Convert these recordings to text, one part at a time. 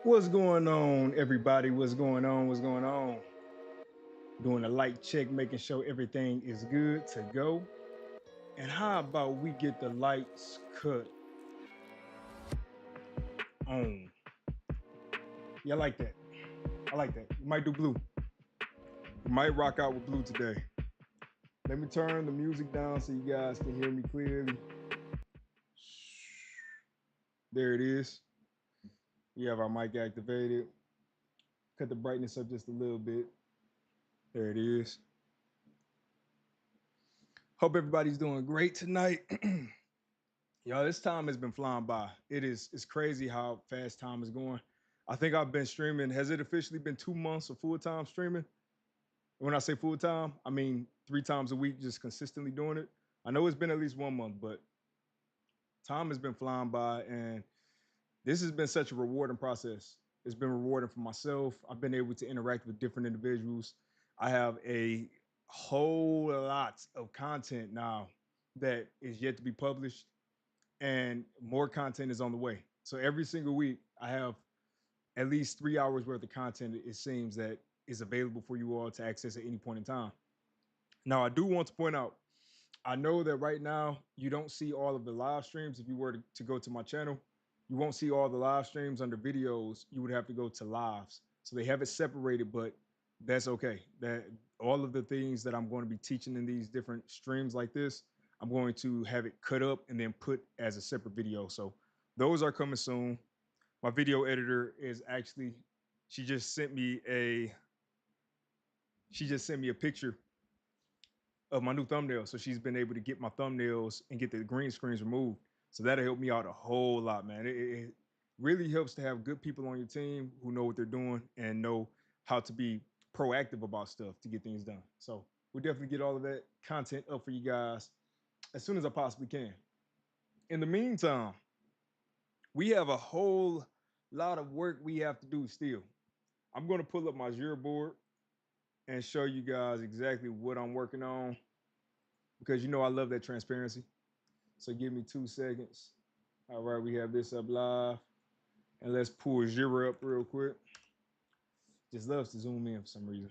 What's going on, everybody? What's going on? What's going on? Doing a light check, making sure everything is good to go. And how about we get the lights cut on? Yeah, I like that. I like that. We might do blue. We might rock out with blue today. Let me turn the music down so you guys can hear me clearly. There it is. We have our mic activated. Cut the brightness up just a little bit. There it is. Hope everybody's doing great tonight. Y'all, this time has been flying by. It's crazy how fast time is going. I think I've been streaming. Has it officially been 2 months of full-time streaming? When I say full-time, I mean 3 times a week, just consistently doing it. I know it's been at least 1 month, but time has been flying by, and this has been such a rewarding process. It's been rewarding for myself. I've been able to interact with different individuals. I have a whole lot of content now that is yet to be published, and more content is on the way. So every single week, I have at least 3 hours worth of content, it seems, that is available for you all to access at any point in time. Now, I do want to point out, I know that right now you don't see all of the live streams. If you were to go to my channel, you won't see all the live streams under videos. You would have to go to lives. So they have it separated, but that's okay. That all of the things that I'm going to be teaching in these different streams like this, I'm going to have it cut up and then put as a separate video. So those are coming soon. My video editor is actually, she just sent me a picture of my new thumbnail. So she's been able to get my thumbnails and get the green screens removed. So that'll help me out a whole lot, man. It really helps to have good people on your team who know what they're doing and know how to be proactive about stuff to get things done. So we'll definitely get all of that content up for you guys as soon as I possibly can. In the meantime, we have a whole lot of work we have to do still. I'm going to pull up my Jira board and show you guys exactly what I'm working on, because you know I love that transparency. So give me 2 seconds. All right, we have this up live. And let's pull Jira up real quick. Just loves to zoom in for some reason.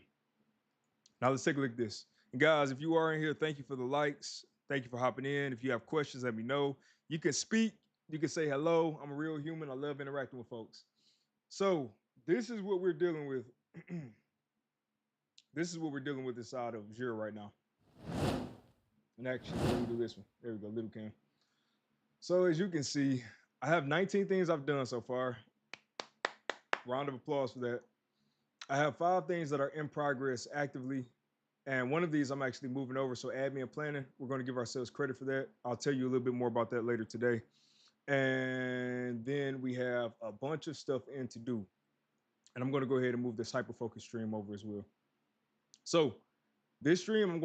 Now let's take a look at this. And guys, if you are in here, thank you for the likes. Thank you for hopping in. If you have questions, let me know. You can speak. You can say hello. I'm a real human. I love interacting with folks. So this is what we're dealing with. This is what we're dealing with inside of Jira right now. And actually, let me do this one. There we go, little cam. So as you can see, I have 19 things I've done so far. Round of applause for that. I have 5 things that are in progress actively. And one of these I'm actually moving over. So admin and planning, we're going to give ourselves credit for that. I'll tell you a little bit more about that later today. And then we have a bunch of stuff in to do. And I'm going to go ahead and move this Hyperfocus stream over as well. So this stream, I'm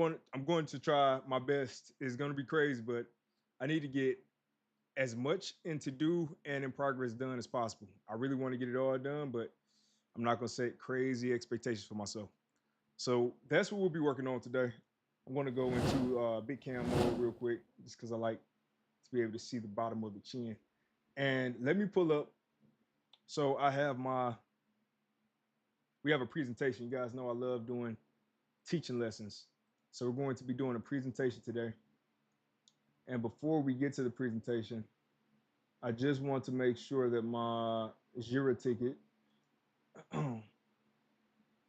going to try my best. It's going to be crazy, but I need to get as much in to do and in progress done as possible. I really want to get it all done, but I'm not going to set crazy expectations for myself. So that's what we'll be working on today. I'm going to go into big cam mode real quick, just because I like to be able to see the bottom of the chin. And let me pull up. So we have a presentation. You guys know I love doing teaching lessons. So we're going to be doing a presentation today. And before we get to the presentation, I just want to make sure that my Jira ticket, I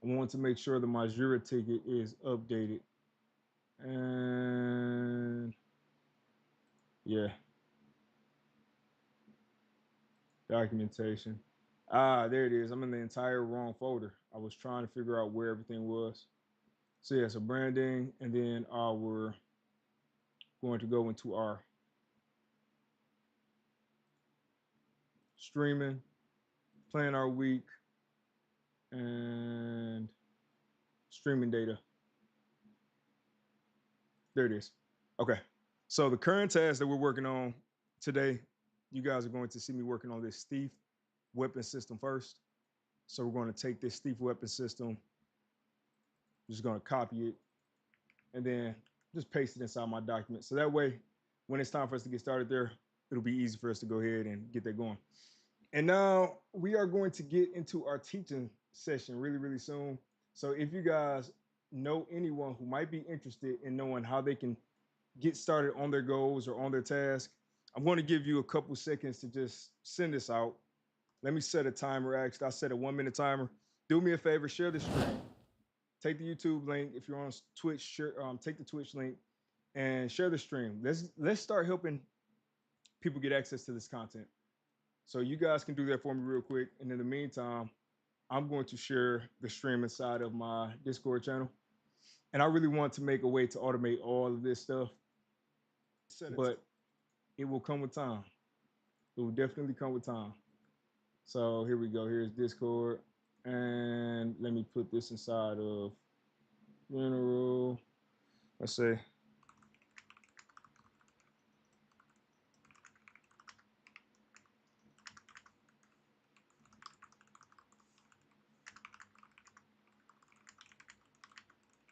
want to make sure that my Jira ticket is updated. And yeah, documentation. There it is. I'm in the entire wrong folder. I was trying to figure out where everything was. So yeah, so branding, and then we're going to go into our streaming, plan our week, and streaming data. There it is. Okay. So the current task that we're working on today, you guys are going to see me working on this thief weapon system first. So we're going to take this thief weapon system, just going to copy it, and then just paste it inside my document. So that way, when it's time for us to get started there, it'll be easy for us to go ahead and get that going. And now we are going to get into our teaching session really, really soon. So if you guys know anyone who might be interested in knowing how they can get started on their goals or on their task, I'm going to give you a couple seconds to just send this out. Let me set a timer. Actually, I set a 1 minute timer. Do me a favor, share the stream. Take the YouTube link. If you're on Twitch, share, take the Twitch link and share the stream. Let's start helping people get access to this content. So you guys can do that for me real quick. And in the meantime, I'm going to share the stream inside of my Discord channel. And I really want to make a way to automate all of this stuff, but it will come with time. It will definitely come with time. So here we go. Here's Discord. And let me put this inside of general. Let's say.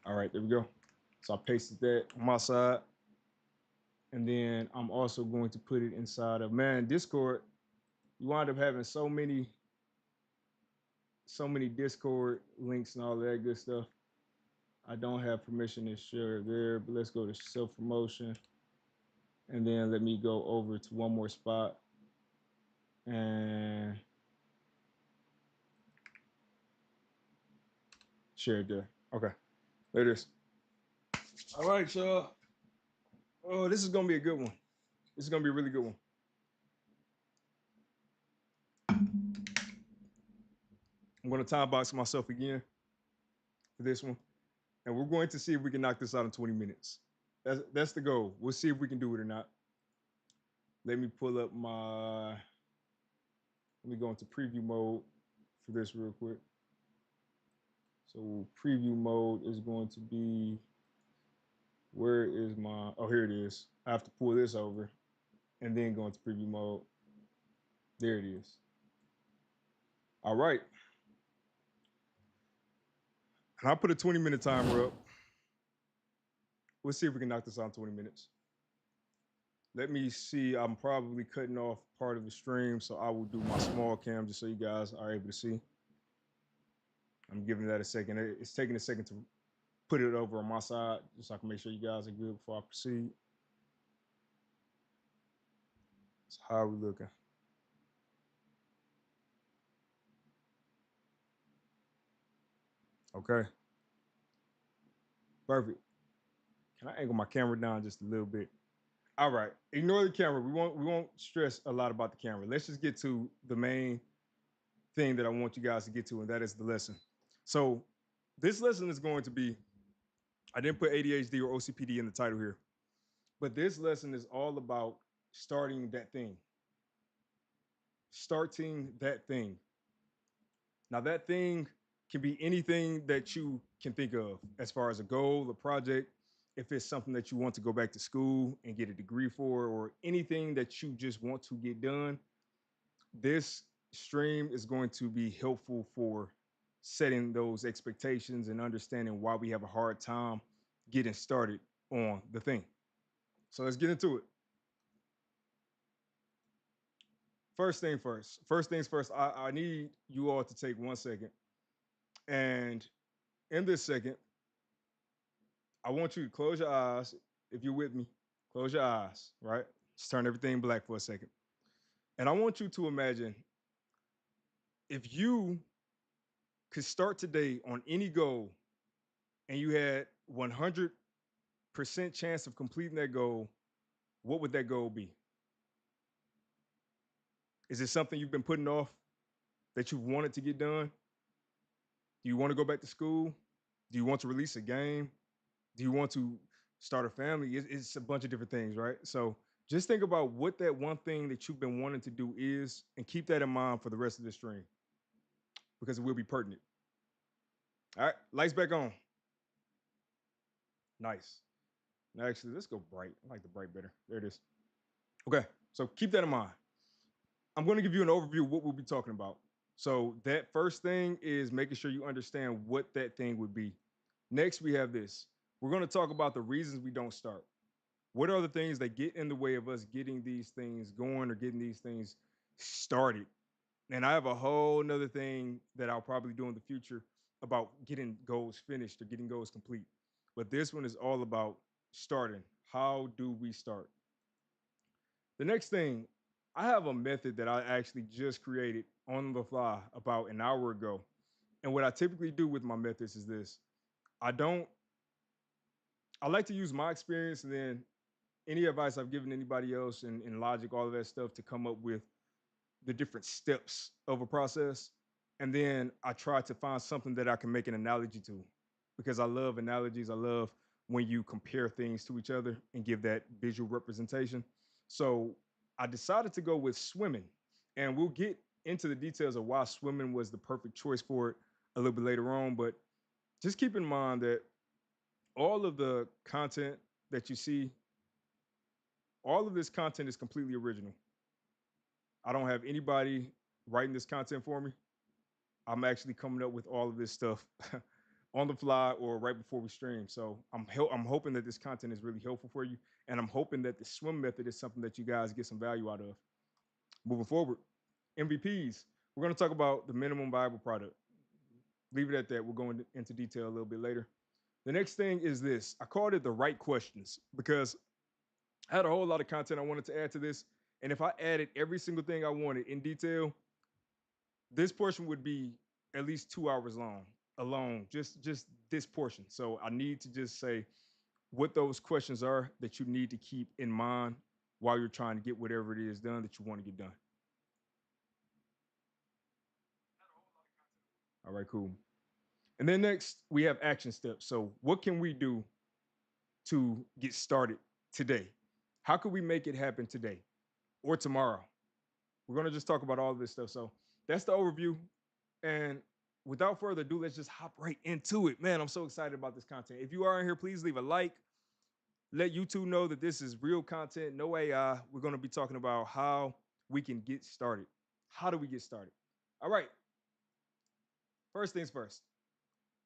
All right, there we go. So I pasted that on my side. And then I'm also going to put it inside of, man, Discord. You wind up having so many Discord links and all that good stuff. I don't have permission to share there, but let's go to self-promotion. And then let me go over to one more spot and share it there. Okay, there it is. All right, y'all. Oh, this is gonna be a good one. This is gonna be a really good one. I'm gonna time box myself again for this one. And we're going to see if we can knock this out in 20 minutes. That's the goal. We'll see if we can do it or not. Let me pull up my, let me go into preview mode for this real quick. So preview mode is going to be, where is my, oh, here it is. I have to pull this over and then go into preview mode. There it is. All right. And I put a 20-minute timer up. We'll see if we can knock this out in 20 minutes. Let me see. I'm probably cutting off part of the stream, so I will do my small cam just so you guys are able to see. I'm giving that a second. It's taking a second to put it over on my side, just so I can make sure you guys are good before I proceed. So how are we looking? Okay. Perfect. Can I angle my camera down just a little bit? All right. Ignore the camera. We won't stress a lot about the camera. Let's just get to the main thing that I want you guys to get to, and that is the lesson. So this lesson is going to be, I didn't put ADHD or OCPD in the title here, but this lesson is all about starting that thing. Starting that thing. Now, that thing can be anything that you can think of as far as a goal, a project, if it's something that you want to go back to school and get a degree for, or anything that you just want to get done. This stream is going to be helpful for setting those expectations and understanding why we have a hard time getting started on the thing. So let's get into it. First thing first. First things first, I need you all to take 1 second. And in this second, I want you to close your eyes. If you're with me, close your eyes, right? Just turn everything black for a second. And I want you to imagine if you could start today on any goal and you had 100% chance of completing that goal, what would that goal be? Is it something you've been putting off that you've wanted to get done? Do you want to go back to school? Do you want to release a game? Do you want to start a family? It's a bunch of different things, right? So just think about what that one thing that you've been wanting to do is and keep that in mind for the rest of the stream because it will be pertinent. All right, lights back on. Nice. Now, actually, let's go bright. I like the bright better. There it is. Okay, so keep that in mind. I'm going to give you an overview of what we'll be talking about. So that first thing is making sure you understand what that thing would be. Next, we have this. We're going to talk about the reasons we don't start. What are the things that get in the way of us getting these things going or getting these things started? And I have a whole nother thing that I'll probably do in the future about getting goals finished or getting goals complete. But this one is all about starting. How do we start? The next thing, I have a method that I actually just created on the fly about an hour ago. And what I typically do with my methods is this. I don't, I like to use my experience and then any advice I've given anybody else and logic, all of that stuff to come up with the different steps of a process. And then I try to find something that I can make an analogy to because I love analogies. I love when you compare things to each other and give that visual representation. So I decided to go with swimming. And we'll get into the details of why swimming was the perfect choice for it a little bit later on. But just keep in mind that all of the content that you see, all of this content is completely original. I don't have anybody writing this content for me. I'm actually coming up with all of this stuff on the fly or right before we stream. So I'm hoping that this content is really helpful for you, and I'm hoping that the swim method is something that you guys get some value out of. Moving forward, MVPs. We're going to talk about the minimum viable product. Leave it at that. We'll go into detail a little bit later. The next thing is this. I called it the right questions because I had a whole lot of content I wanted to add to this, and if I added every single thing I wanted in detail, this portion would be at least 2 hours long alone, just this portion. So I need to just say what those questions are that you need to keep in mind while you're trying to get whatever it is done that you want to get done. All right, cool. And then next we have action steps. So what can we do to get started today? How can we make it happen today or tomorrow? We're going to just talk about all of this stuff. So that's the overview. And without further ado, let's just hop right into it. Man, I'm so excited about this content. If you are in here, please leave a like. Let YouTube know that this is real content, no AI. We're going to be talking about how we can get started. How do we get started? All right. First things first.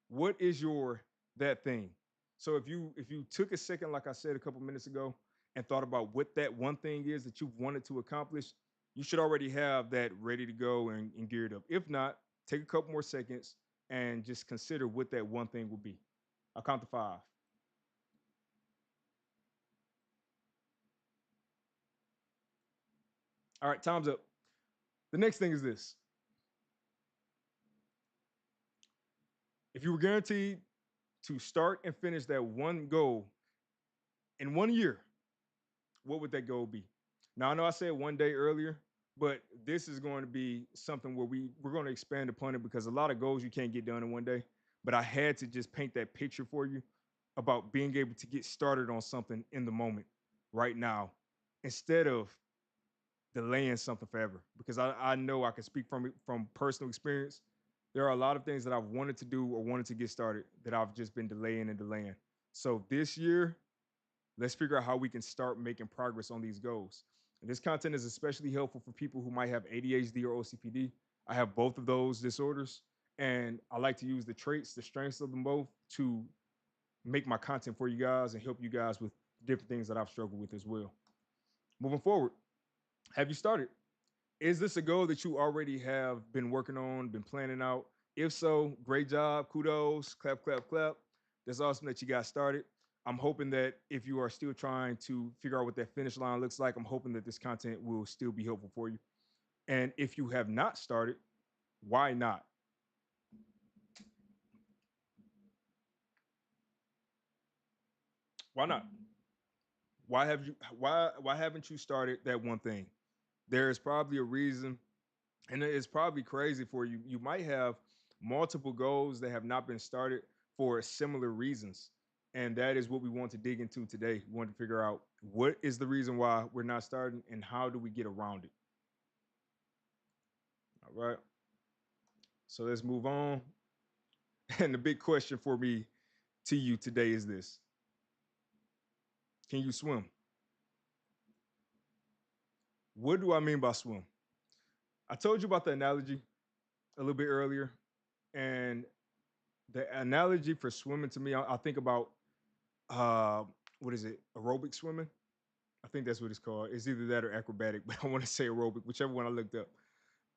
What is your that thing? So if you took a second, like I said a couple minutes ago, and thought about what that one thing is that you've wanted to accomplish, you should already have that ready to go and geared up. If not, take a couple more seconds and just consider what that one thing will be. I'll count to five. All right, time's up. The next thing is this. If you were guaranteed to start and finish that one goal in 1 year, what would that goal be? Now I know I said 1 day earlier, but this is going to be something where we're going to expand upon it because a lot of goals you can't get done in 1 day. But I had to just paint that picture for you about being able to get started on something in the moment, right now, instead of delaying something forever. Because I know I can speak from personal experience. There are a lot of things that I've wanted to do or wanted to get started that I've just been delaying and delaying. So this year, let's figure out how we can start making progress on these goals. And this content is especially helpful for people who might have ADHD or OCPD. I have both of those disorders, and I like to use the traits, the strengths of them both to make my content for you guys and help you guys with different things that I've struggled with as well. Moving forward, have you started? Is this a goal that you already have been working on, been planning out? If so, great job, kudos, clap, clap, clap. That's awesome that you got started. I'm hoping that if you are still trying to figure out what that finish line looks like, I'm hoping that this content will still be helpful for you. And if you have not started, why not? Why not? Why haven't you started that one thing? There is probably a reason, and it's probably crazy for you. You might have multiple goals that have not been started for similar reasons. And that is what we want to dig into today. We want to figure out what is the reason why we're not starting and how do we get around it. All right. So let's move on. And the big question for me to you today is this: can you swim? What do I mean by swim? I told you about the analogy a little bit earlier. And the analogy for swimming to me, I think about uh, what is it? Aerobic swimming. I think that's what it's called. It's either that or acrobatic, but I want to say aerobic, whichever one I looked up.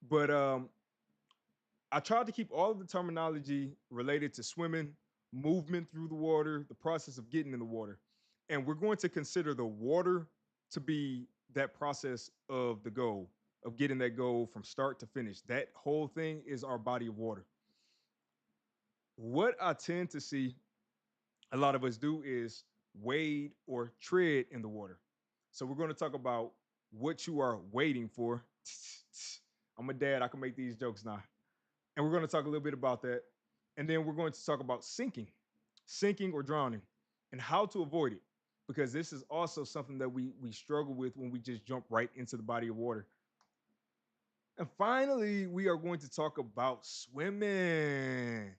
But I tried to keep all of the terminology related to swimming, movement through the water, the process of getting in the water. And we're going to consider the water to be that process of the goal, of getting that goal from start to finish. That whole thing is our body of water. What I tend to see a lot of us do is wade or tread in the water. So we're going to talk about what you are waiting for. I'm a dad, I can make these jokes now. And we're going to talk a little bit about that. And then we're going to talk about sinking or drowning, and how to avoid it. Because this is also something that we struggle with when we just jump right into the body of water. And finally, we are going to talk about swimming.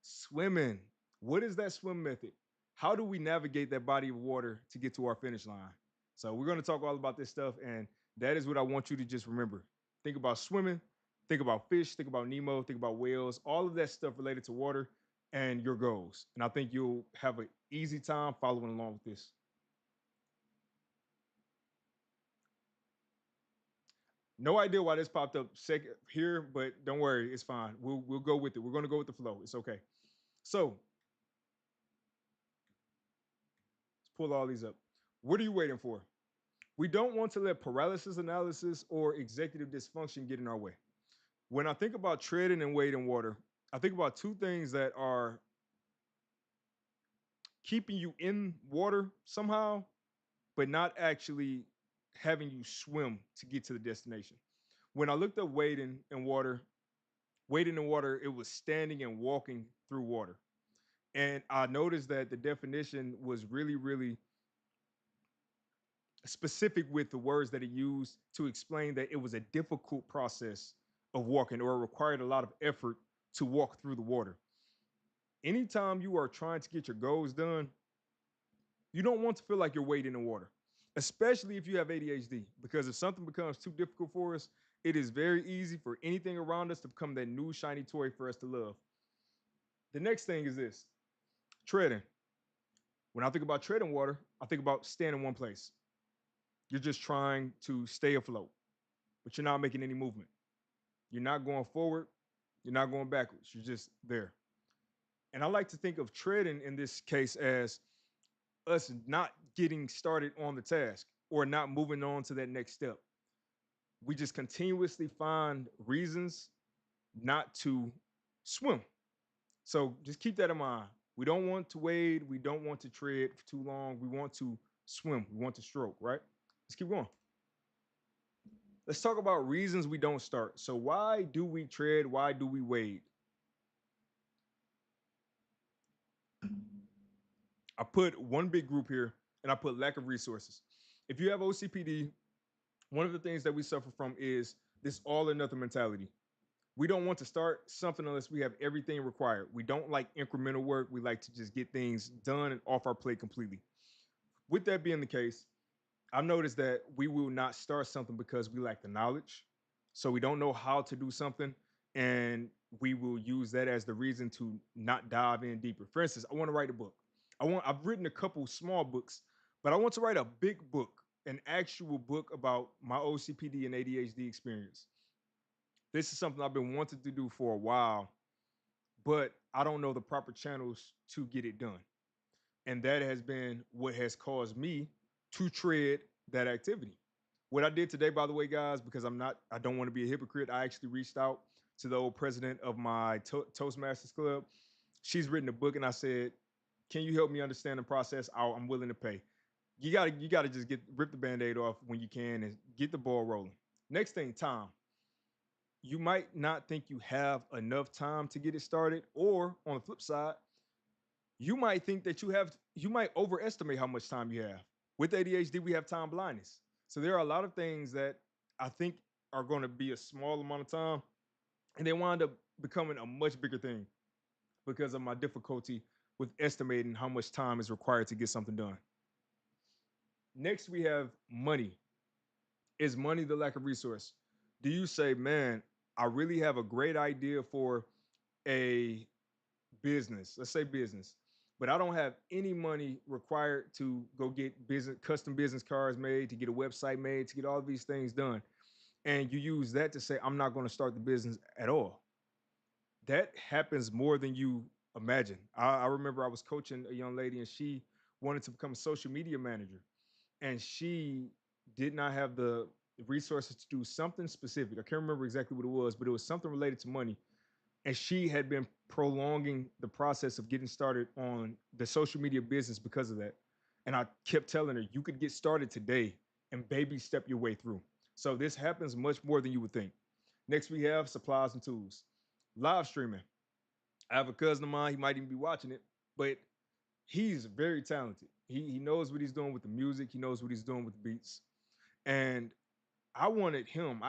Swimming. What is that swim method? How do we navigate that body of water to get to our finish line? So we're going to talk all about this stuff, and that is what I want you to just remember. Think about swimming, think about fish, think about Nemo, think about whales, all of that stuff related to water and your goals. And I think you'll have an easy time following along with this. No idea why this popped up second here, but don't worry, it's fine. We'll go with it. We're going to go with the flow. It's okay. So let's pull all these up. What are you waiting for? We don't want to let paralysis analysis or executive dysfunction get in our way. When I think about treading and wading water, I think about two things that are keeping you in water somehow, but not actually having you swim to get to the destination. When I looked up wading in water, it was standing and walking through water. And I noticed that the definition was really, really specific with the words that it used to explain that it was a difficult process of walking, or it required a lot of effort to walk through the water. Anytime you are trying to get your goals done, you don't want to feel like you're wading in water, especially if you have ADHD, because if something becomes too difficult for us, it is very easy for anything around us to become that new shiny toy for us to love. The next thing is this: treading. When I think about treading water, I think about staying in one place. You're just trying to stay afloat, but you're not making any movement. You're not going forward. You're not going backwards. You're just there. And I like to think of treading in this case as us not getting started on the task or not moving on to that next step. We just continuously find reasons not to swim. So just keep that in mind. We don't want to wade. We don't want to tread for too long. We want to swim. We want to stroke, right? Let's keep going. Let's talk about reasons we don't start. So why do we tread? Why do we wade? I put one big group here, and I put lack of resources. If you have OCPD, one of the things that we suffer from is this all or nothing mentality. We don't want to start something unless we have everything required. We don't like incremental work. We like to just get things done and off our plate completely. With that being the case, I've noticed that we will not start something because we lack the knowledge. So we don't know how to do something, and we will use that as the reason to not dive in deeper. For instance, I want to write a book. I've written a couple small books, but I want to write a big book, an actual book about my OCPD and ADHD experience. This is something I've been wanting to do for a while, but I don't know the proper channels to get it done. And that has been what has caused me to tread that activity. What I did today, by the way, guys, because I don't want to be a hypocrite, I actually reached out to the old president of my Toastmasters Club. She's written a book, and I said, can you help me understand the process? I'm willing to pay. You gotta just rip the band-aid off when you can and get the ball rolling. Next thing, time. You might not think you have enough time to get it started, or on the flip side, You might think that you might overestimate how much time you have. With ADHD, we have time blindness. So there are a lot of things that I think are going to be a small amount of time, and they wind up becoming a much bigger thing because of my difficulty with estimating how much time is required to get something done. Next, we have money. Is money the lack of resource? Do you say, man, I really have a great idea for a business, let's say business, but I don't have any money required to go get custom business cards made, to get a website made, to get all these things done. And you use that to say, I'm not going to start the business at all. That happens more than you imagine. I remember I was coaching a young lady and she wanted to become a social media manager, and she did not have the resources to do something specific. I can't remember exactly what it was, but it was something related to money, and she had been prolonging the process of getting started on the social media business because of that. And I kept telling her, you could get started today and baby step your way through. So this happens much more than you would think. Next, we have supplies and tools. Live streaming. I have a cousin of mine, he might even be watching it, but he's very talented. He knows what he's doing with the music, he knows what he's doing with the beats. And I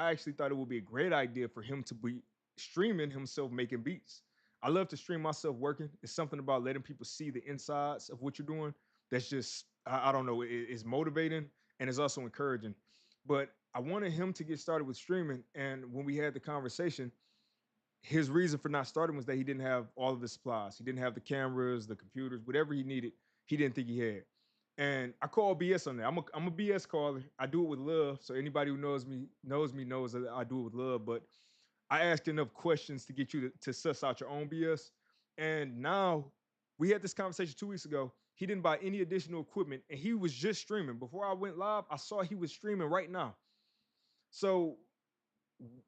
actually thought it would be a great idea for him to be streaming himself making beats. I love to stream myself working. It's something about letting people see the insides of what you're doing that's just, I don't know, it's motivating and it's also encouraging. But I wanted him to get started with streaming. And when we had the conversation, his reason for not starting was that he didn't have all of the supplies. He didn't have the cameras, the computers, whatever he needed, he didn't think he had. And I call BS on that. I'm a BS caller. I do it with love. So anybody who knows that I do it with love. But I ask enough questions to get you to suss out your own BS. And now we had this conversation 2 weeks ago. He didn't buy any additional equipment and he was just streaming. Before I went live, I saw he was streaming right now. So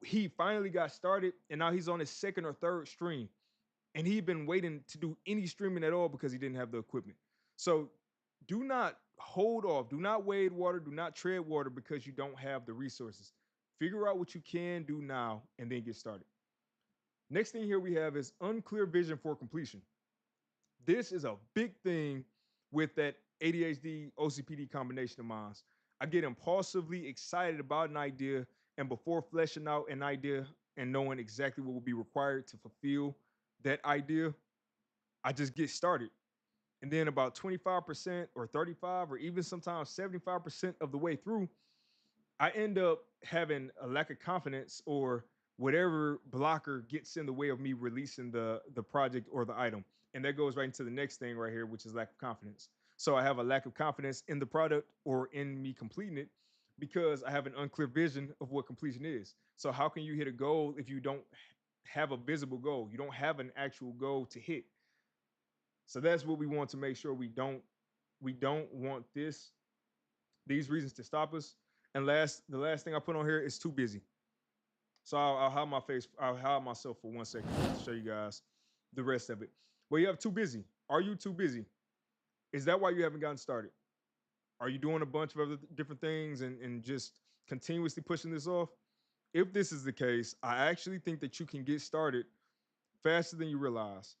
he finally got started and now he's on his second or third stream. And he'd been waiting to do any streaming at all because he didn't have the equipment. So do not hold off, do not wade water, do not tread water because you don't have the resources. Figure out what you can do now and then get started. Next thing here we have is unclear vision for completion. This is a big thing with that ADHD OCPD combination of minds. I get impulsively excited about an idea, and before fleshing out an idea and knowing exactly what will be required to fulfill that idea, I just get started. And then about 25% or 35 or even sometimes 75% of the way through, I end up having a lack of confidence or whatever blocker gets in the way of me releasing the project or the item. And that goes right into the next thing right here, which is lack of confidence. So I have a lack of confidence in the product or in me completing it because I have an unclear vision of what completion is. So how can you hit a goal if you don't have a visible goal? You don't have an actual goal to hit. So that's what we want to make sure we don't want these reasons to stop us. And the last thing I put on here is too busy. So I'll hide my face. I'll hide myself for 1 second just to show you guys the rest of it. Well, you have too busy. Are you too busy? Is that why you haven't gotten started? Are you doing a bunch of other different things and just continuously pushing this off? If this is the case, I actually think that you can get started faster than you realize.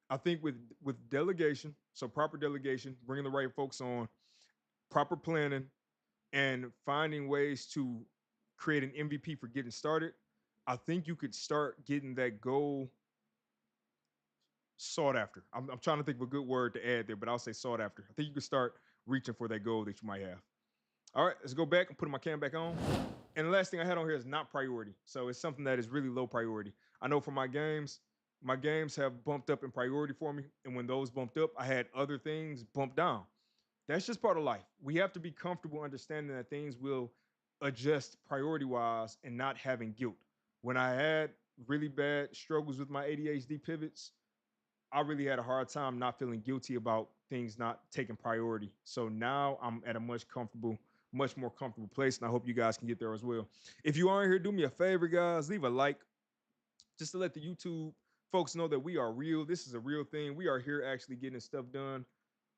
I think with delegation, so proper delegation, bringing the right folks on, proper planning, and finding ways to create an MVP for getting started, I think you could start getting that goal sought after. I'm trying to think of a good word to add there, but I'll say sought after. I think you could start reaching for that goal that you might have. All right, let's go back and put my cam back on. And the last thing I had on here is not priority. So it's something that is really low priority. I know for my games have bumped up in priority for me. And when those bumped up, I had other things bumped down. That's just part of life. We have to be comfortable understanding that things will adjust priority wise and not having guilt. When I had really bad struggles with my ADHD pivots, I really had a hard time not feeling guilty about things not taking priority. So now I'm at a much more comfortable place. And I hope you guys can get there as well. If you aren't here, do me a favor, guys, leave a like just to let the YouTube folks know that we are real. This is a real thing. We are here actually getting stuff done.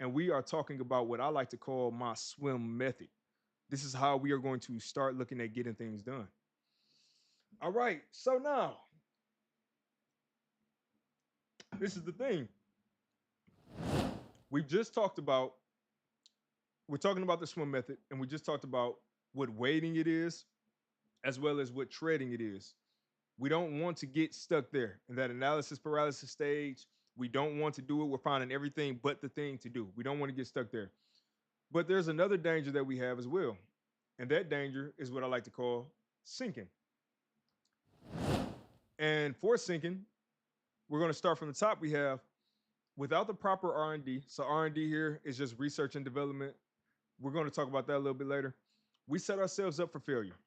And we are talking about what I like to call my swim method. This is how we are going to start looking at getting things done. All right. So now, this is the thing. We've just talked about, we're talking about the swim method, and we just talked about what wading it is, as well as what treading it is. We don't want to get stuck there in that analysis paralysis stage. We don't want to do it. We're finding everything but the thing to do. We don't want to get stuck there. But there's another danger that we have as well. And that danger is what I like to call sinking. And for sinking, we're going to start from the top. We have without the proper R&D. So R&D here is just research and development. We're going to talk about that a little bit later. We set ourselves up for failure.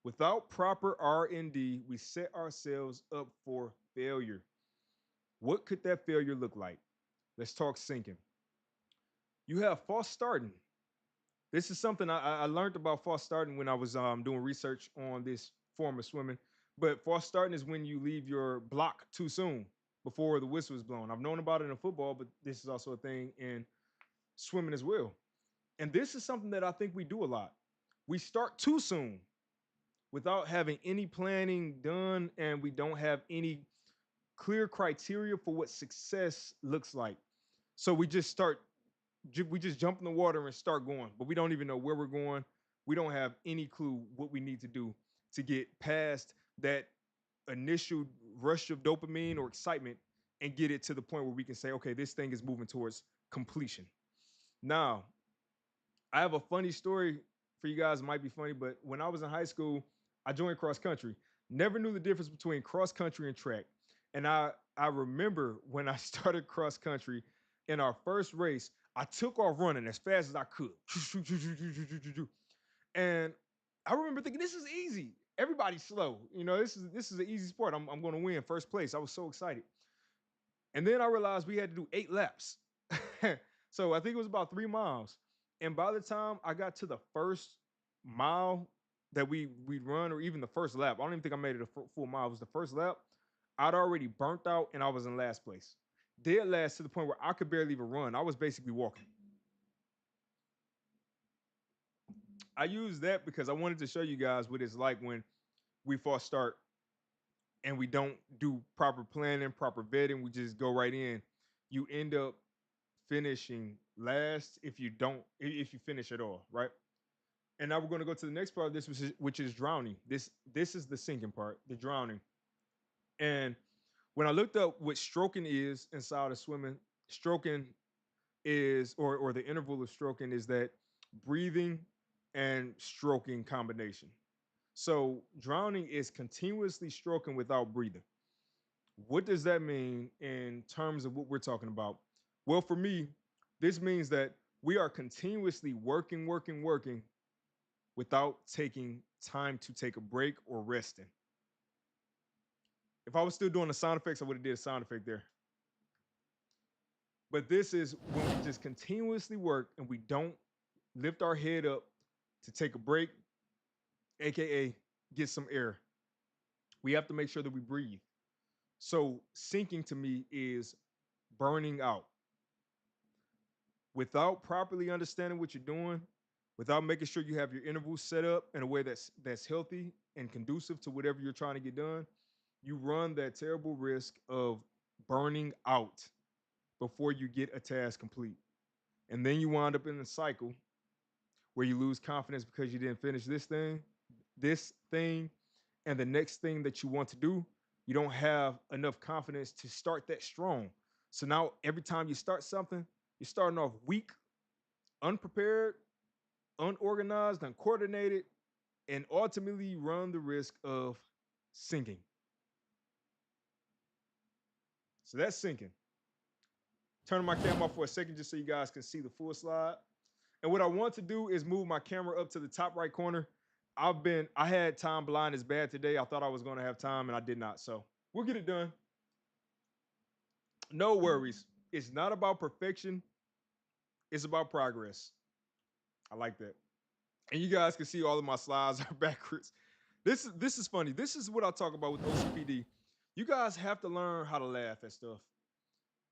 Without proper R&D, we set ourselves up for failure. What could that failure look like? Let's talk sinking. You have false starting. This is something I learned about false starting when I was doing research on this form of swimming. But false starting is when you leave your block too soon before the whistle is blown. I've known about it in football, but this is also a thing in swimming as well. And this is something that I think we do a lot. We start too soon without having any planning done, and we don't have any clear criteria for what success looks like. So we just jump in the water and start going, but we don't even know where we're going. We don't have any clue what we need to do to get past that initial rush of dopamine or excitement and get it to the point where we can say, okay, this thing is moving towards completion. Now, I have a funny story for you guys. It might be funny, but when I was in high school, I joined cross country. Never knew the difference between cross country and track. And I remember when I started cross country in our first race, I took off running as fast as I could. And I remember thinking, this is easy. Everybody's slow. You know, this is an easy sport. I'm going to win first place. I was so excited. And then I realized we had to do 8 laps. So I think it was about 3 miles. And by the time I got to the first mile that we'd run, or even the first lap, I don't even think I made it a full mile. It was the first lap. I'd already burnt out and I was in last place. Dead last to the point where I could barely even run. I was basically walking. I use that because I wanted to show you guys what it's like when we first start and we don't do proper planning, proper vetting. We just go right in. You end up finishing last if you finish at all, right? And now we're going to go to the next part of this, which is drowning. This is the sinking part, the drowning. And when I looked up what stroking is inside of swimming, stroking is, or the interval of stroking is that breathing and stroking combination. So drowning is continuously stroking without breathing. What does that mean in terms of what we're talking about? Well, for me, this means that we are continuously working without taking time to take a break or resting. If I was still doing the sound effects, I would have did a sound effect there. But this is when we just continuously work and we don't lift our head up to take a break, AKA get some air. We have to make sure that we breathe. So sinking to me is burning out. Without properly understanding what you're doing, without making sure you have your intervals set up in a way that's healthy and conducive to whatever you're trying to get done, you run that terrible risk of burning out before you get a task complete. And then you wind up in a cycle where you lose confidence because you didn't finish this thing, and the next thing that you want to do, you don't have enough confidence to start that strong. So now every time you start something, you're starting off weak, unprepared, unorganized, uncoordinated, and ultimately you run the risk of sinking. So that's sinking. Turning my camera off for a second just so you guys can see the full slide. And what I want to do is move my camera up to the top right corner. I had time blindness bad today. I thought I was going to have time and I did not. So we'll get it done. No worries. It's not about perfection. It's about progress. I like that. And you guys can see all of my slides are backwards. This is funny. This is what I talk about with OCPD. You guys have to learn how to laugh at stuff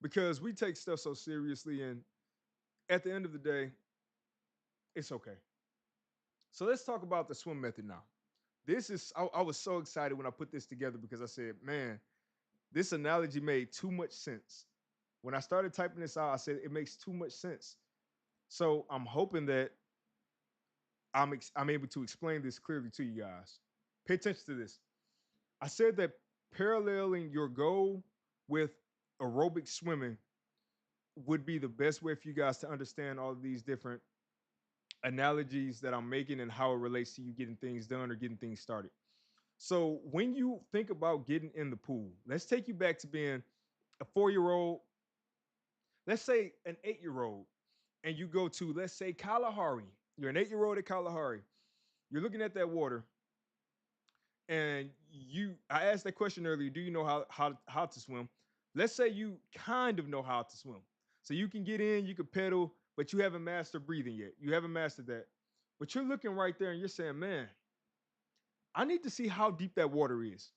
because we take stuff so seriously, and at the end of the day, it's okay. So let's talk about the swim method now. I was so excited when I put this together because I said, man, this analogy made too much sense. When I started typing this out, I said it makes too much sense. So I'm hoping that I'm able to explain this clearly to you guys. Pay attention to this. I said that paralleling your goal with aerobic swimming would be the best way for you guys to understand all of these different analogies that I'm making and how it relates to you getting things done or getting things started. So when you think about getting in the pool, let's take you back to being a 4 year old, let's say an 8 year old, and you go to, let's say, Kalahari. You're an 8 year old at Kalahari. You're looking at that water, and I asked that question earlier, do you know how to swim? Let's say you kind of know how to swim. So you can get in, you can pedal, but you haven't mastered breathing yet. You haven't mastered that. But you're looking right there and you're saying, man, I need to see how deep that water is.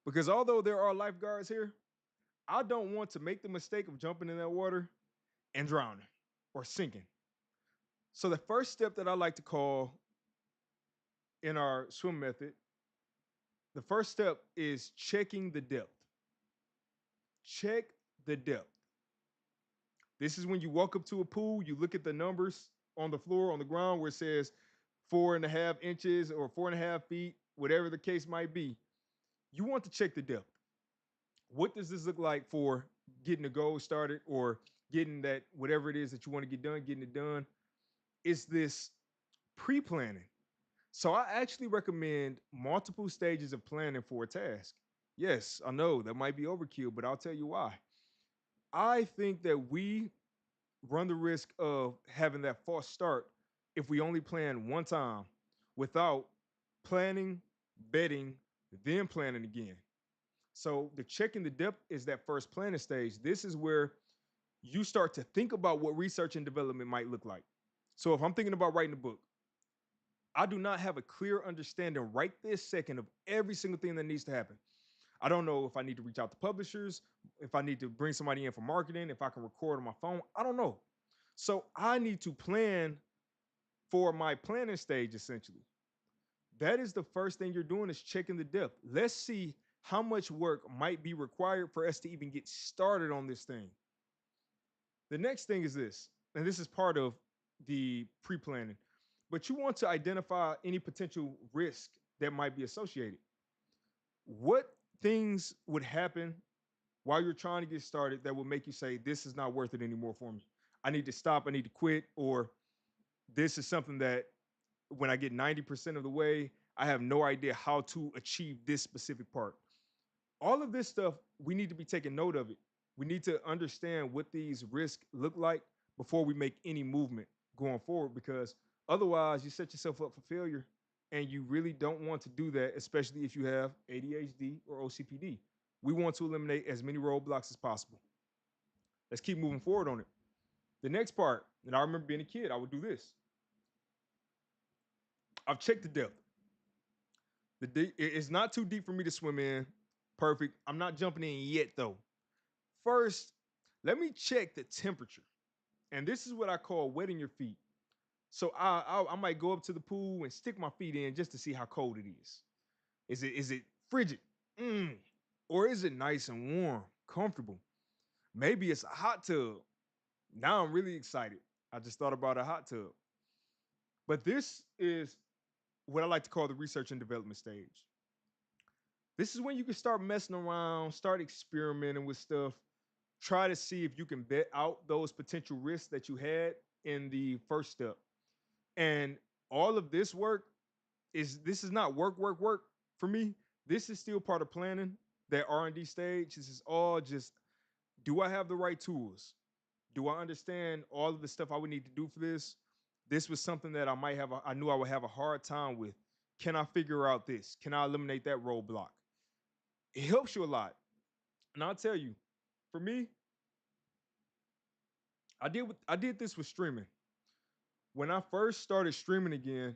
Because although there are lifeguards here, I don't want to make the mistake of jumping in that water and drowning or sinking. So the first step that I like to call in our swim method, the first step is checking the depth. Check the depth. This is when you walk up to a pool, you look at the numbers on the floor, on the ground, where it says 4.5 inches or 4.5 feet, whatever the case might be. You want to check the depth. What does this look like for getting the goal started or getting that whatever it is that you want to get done, getting it done? Is this pre-planning? So I actually recommend multiple stages of planning for a task. Yes, I know that might be overkill, but I'll tell you why. I think that we run the risk of having that false start if we only plan one time without planning, betting, then planning again. So the checking the depth is that first planning stage. This is where you start to think about what research and development might look like. So if I'm thinking about writing a book, I do not have a clear understanding right this second of every single thing that needs to happen. I don't know if I need to reach out to publishers, if I need to bring somebody in for marketing, if I can record on my phone. I don't know. So I need to plan for my planning stage essentially. That is the first thing you're doing is checking the depth. Let's see how much work might be required for us to even get started on this thing. The next thing is this, and this is part of the pre-planning, but you want to identify any potential risk that might be associated. What things would happen while you're trying to get started that will make you say, this is not worth it anymore for me? I need to stop, I need to quit, or this is something that when I get 90% of the way, I have no idea how to achieve this specific part. All of this stuff, we need to be taking note of it. We need to understand what these risks look like before we make any movement going forward, because otherwise you set yourself up for failure and you really don't want to do that, especially if you have ADHD or OCPD. We want to eliminate as many roadblocks as possible. Let's keep moving forward on it. The next part, and I remember being a kid, I would do this. I've checked the depth. It's not too deep for me to swim in. Perfect. I'm not jumping in yet, though. First, let me check the temperature. And this is what I call wetting your feet. So I might go up to the pool and stick my feet in just to see how cold it is. Is it frigid? Mm. Or is it nice and warm, comfortable? Maybe it's a hot tub. Now I'm really excited. I just thought about a hot tub. But this is what I like to call the research and development stage. This is when you can start messing around, start experimenting with stuff, try to see if you can vet out those potential risks that you had in the first step. And all of this work this is not work for me. This is still part of planning, that R&D stage. This is all just, do I have the right tools? Do I understand all of the stuff I would need to do for this? This was something that I knew I would have a hard time with. Can I figure out this? Can I eliminate that roadblock? It helps you a lot. And I'll tell you, for me, I did this with streaming. When I first started streaming again,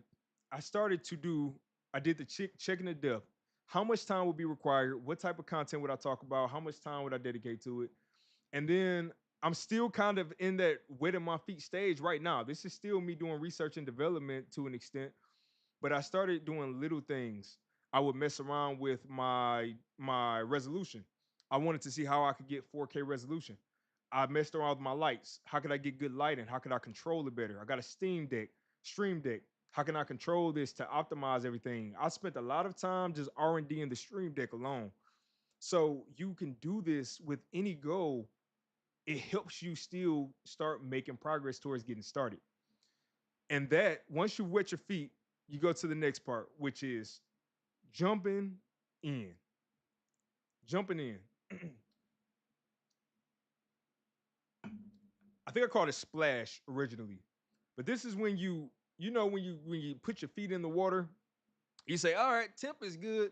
I started to do I did the checking the depth. How much time would be required? What type of content would I talk about? How much time would I dedicate to it? And then I'm still kind of in that wetting my feet stage right now. This is still me doing research and development to an extent, but I started doing little things. I would mess around with my resolution. I wanted to see how I could get 4K resolution. I messed around with my lights. How could I get good lighting? How could I control it better? I got a Steam Deck, Stream Deck. How can I control this to optimize everything? I spent a lot of time just R&D in the Stream Deck alone. So you can do this with any goal. It helps you still start making progress towards getting started. And that once you wet your feet, you go to the next part, which is jumping in. Jumping in. I think I called it splash originally. But this is when when you put your feet in the water, you say, all right, temp is good.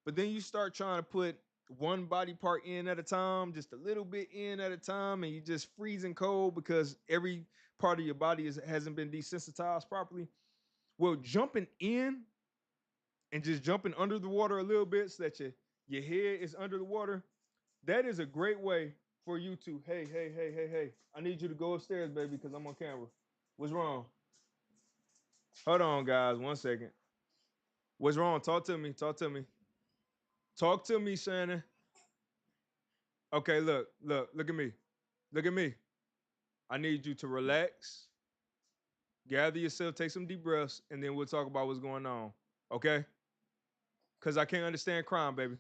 But then you start trying to put one body part in at a time, just a little bit in at a time, and you just freezing cold because every part of your body hasn't been desensitized properly. Well, jumping in and just jumping under the water a little bit so that your head is under the water, that is a great way for you to, hey, I need you to go upstairs, baby, because I'm on camera. What's wrong? Hold on, guys, 1 second. What's wrong? Talk to me. Talk to me. Talk to me, Shannon. Okay, look at me. Look at me. I need you to relax, gather yourself, take some deep breaths, and then we'll talk about what's going on. Okay? Because I can't understand crying, baby.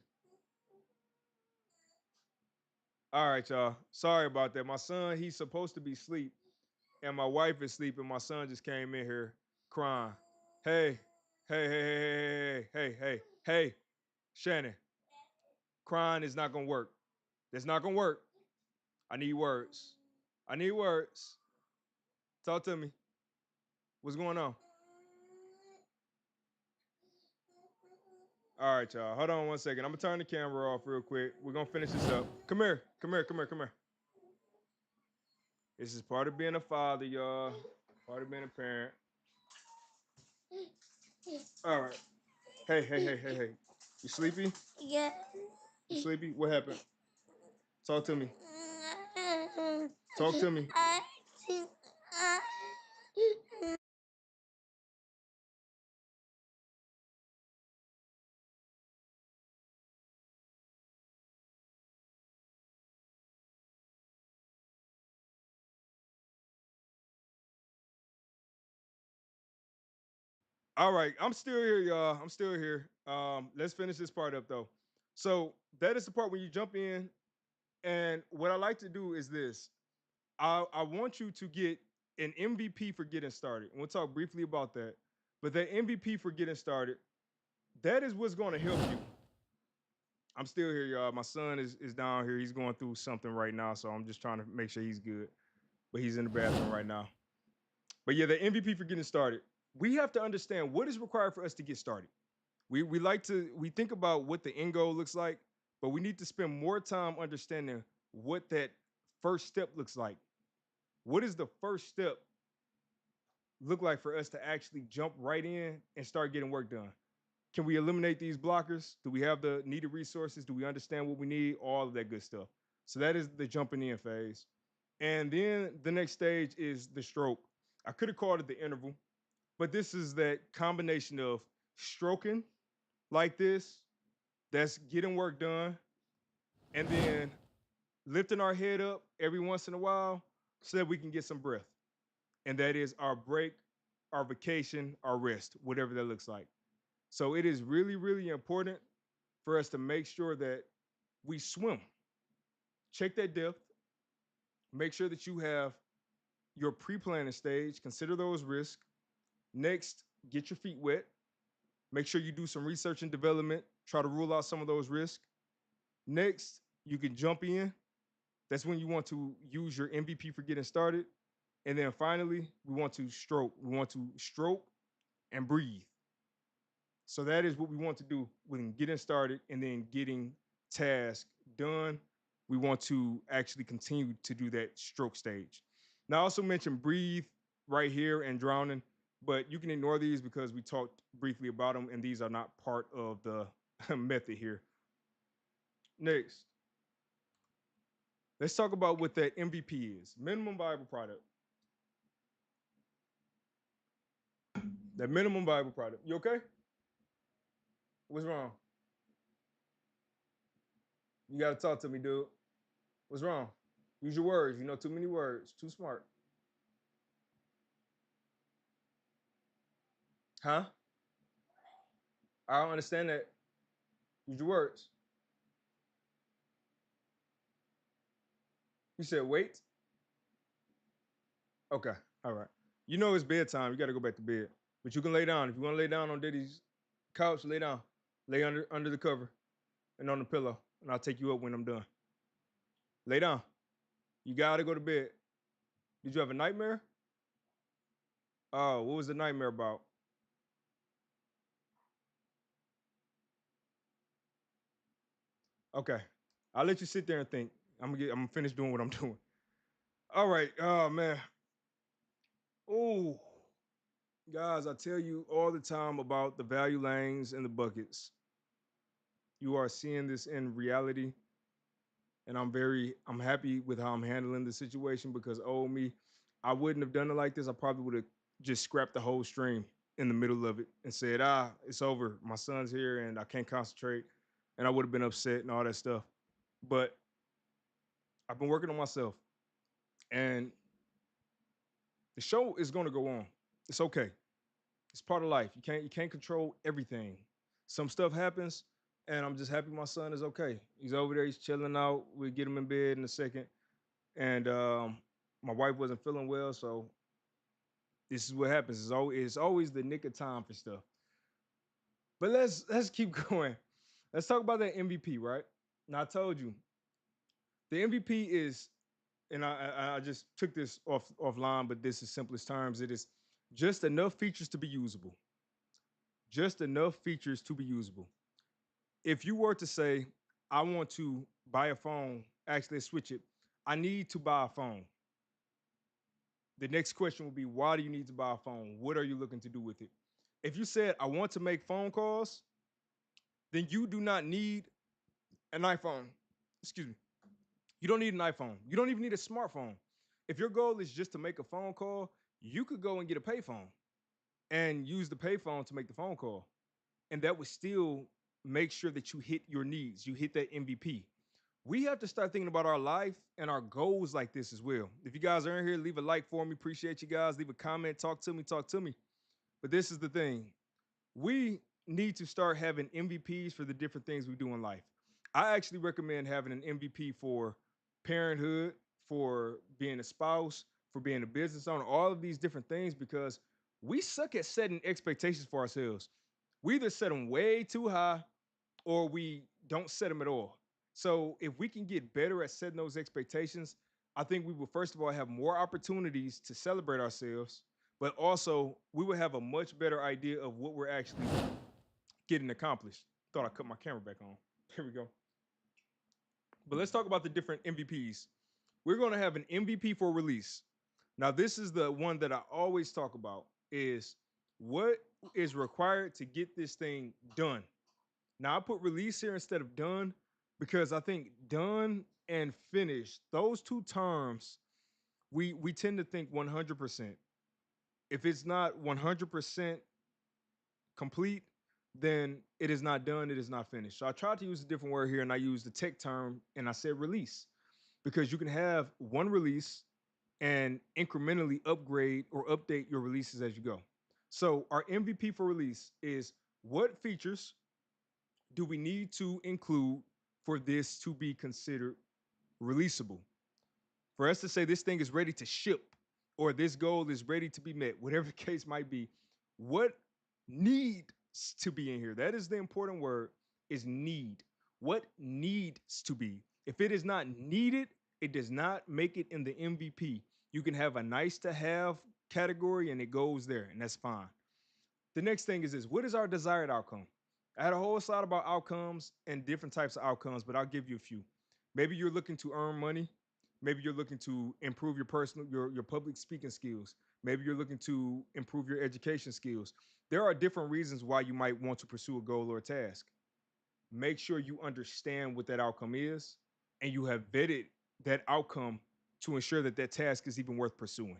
All right, y'all. Sorry about that. My son, he's supposed to be asleep, and my wife is sleeping. My son just came in here crying. Hey, hey, Shannon, crying is not gonna work. That's not gonna work. I need words. I need words. Talk to me. What's going on? All right, y'all. Hold on 1 second. I'm gonna turn the camera off real quick. We're gonna finish this up. Come here. Come here. Come here. Come here. This is part of being a father, y'all. Part of being a parent. All right. Hey. You sleepy? Yeah. You sleepy? What happened? Talk to me. Talk to me. All right, I'm still here, y'all. I'm still here. Let's finish this part up though. So that is the part when you jump in, and what I like to do is this. I want you to get an MVP for getting started. And we'll talk briefly about that. But that MVP for getting started, that is what's going to help you. I'm still here, y'all. My son is down here. He's going through something right now, so I'm just trying to make sure he's good. But he's in the bathroom right now. But yeah, the MVP for getting started. We have to understand what is required for us to get started. We think about what the end goal looks like, but we need to spend more time understanding what that first step looks like. What is the first step look like for us to actually jump right in and start getting work done? Can we eliminate these blockers? Do we have the needed resources? Do we understand what we need? All of that good stuff. So that is the jumping in phase. And then the next stage is the stroke. I could have called it the interval, but this is that combination of stroking like this, that's getting work done, and then lifting our head up every once in a while so that we can get some breath. And that is our break, our vacation, our rest, whatever that looks like. So it is really, really important for us to make sure that we swim. Check that depth. Make sure that you have your pre-planning stage. Consider those risks. Next, get your feet wet. Make sure you do some research and development. Try to rule out some of those risks. Next, you can jump in. That's when you want to use your MVP for getting started. And then finally, we want to stroke. We want to stroke and breathe. So that is what we want to do when getting started and then getting tasks done. We want to actually continue to do that stroke stage. Now, I also mentioned breathe right here and drowning, but you can ignore these because we talked briefly about them and these are not part of the method here. Next, let's talk about what that MVP is, minimum viable product. That minimum viable product. You okay? What's wrong? You got to talk to me, dude. What's wrong? Use your words. You know too many words. Too smart. Huh? I don't understand that. Use your words. You said wait. Okay. All right. You know it's bedtime. You got to go back to bed. But you can lay down. If you want to lay down on Diddy's couch, lay down. Lay under the cover and on the pillow. And I'll take you up when I'm done. Lay down. You got to go to bed. Did you have a nightmare? Oh, what was the nightmare about? Okay. I'll let you sit there and think. I'm gonna finish doing what I'm doing. All right. Oh man. Oh, guys, I tell you all the time about the value lanes and the buckets. You are seeing this in reality, and I'm happy with how I'm handling the situation because oh me, I wouldn't have done it like this. I probably would have just scrapped the whole stream in the middle of it and said, it's over. My son's here and I can't concentrate. And I would have been upset and all that stuff. But I've been working on myself. And the show is gonna go on. It's okay. It's part of life. You can't control everything. Some stuff happens, and I'm just happy my son is okay. He's over there. He's chilling out. We'll get him in bed in a second. And my wife wasn't feeling well, so this is what happens. It's always the nick of time for stuff. But let's keep going. Let's talk about that MVP, right? Now I told you the MVP is, and I just took this offline, but this is simplest terms. It is just enough features to be usable. Just enough features to be usable. If you were to say, I want to buy a phone, actually switch it. I need to buy a phone. The next question would be, why do you need to buy a phone? What are you looking to do with it? If you said, I want to make phone calls, then you do not need an iPhone. Excuse me. You don't need an iPhone. You don't even need a smartphone. If your goal is just to make a phone call, you could go and get a payphone and use the payphone to make the phone call. And that would still make sure that you hit your needs, you hit that MVP. We have to start thinking about our life and our goals like this as well. If you guys are in here, leave a like for me. Appreciate you guys. Leave a comment. Talk to me. Talk to me. But this is the thing. We need to start having MVPs for the different things we do in life. I actually recommend having an MVP for parenthood, for being a spouse, for being a business owner, all of these different things because we suck at setting expectations for ourselves. We either set them way too high or we don't set them at all. So if we can get better at setting those expectations, I think we will first of all have more opportunities to celebrate ourselves, but also we will have a much better idea of what we're actually getting accomplished. Thought I cut my camera back on. Here we go. But let's talk about the different MVPs. We're going to have an MVP for release. Now, this is the one that I always talk about is what is required to get this thing done. Now, I put release here instead of done because I think done and finished, those two terms, we tend to think 100%. If it's not 100% complete, then it is not done, it is not finished. So I tried to use a different word here and I used the tech term and I said release because you can have one release and incrementally upgrade or update your releases as you go. So our MVP for release is what features do we need to include for this to be considered releasable? For us to say this thing is ready to ship or this goal is ready to be met, whatever the case might be, what needs to be in here? That is the important word is need. What needs to be? If it is not needed, it does not make it in the MVP. You can have a nice to have category and it goes there and that's fine. The next thing is this, what is our desired outcome? I had a whole slide about outcomes and different types of outcomes, but I'll give you a few. Maybe you're looking to earn money. Maybe you're looking to improve your personal, your public speaking skills. Maybe you're looking to improve your education skills. There are different reasons why you might want to pursue a goal or a task. Make sure you understand what that outcome is and you have vetted that outcome to ensure that that task is even worth pursuing.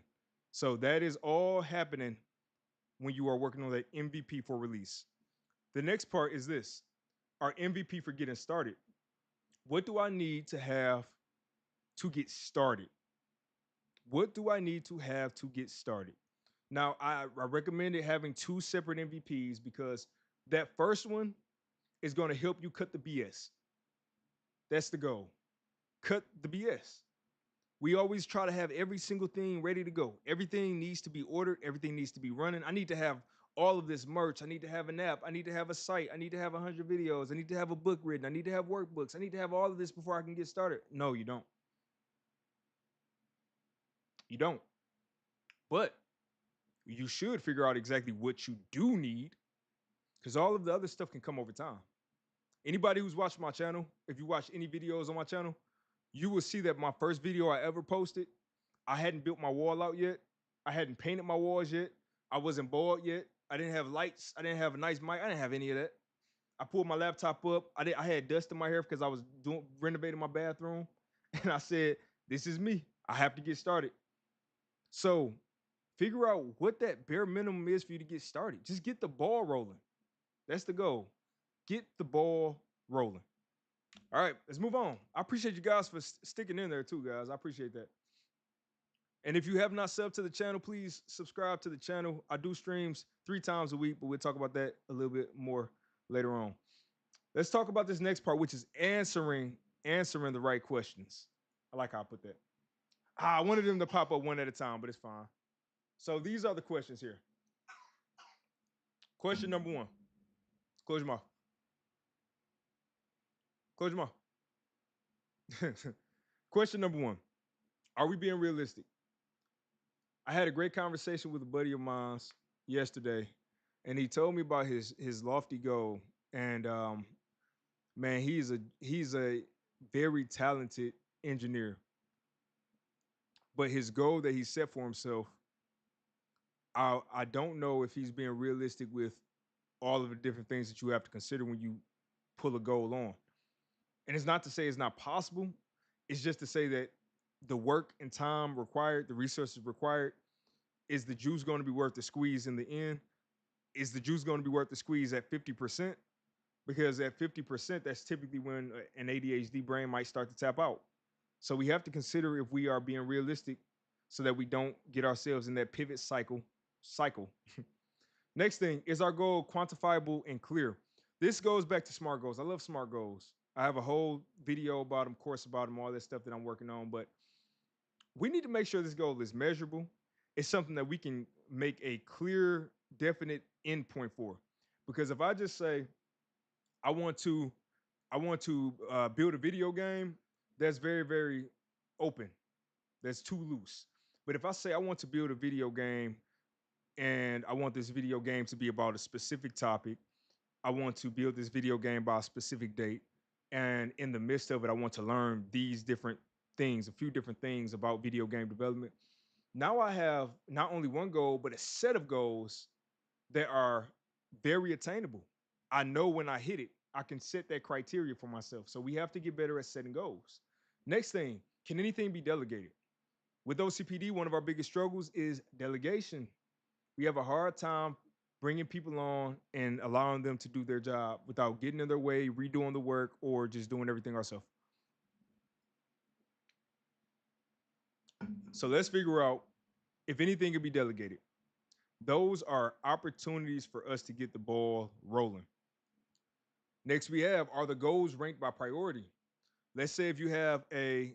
So that is all happening when you are working on that MVP for release. The next part is this, our MVP for getting started. What do I need to have to get started? What do I need to have to get started? Now, I recommended having two separate MVPs because that first one is going to help you cut the BS. That's the goal. Cut the BS. We always try to have every single thing ready to go. Everything needs to be ordered. Everything needs to be running. I need to have all of this merch. I need to have an app. I need to have a site. I need to have 100 videos. I need to have a book written. I need to have workbooks. I need to have all of this before I can get started. No, you don't. You don't. But you should figure out exactly what you do need because all of the other stuff can come over time. Anybody who's watched my channel, if you watch any videos on my channel, you will see that my first video I ever posted, I hadn't built my wall out yet. I hadn't painted my walls yet. I wasn't bald yet. I didn't have lights. I didn't have a nice mic. I didn't have any of that. I pulled my laptop up. I had dust in my hair because I was renovating my bathroom. And I said, this is me. I have to get started. So figure out what that bare minimum is for you to get started. Just get the ball rolling. That's the goal. Get the ball rolling. All right, let's move on. I appreciate you guys for sticking in there too, guys. I appreciate that. And if you have not subbed to the channel, please subscribe to the channel. I do streams 3 times a week, but we'll talk about that a little bit more later on. Let's talk about this next part, which is answering the right questions. I like how I put that. I wanted them to pop up one at a time, but it's fine. So these are the questions here. Question number 1. Close your mouth. Close your mouth. Question number 1. Are we being realistic? I had a great conversation with a buddy of mine yesterday, and he told me about his lofty goal. And man, he's a very talented engineer. But his goal that he set for himself, I don't know if he's being realistic with all of the different things that you have to consider when you pull a goal on. And it's not to say it's not possible. It's just to say that the work and time required, the resources required, is the juice going to be worth the squeeze in the end? Is the juice going to be worth the squeeze at 50%? Because at 50%, that's typically when an ADHD brain might start to tap out. So we have to consider if we are being realistic so that we don't get ourselves in that pivot cycle. Next thing, is our goal quantifiable and clear? This goes back to SMART goals. I love SMART goals. I have a whole video about them, course about them, all that stuff that I'm working on. But we need to make sure this goal is measurable. It's something that we can make a clear, definite endpoint for. Because if I just say, I want to build a video game, that's very, very open. That's too loose. But if I say I want to build a video game and I want this video game to be about a specific topic, I want to build this video game by a specific date, and in the midst of it, I want to learn these different things, a few different things about video game development. Now I have not only one goal, but a set of goals that are very attainable. I know when I hit it, I can set that criteria for myself. So we have to get better at setting goals. Next thing, can anything be delegated? With OCPD, one of our biggest struggles is delegation. We have a hard time bringing people on and allowing them to do their job without getting in their way, redoing the work, or just doing everything ourselves. So let's figure out if anything can be delegated. Those are opportunities for us to get the ball rolling. Next, we have, are the goals ranked by priority? Let's say if you have a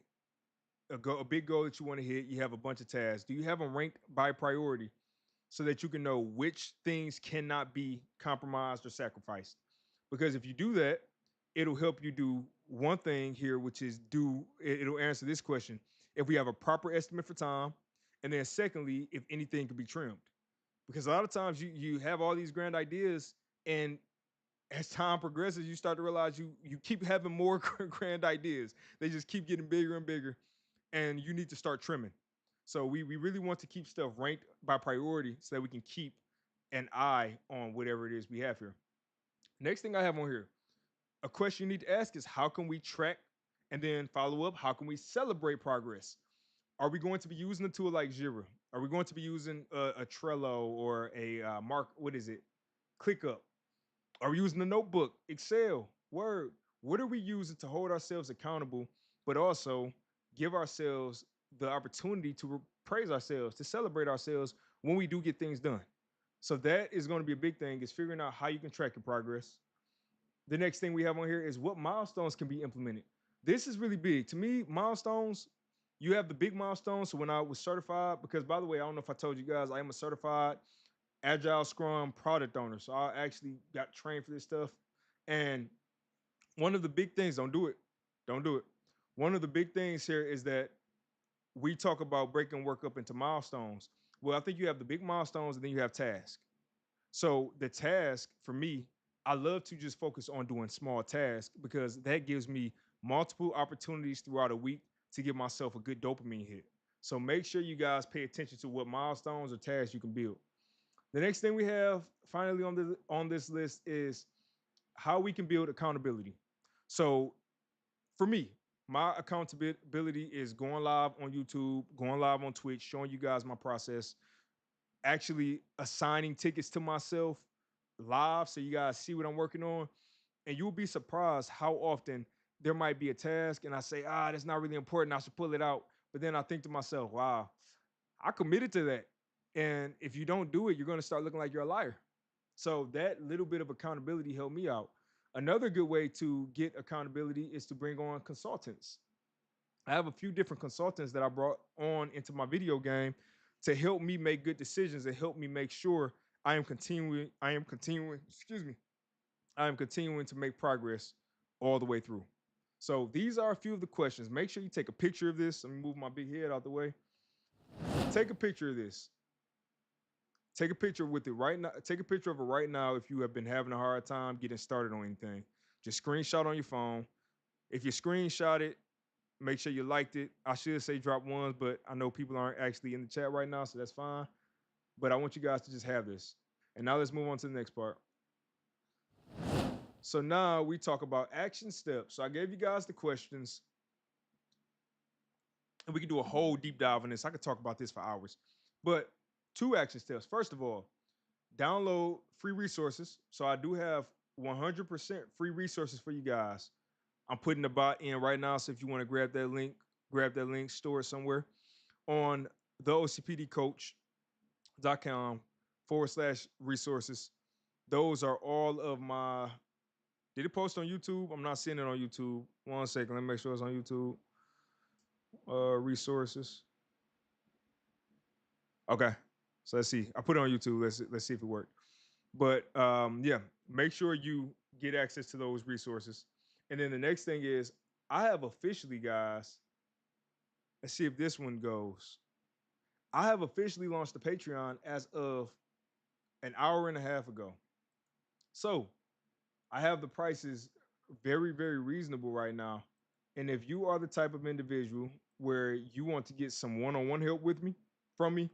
big goal that you want to hit, you have a bunch of tasks. Do you have them ranked by priority so that you can know which things cannot be compromised or sacrificed? Because if you do that, it'll help you do one thing here, which is it'll answer this question. If we have a proper estimate for time, and then secondly, if anything can be trimmed. Because a lot of times you have all these grand ideas, and as time progresses, you start to realize you keep having more grand ideas. They just keep getting bigger and bigger, and you need to start trimming. So we really want to keep stuff ranked by priority so that we can keep an eye on whatever it is we have here. Next thing I have on here, a question you need to ask is, how can we track and then follow up? How can we celebrate progress? Are we going to be using a tool like Jira? Are we going to be using a Trello or a ClickUp? Are we using a notebook, Excel, Word? What are we using to hold ourselves accountable, but also give ourselves the opportunity to praise ourselves, to celebrate ourselves when we do get things done. So that is going to be a big thing, is figuring out how you can track your progress. The next thing we have on here is what milestones can be implemented. This is really big. To me, milestones, you have the big milestones. So when I was certified, because by the way, I don't know if I told you guys, I am a certified Agile Scrum product owner. So I actually got trained for this stuff. And one of the big things, don't do it. Don't do it. One of the big things here is that we talk about breaking work up into milestones. Well, I think you have the big milestones and then you have tasks. So the task for me, I love to just focus on doing small tasks because that gives me multiple opportunities throughout a week to give myself a good dopamine hit. So make sure you guys pay attention to what milestones or tasks you can build. The next thing we have finally on this list is how we can build accountability. So for me, my accountability is going live on YouTube, going live on Twitch, showing you guys my process, actually assigning tickets to myself live so you guys see what I'm working on. And you'll be surprised how often there might be a task and I say, that's not really important. I should pull it out. But then I think to myself, wow, I committed to that. And if you don't do it, you're going to start looking like you're a liar. So that little bit of accountability helped me out. Another good way to get accountability is to bring on consultants. I have a few different consultants that I brought on into my video game to help me make good decisions and help me make sure excuse me, I am continuing to make progress all the way through. So these are a few of the questions. Make sure you take a picture of this. Let me move my big head out the way. Take a picture of this. Take a picture with it right now. Take a picture of it right now if you have been having a hard time getting started on anything. Just screenshot on your phone. If you screenshot it, make sure you liked it. I should say drop ones, but I know people aren't actually in the chat right now, so that's fine. But I want you guys to just have this. And now let's move on to the next part. So now we talk about action steps. So I gave you guys the questions, and we can do a whole deep dive on this. I could talk about this for hours. But 2 action steps. First of all, download free resources. So I do have 100% free resources for you guys. I'm putting the bot in right now. So if you want to grab that link, store it somewhere on the OCPDcoach.com/resources. Those are all of my. Did it post on YouTube? I'm not seeing it on YouTube. One second. Let me make sure it's on YouTube. Resources. Okay. So let's see. I put it on YouTube. Let's see if it worked. But yeah, make sure you get access to those resources. And then the next thing is I have officially, guys. Let's see if this one goes. I have officially launched the Patreon as of an hour and a half ago. So I have the prices very, very reasonable right now. And if you are the type of individual where you want to get some one-on-one help from me,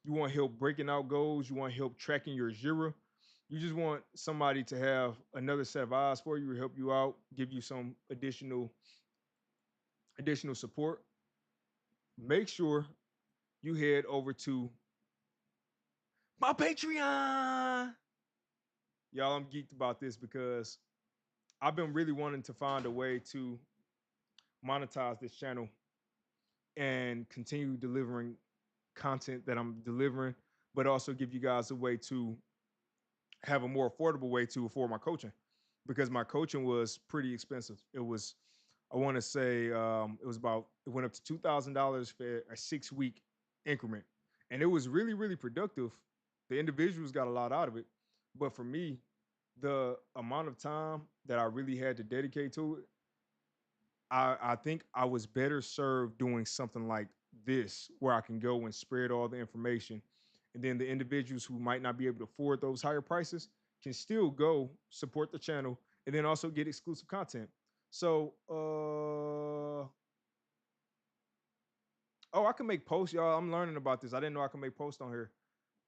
you want help breaking out goals, you want help tracking your Jira, you just want somebody to have another set of eyes for you to help you out, give you some additional support, make sure you head over to my Patreon. Y'all, I'm geeked about this because I've been really wanting to find a way to monetize this channel and continue delivering content that I'm delivering, but also give you guys a way to have a more affordable way to afford my coaching, because my coaching was pretty expensive. It was, I want to say, it went up to $2,000 for a 6-week increment, and it was really, really productive. The individuals got a lot out of it, but for me, the amount of time that I really had to dedicate to it, I think I was better served doing something like this, where I can go and spread all the information. And then the individuals who might not be able to afford those higher prices can still go support the channel and then also get exclusive content. So, I can make posts, y'all. I'm learning about this. I didn't know I can make posts on here.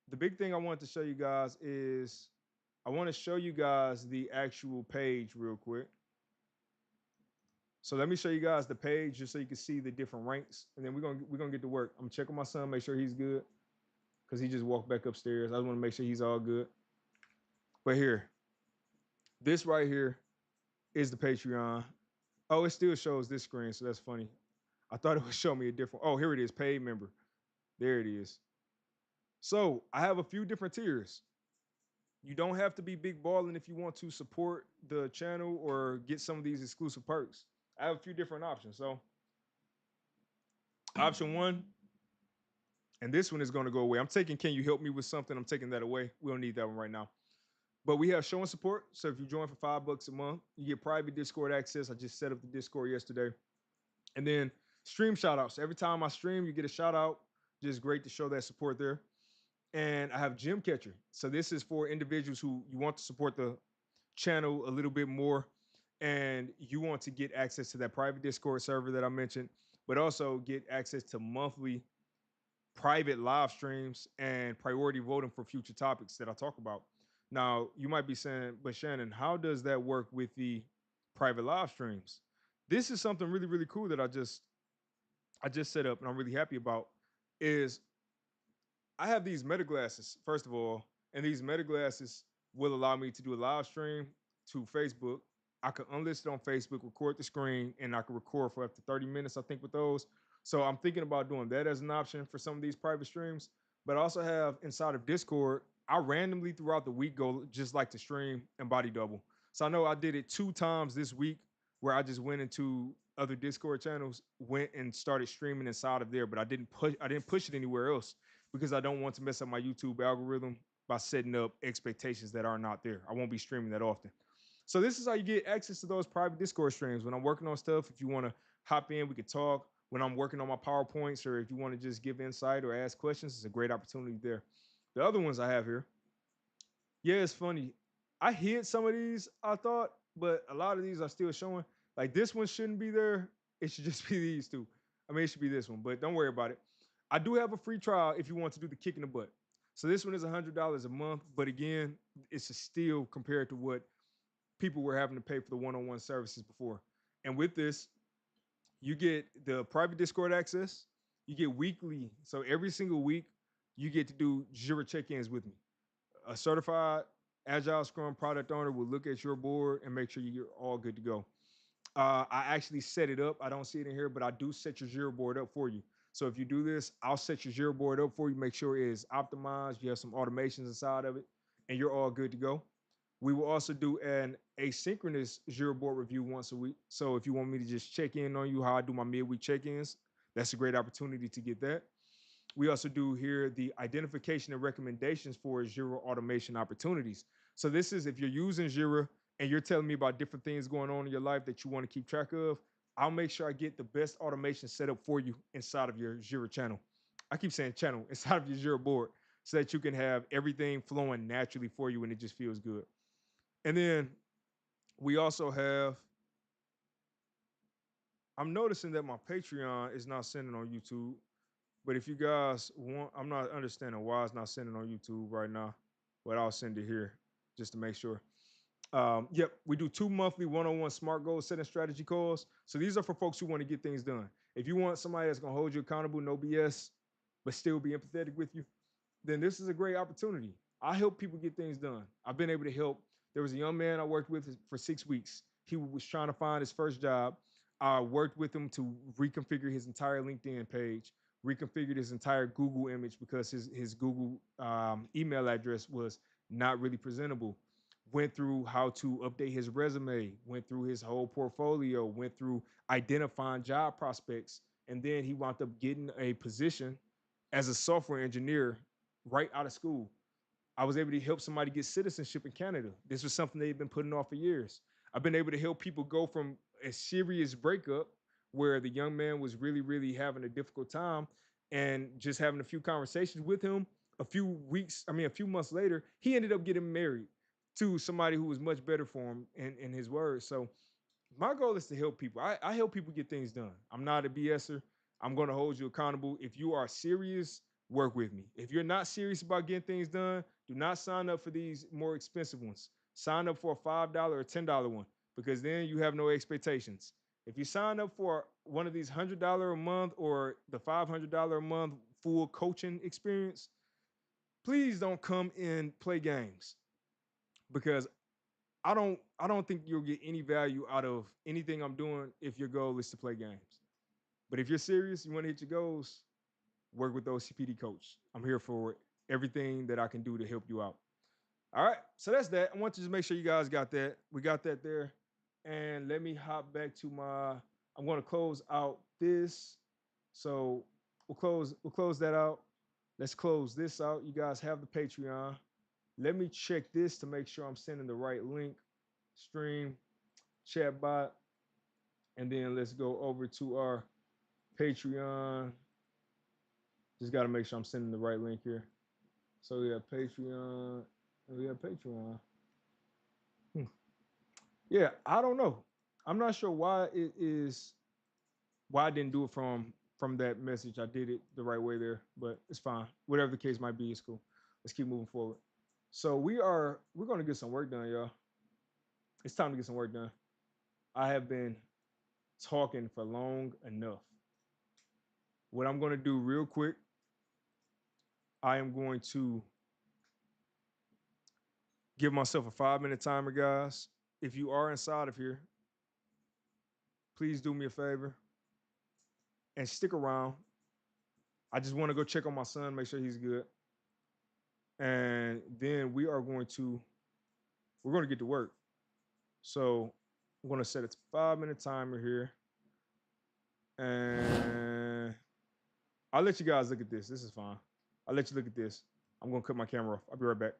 The big thing I wanted to show you guys is I want to show you guys the actual page real quick. So let me show you guys the page just so you can see the different ranks, and then we're gonna get to work. I'm checking my son, make sure he's good, because he just walked back upstairs. I just want to make sure he's all good. But here, this right here is the Patreon. Oh, it still shows this screen, so that's funny. I thought it would show me a different. Oh, here it is, paid member. There it is. So I have a few different tiers. You don't have to be big balling if you want to support the channel or get some of these exclusive perks. I have a few different options. So option one, and this one is going to go away. I'm taking can you help me with something? I'm taking that away. We don't need that one right now. But we have show and support. So if you join for $5 a month, you get private Discord access. I just set up the Discord yesterday. And then stream shout outs. Every time I stream, you get a shout out. Just great to show that support there. And I have Gym Catcher. So this is for individuals who you want to support the channel a little bit more and you want to get access to that private Discord server that I mentioned, but also get access to monthly private live streams and priority voting for future topics that I talk about. Now, you might be saying, but Shannon, how does that work with the private live streams? This is something really, really cool that I just set up and I'm really happy about is I have these meta glasses, first of all, and these meta glasses will allow me to do a live stream to Facebook. I could unlist it on Facebook, record the screen, and I could record for up to 30 minutes, I think, with those. So I'm thinking about doing that as an option for some of these private streams. But I also have inside of Discord, I randomly throughout the week go just like to stream and body double. So I know I did it 2 times this week where I just went into other Discord channels, went and started streaming inside of there, but I didn't push it anywhere else because I don't want to mess up my YouTube algorithm by setting up expectations that are not there. I won't be streaming that often. So this is how you get access to those private Discord streams. When I'm working on stuff, if you want to hop in, we could talk. When I'm working on my PowerPoints, or if you want to just give insight or ask questions, it's a great opportunity there. The other ones I have here, yeah, it's funny. I hid some of these, I thought, but a lot of these are still showing. Like this one shouldn't be there. It should just be these two. I mean, it should be this one, but don't worry about it. I do have a free trial if you want to do the kick in the butt. So this one is $100 a month, but again, it's a steal compared to what people were having to pay for the one-on-one services before. And with this, you get the private Discord access. You get weekly, so every single week, you get to do Jira check-ins with me. A certified agile scrum product owner will look at your board and make sure you're all good to go. I actually set it up. I don't see it in here, but I do set your Jira board up for you. So if you do this, I'll set your Jira board up for you, make sure it is optimized. You have some automations inside of it, and you're all good to go. We will also do an asynchronous Jira board review once a week. So if you want me to just check in on you, how I do my midweek check-ins, that's a great opportunity to get that. We also do here the identification and recommendations for Jira automation opportunities. So this is if you're using Jira and you're telling me about different things going on in your life that you want to keep track of, I'll make sure I get the best automation set up for you inside of your Jira channel. I keep saying channel inside of your Jira board so that you can have everything flowing naturally for you and it just feels good. And then we also have, I'm noticing that my Patreon is not sending on YouTube. But if you guys want, I'm not understanding why it's not sending on YouTube right now, but I'll send it here just to make sure. Yep, we do 2 monthly one-on-one SMART goal setting strategy calls. So these are for folks who want to get things done. If you want somebody that's going to hold you accountable, no BS, but still be empathetic with you, then this is a great opportunity. I help people get things done. I've been able to help. There was a young man I worked with for 6 weeks. He was trying to find his first job. I worked with him to reconfigure his entire LinkedIn page, reconfigured his entire Google image because his Google email address was not really presentable. Went through how to update his resume, went through his whole portfolio, went through identifying job prospects, and then he wound up getting a position as a software engineer right out of school. I was able to help somebody get citizenship in Canada. This was something they've been putting off for years. I've been able to help people go from a serious breakup where the young man was really, really having a difficult time and just having a few conversations with him. A few months later, he ended up getting married to somebody who was much better for him in his words. So my goal is to help people. I help people get things done. I'm not a BSer. I'm going to hold you accountable. If you are serious, work with me. If you're not serious about getting things done, do not sign up for these more expensive ones. Sign up for a $5 or $10 one because then you have no expectations. If you sign up for one of these $100 a month or the $500 a month full coaching experience, please don't come and play games because I don't think you'll get any value out of anything I'm doing if your goal is to play games. But if you're serious, you want to hit your goals, work with the OCPD coach. I'm here for everything that I can do to help you out. All right, so that's that. I want to just make sure you guys got that. We got that there. And let me hop back to my, I'm going to close out this. So we'll close that out. Let's close this out. You guys have the Patreon. Let me check this to make sure I'm sending the right link, stream, chat bot, and then let's go over to our Patreon. Just got to make sure I'm sending the right link here. So we have Patreon, and we have Patreon. Yeah, I don't know. I'm not sure why I didn't do it from that message. I did it the right way there, but it's fine. Whatever the case might be, it's cool. Let's keep moving forward. So we're gonna get some work done, y'all. It's time to get some work done. I have been talking for long enough. What I'm gonna do real quick, I am going to give myself a 5-minute timer, guys. If you are inside of here, please do me a favor and stick around. I just want to go check on my son, make sure he's good. And then we're going to get to work. So I'm going to set a 5-minute timer here. And I'll let you guys look at this. This is fine. I'll let you look at this. I'm going to cut my camera off. I'll be right back.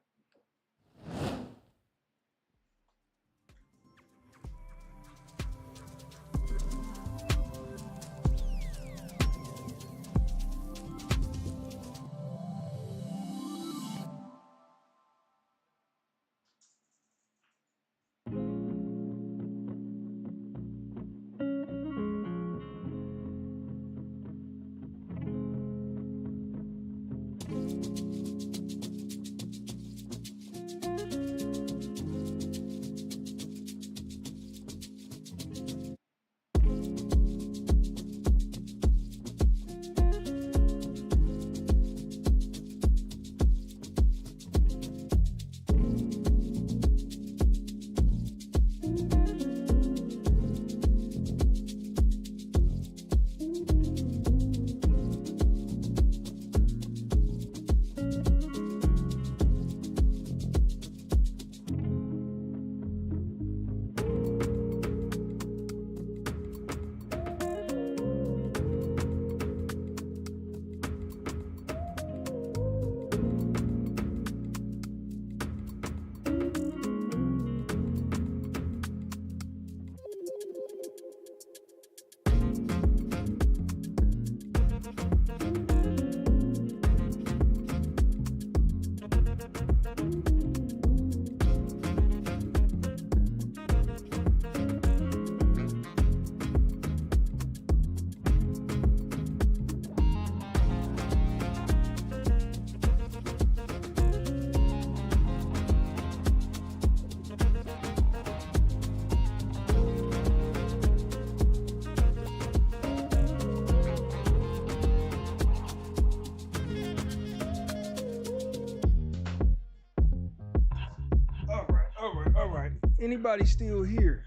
All right. Anybody still here?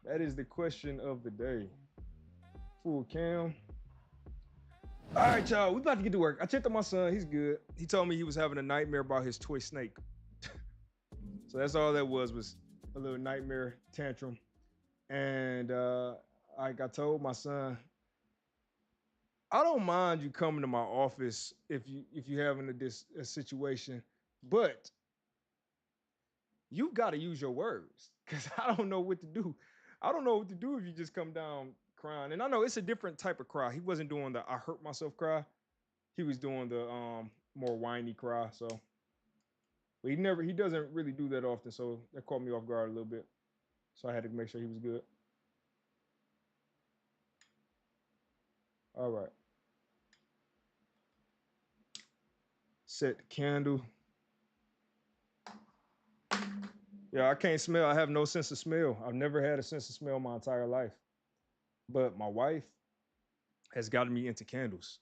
That is the question of the day. Full cam. All right, y'all. We about to get to work. I checked on my son. He's good. He told me he was having a nightmare about his toy snake. So that's all that was a little nightmare tantrum. And like I told my son, I don't mind you coming to my office if you having a situation, but you got to use your words because I don't know what to do. I don't know what to do if you just come down crying. And I know it's a different type of cry. He wasn't doing the I hurt myself cry. He was doing the more whiny cry. So, but he doesn't really do that often. So that caught me off guard a little bit. So I had to make sure he was good. All right. Set the candle. Yeah, I can't smell. I have no sense of smell. I've never had a sense of smell my entire life. But my wife has gotten me into candles.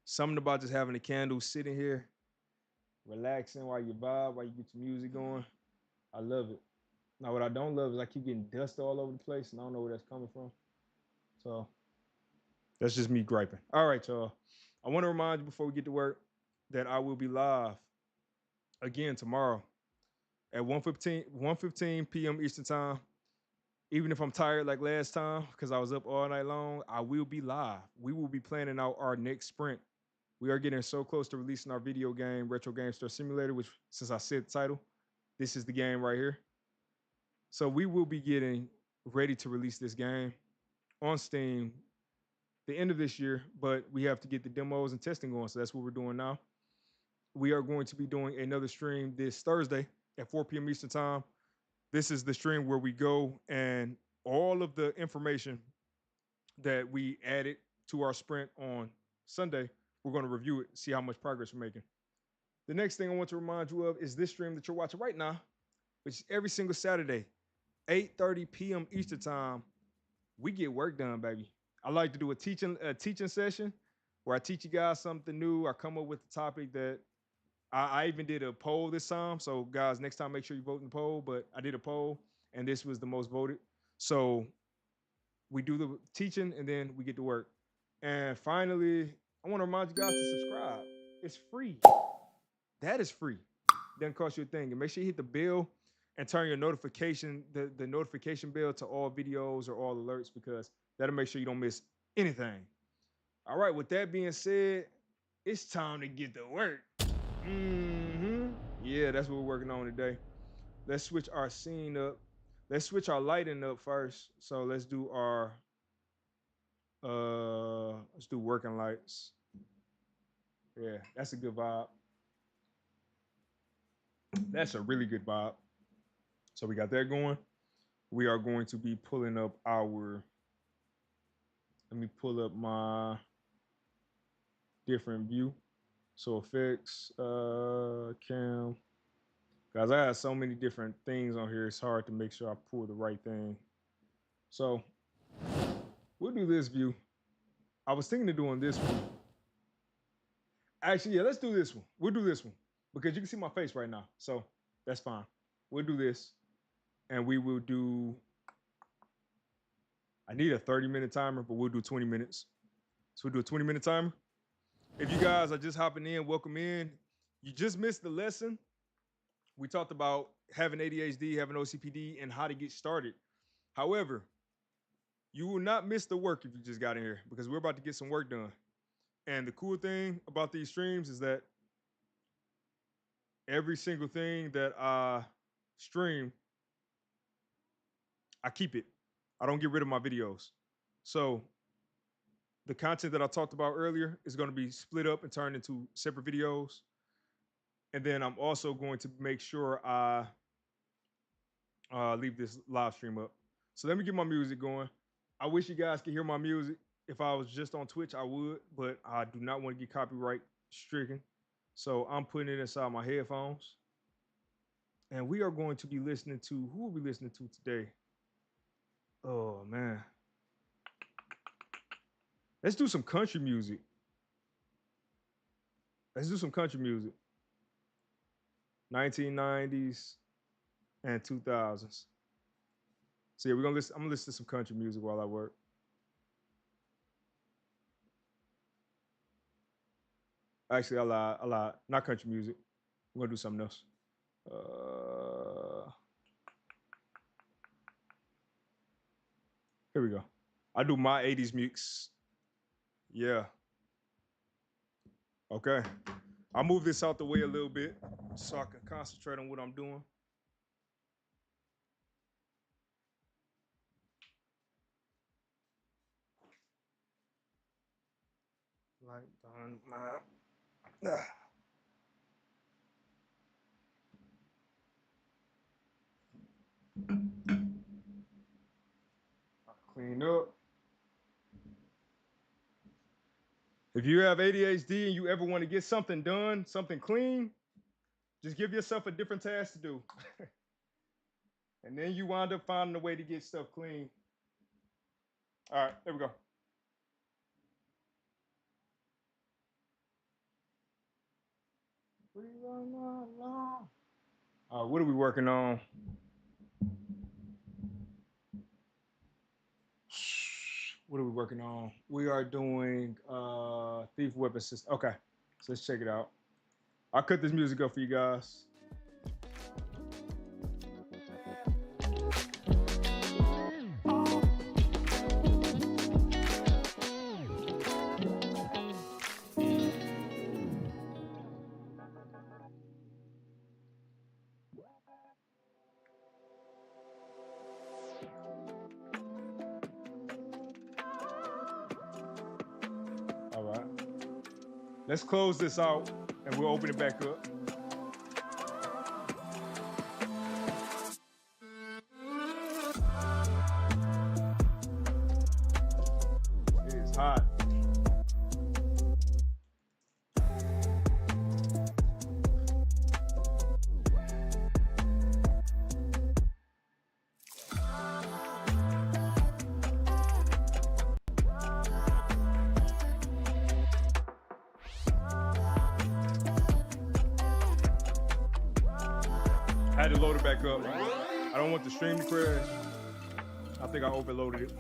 Something about just having a candle sitting here, relaxing while you vibe, while you get your music going. I love it. Now, what I don't love is I keep getting dust all over the place, and I don't know where that's coming from. So That's just me griping. All right, y'all. I want to remind you before we get to work that I will be live again tomorrow at 1:15 p.m. Eastern Time. Even if I'm tired like last time because I was up all night long, I will be live. We will be planning out our next sprint. We are getting so close to releasing our video game, Retro Game Store Simulator, which, since I said the title, this is the game right here. So we will be getting ready to release this game on Steam the end of this year, but we have to get the demos and testing going. So that's what we're doing now. We are going to be doing another stream this Thursday at 4 p.m. Eastern Time. This is the stream where we go and all of the information that we added to our sprint on Sunday, we're going to review it, see how much progress we're making. The next thing I want to remind you of is this stream that you're watching right now, which is every single Saturday, 8:30 p.m. Eastern Time. We get work done, baby. I like to do a teaching session where I teach you guys something new. I come up with a topic that I even did a poll this time. So guys, next time make sure you vote in the poll. But I did a poll and this was the most voted. So we do the teaching and then we get to work. And finally, I want to remind you guys to subscribe. It's free. That is free. Doesn't cost you a thing. And make sure you hit the bell and turn your notification, the notification bell to all videos or all alerts, because that'll make sure you don't miss anything. All right, with that being said, it's time to get to work. Yeah, that's what we're working on today. Let's switch our scene up. Let's switch our lighting up first. So let's do working lights. Yeah, that's a good vibe. That's a really good vibe. So we got that going. We are going to be pulling up our, let me pull up my different view. So effects, cam. Guys, I have so many different things on here. It's hard to make sure I pull the right thing. So we'll do this view. I was thinking of doing this one. Actually, yeah, let's do this one. We'll do this one because you can see my face right now. So that's fine. We'll do this and we will do, I need a 30-minute timer, but we'll do 20 minutes. So we'll do a 20-minute timer. If you guys are just hopping in, welcome in. You just missed the lesson. We talked about having ADHD, having OCPD, and how to get started. However, you will not miss the work if you just got in here because we're about to get some work done. And the cool thing about these streams is that every single thing that I stream, I keep it. I don't get rid of my videos. So the content that I talked about earlier is going to be split up and turned into separate videos. And then I'm also going to make sure I leave this live stream up. So let me get my music going. I wish you guys could hear my music. If I was just on Twitch, I would, but I do not want to get copyright stricken. So I'm putting it inside my headphones. And we are going to be listening to, who are we listening to today? Oh, man. Let's do some country music. Let's do some country music. 1990s and 2000s. So yeah, I'm gonna listen to some country music while I work. Actually, I lied. Not country music. We're gonna do something else. Here we go. I do my 80s mix. Yeah. Okay. I'll move this out the way a little bit so I can concentrate on what I'm doing. Light on my. Clean up. If you have ADHD and you ever want to get something done, something clean, just give yourself a different task to do. And then you wind up finding a way to get stuff clean. All right, there we go. What are we working on? What are we working on? We are doing Thief Weapon System. Okay, so let's check it out. I'll cut this music up for you guys. All right. Let's close this out and we'll open it back up. It is hot. I had to load it back up. I don't want the stream to crash. I think I overloaded it.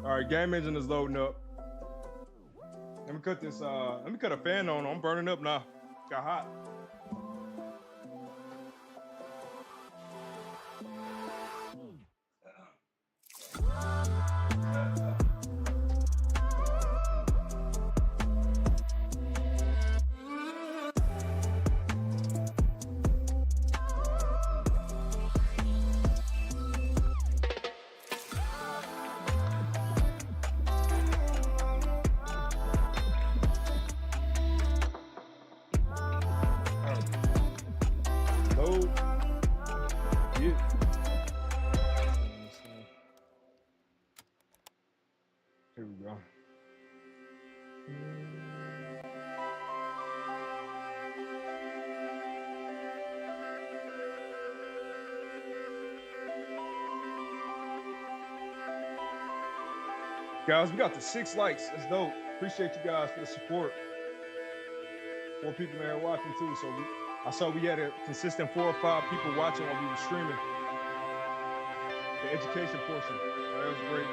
All right, game engine is loading up. Let me cut this, let me cut a fan on. I'm burning up now. Got hot. Here we go. Guys, we got the 6 likes. That's dope. Appreciate you guys for the support. 4 people in there watching too. So I saw we had a consistent 4 or 5 people watching while we were streaming. The education portion. That was great.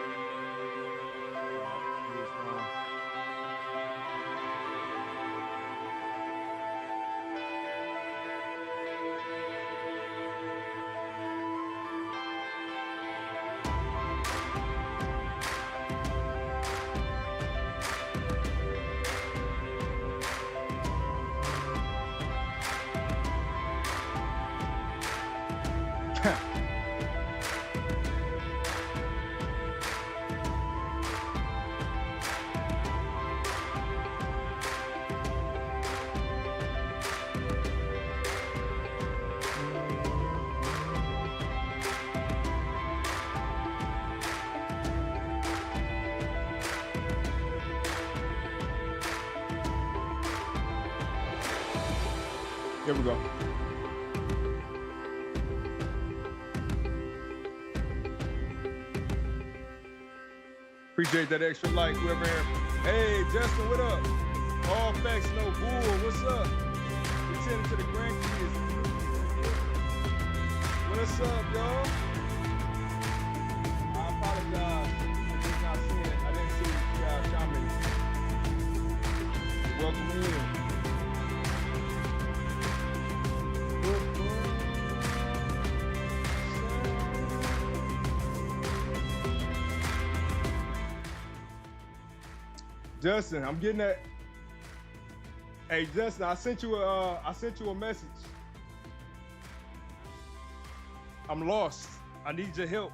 Here we go. Appreciate that extra like, whoever. Hey, Justin, what up? All facts, no bull. What's up? We tending to the grandkids. What's up, y'all? I apologize. I did not see it. I didn't see you guys commenting. Welcome in. Justin, I'm getting that. Hey, Justin, I sent you a message. I'm lost. I need your help.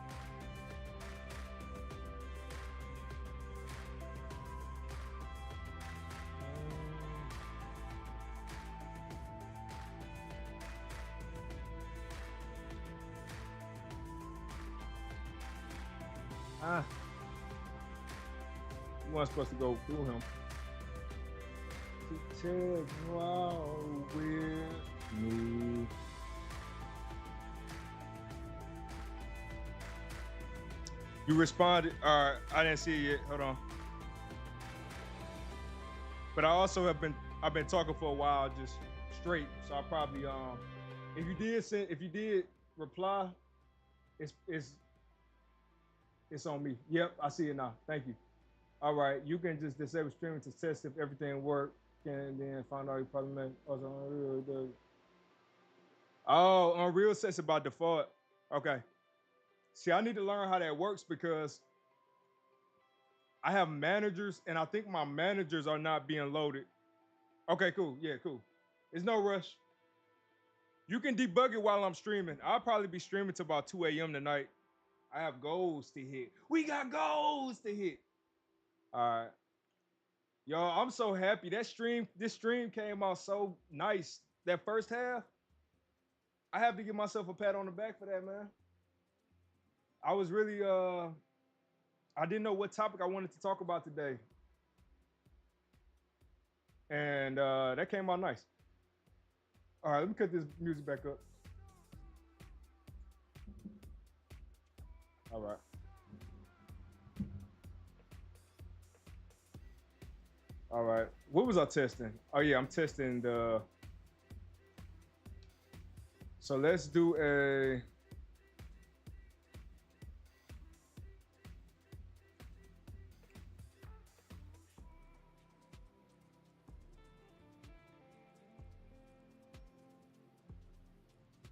Ah, you weren't supposed to go through him. To take while with me. You responded. All right, I didn't see it yet. Hold on. But I also I've been talking for a while, just straight. So I probably if you did reply, it's it's it's on me. Yep, I see it now. Thank you. All right, you can just disable streaming to test if everything worked, and then find out you probably meant also Unreal. Oh, Unreal sets it by default. Okay. See, I need to learn how that works because I have managers, and I think my managers are not being loaded. Okay, cool. Yeah, cool. There's no rush. You can debug it while I'm streaming. I'll probably be streaming to about 2 a.m. tonight. I have goals to hit. We got goals to hit. All right. Y'all, I'm so happy. This stream came out so nice. That first half, I have to give myself a pat on the back for that, man. I was really I didn't know what topic I wanted to talk about today. And that came out nice. All right, let me cut this music back up. All right. All right. What was I testing? Oh yeah, I'm testing the. So let's do a.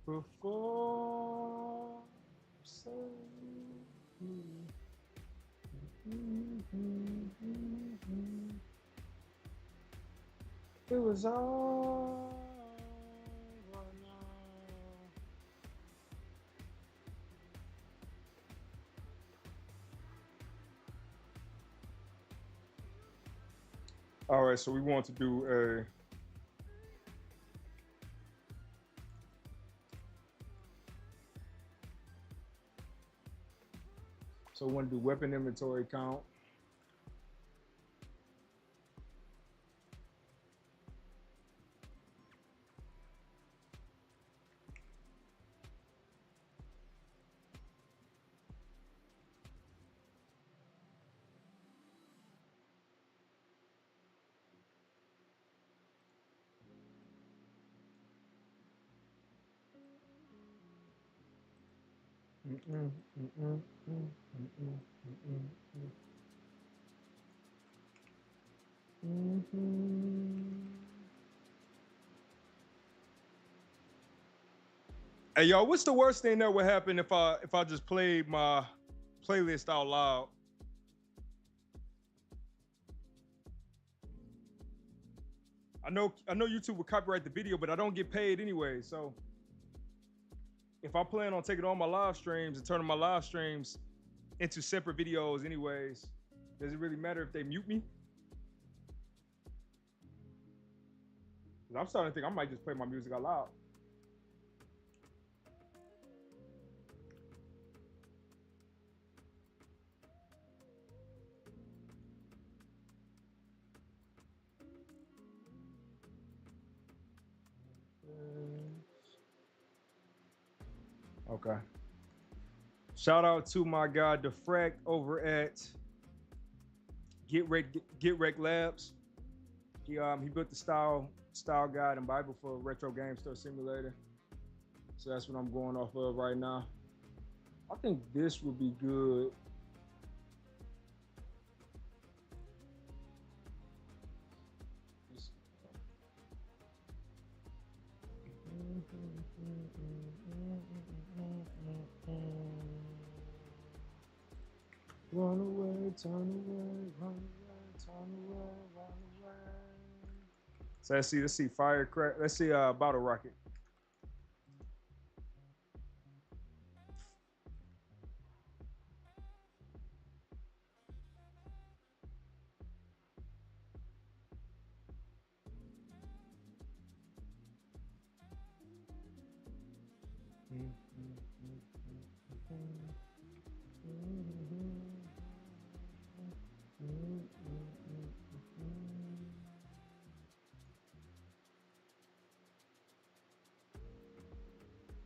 Before it was all all right, so we want to do a so we want to do weapon inventory count. Hey y'all, what's the worst thing that would happen if I just played my playlist out loud? I know YouTube would copyright the video, but I don't get paid anyway. So if I plan on taking all my live streams and turning my live streams into separate videos anyways, does it really matter if they mute me? I'm starting to think I might just play my music out loud. Okay. Shout out to my guy Defrect over at Get Rec Labs. He built the style guide and Bible for Retro Game Store Simulator. So that's what I'm going off of right now. I think this would be good. Run away, turn away, run away, turn away, run away. So let's see, firecracker. Let's see, bottle rocket.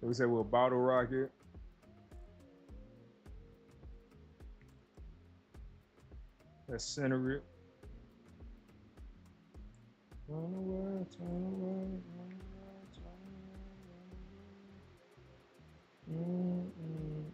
So we said we'll bottle rocket. Let's center it. Turn away, turn away, turn away, turn away.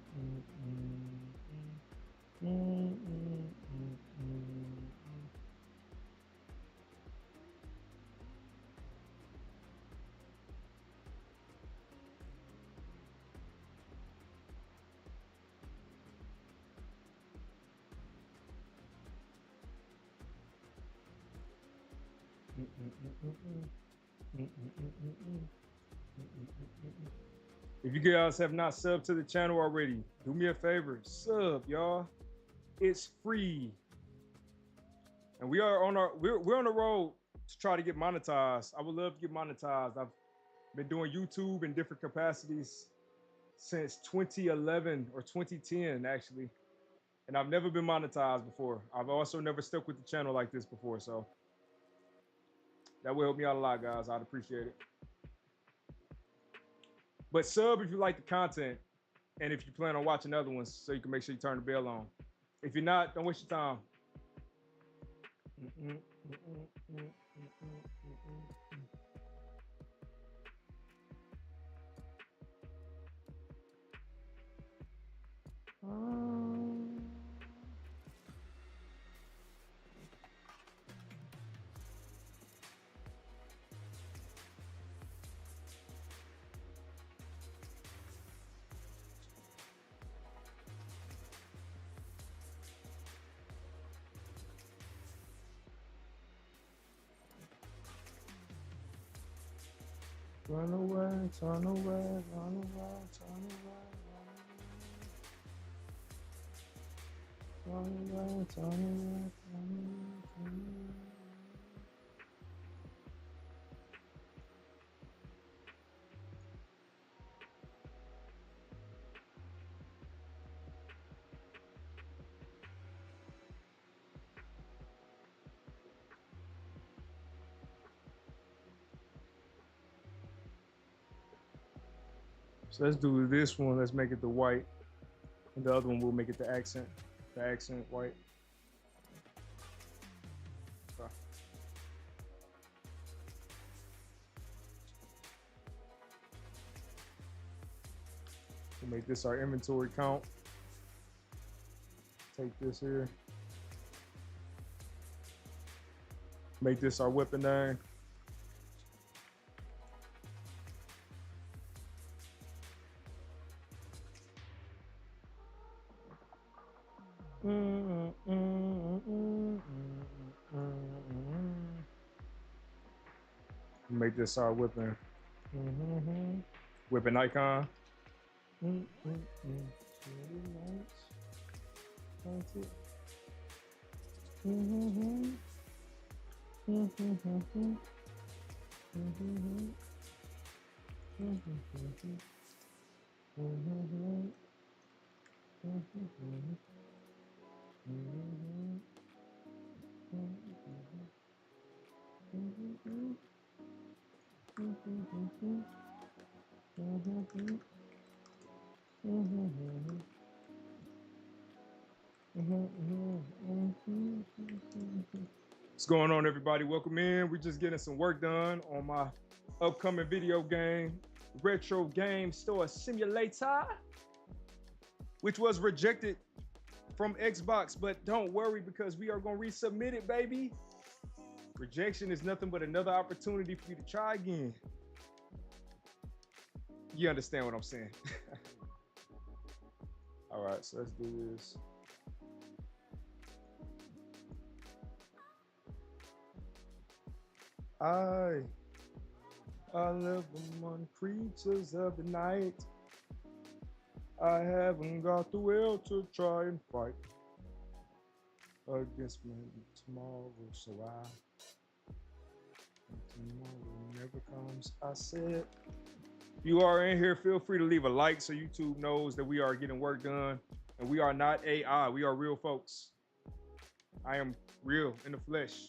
If you guys have not subbed to the channel already, do me a favor, sub, y'all. It's free. And we are on we're on the road to try to get monetized. I would love to get monetized. I've been doing YouTube in different capacities since 2011 or 2010 actually. And I've never been monetized before. I've also never stuck with the channel like this before, so that will help me out a lot, guys. I'd appreciate it. But sub if you like the content and if you plan on watching other ones so you can make sure you turn the bell on. If you're not, don't waste your time. Run away, turn away, run away, turn away, run away, turn away, turn away, turn away. So let's do this one. Let's make it the white. And the other one we'll make it the accent white. Okay. We'll make this our inventory count. Take this here. Make this our weapon name. Make this our whipping. Whipping icon. What's going on, everybody? Welcome in. We're just getting some work done on my upcoming video game, Retro Game Store Simulator, which was rejected from Xbox, but don't worry because we are going to resubmit it, baby. Rejection is nothing but another opportunity for you to try again. You understand what I'm saying? All right, so let's do this. I live among creatures of the night. I haven't got the will to try and fight against me tomorrow, so tomorrow never comes. I said, if you are in here, feel free to leave a like so YouTube knows that we are getting work done and we are not AI. We are real folks. I am real in the flesh.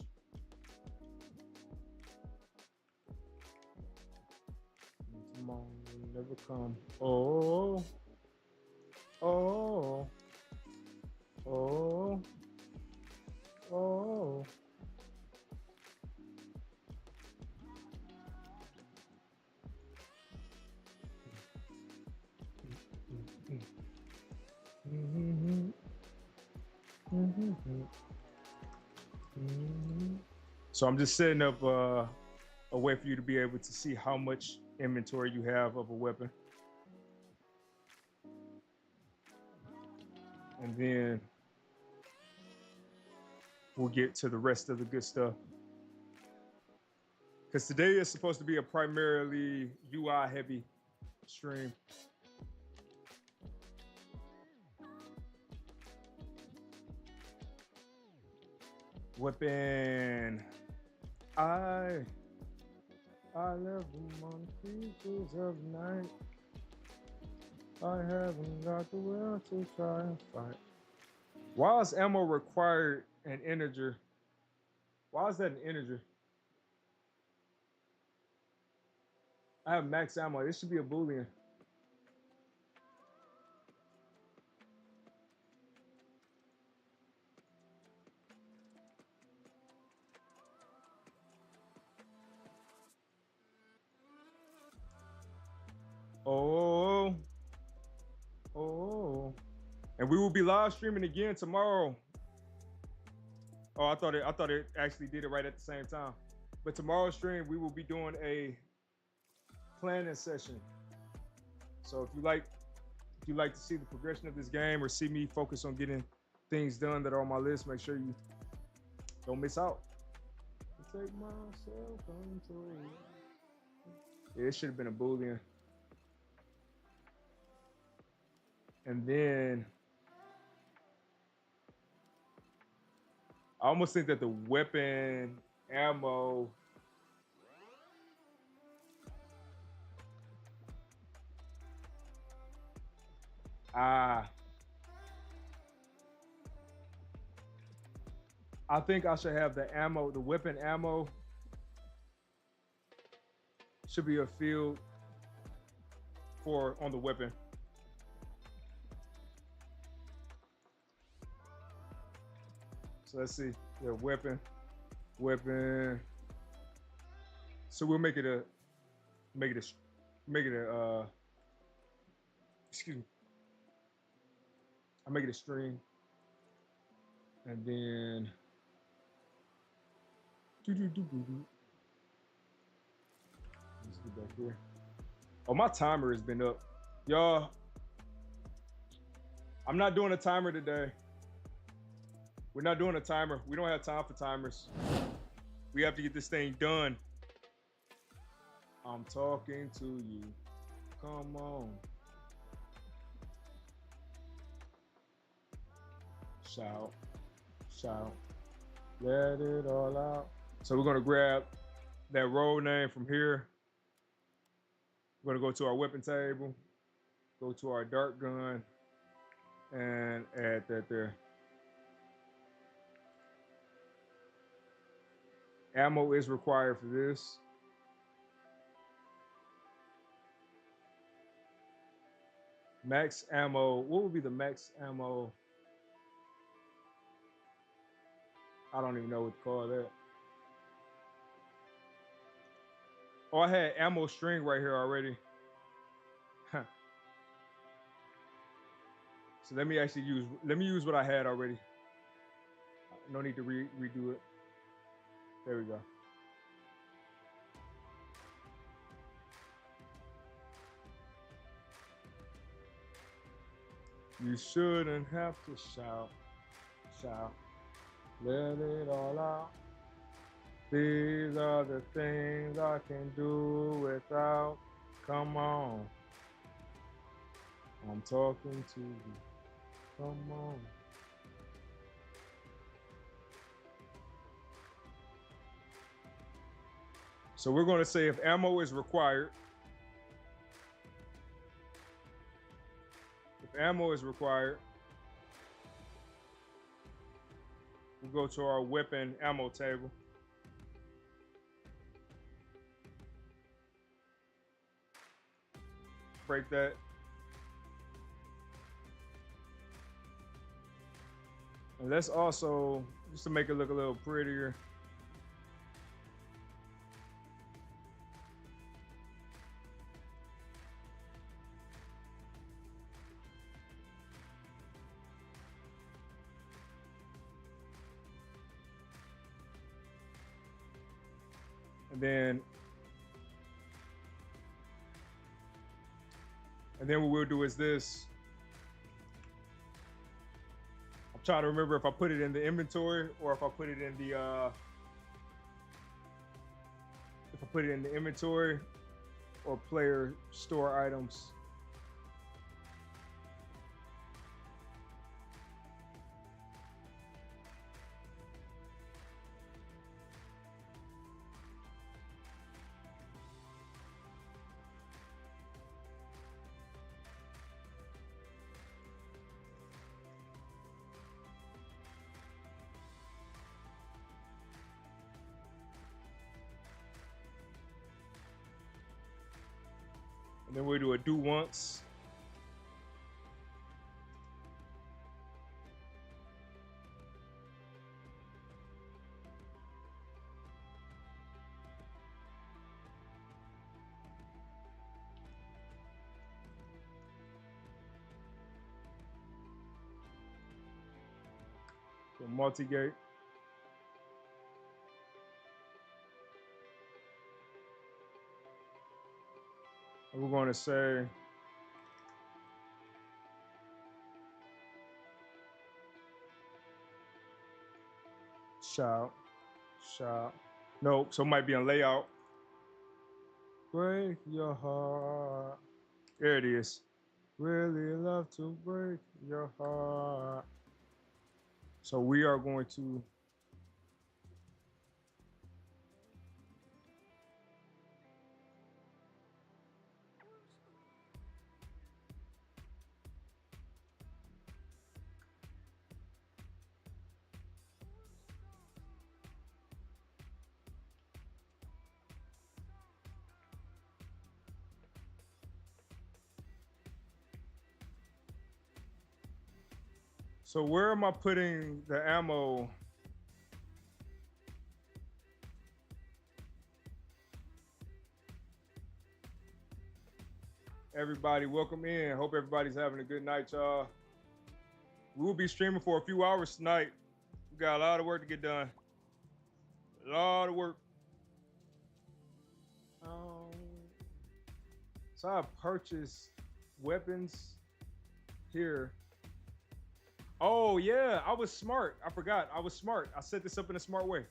Tomorrow never come. Oh, oh, oh, oh. So I'm just setting up a way for you to be able to see how much inventory you have of a weapon. And then we'll get to the rest of the good stuff. Because today is supposed to be a primarily UI heavy stream. Weapon. I left them on the features of night. I haven't got the will to try and fight. Why is ammo required an integer? Why is that an integer? I have max ammo. This should be a Boolean. Oh, oh, and we will be live streaming again tomorrow. Oh, I thought it actually did it right at the same time. But tomorrow's stream, we will be doing a planning session. So if you like to see the progression of this game or see me focus on getting things done that are on my list, make sure you don't miss out. Take myself control. Yeah, it should have been a Boolean. And then I almost think that the weapon ammo I think I should have the ammo, the weapon ammo should be a field for on the weapon. So let's see. Yeah, weapon. So we'll make it a excuse me. I'll make it a string. And then let's get back here. Oh, my timer has been up. Y'all, I'm not doing a timer today. We're not doing a timer. We don't have time for timers. We have to get this thing done. I'm talking to you. Come on. Shout. Let it all out. So we're gonna grab that role name from here. We're gonna go to our weapon table, go to our dart gun, and add that there. Ammo is required for this. Max ammo. What would be the max ammo? I don't even know what to call that. Oh, I had ammo string right here already. So let me use what I had already. No need to redo it. There we go. You shouldn't have to shout. Let it all out. These are the things I can do without. Come on. I'm talking to you. Come on. So we're going to say if ammo is required. If ammo is required, we'll go to our weapon ammo table. break that. And let's also, just to make it look a little prettier, and then what we'll do is this. I'm trying to remember if I put it in the inventory or if I put it in the inventory or player store items. And then we'll do a do once. So multi-gate. And we're going to say shout. No, so it might be on layout. Break your heart. There it is. Really love to break your heart. So we are going to So where am I putting the ammo? Everybody, welcome in. Hope everybody's having a good night, y'all. We'll be streaming for a few hours tonight. We got a lot of work to get done. A lot of work. So I purchased weapons here. Oh yeah, I was smart. I forgot. I was smart. I set this up in a smart way.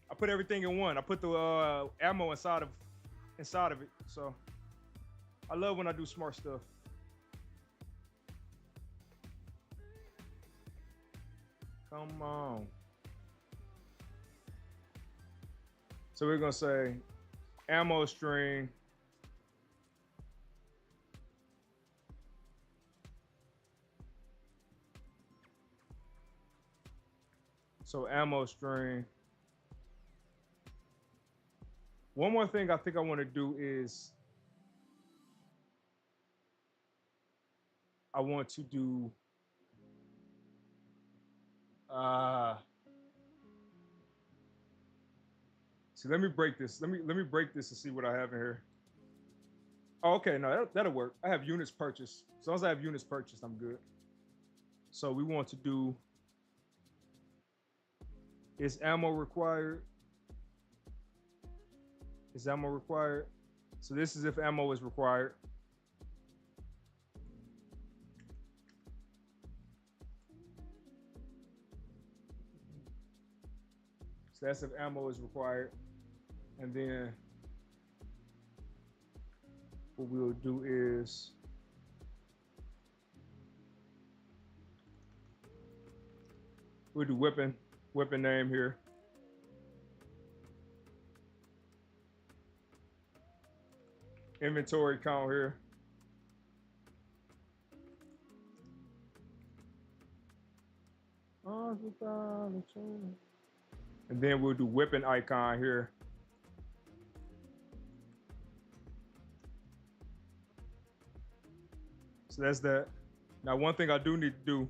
I put everything in one. I put the ammo inside of it. So I love when I do smart stuff. Come on. So we're gonna say ammo string. So ammo string. One more thing I think I want to do is I want to do so let me break this. Let me break this and see what I have in here. Oh, okay, no, that'll work. I have units purchased. As long as I have units purchased, I'm good. So we want to do, is ammo required? Is ammo required? So this is if ammo is required. So that's if ammo is required. And then what we'll do is we'll do weapon name here. Inventory count here. And then we'll do weapon icon here. So that's that. Now, one thing I do need to do,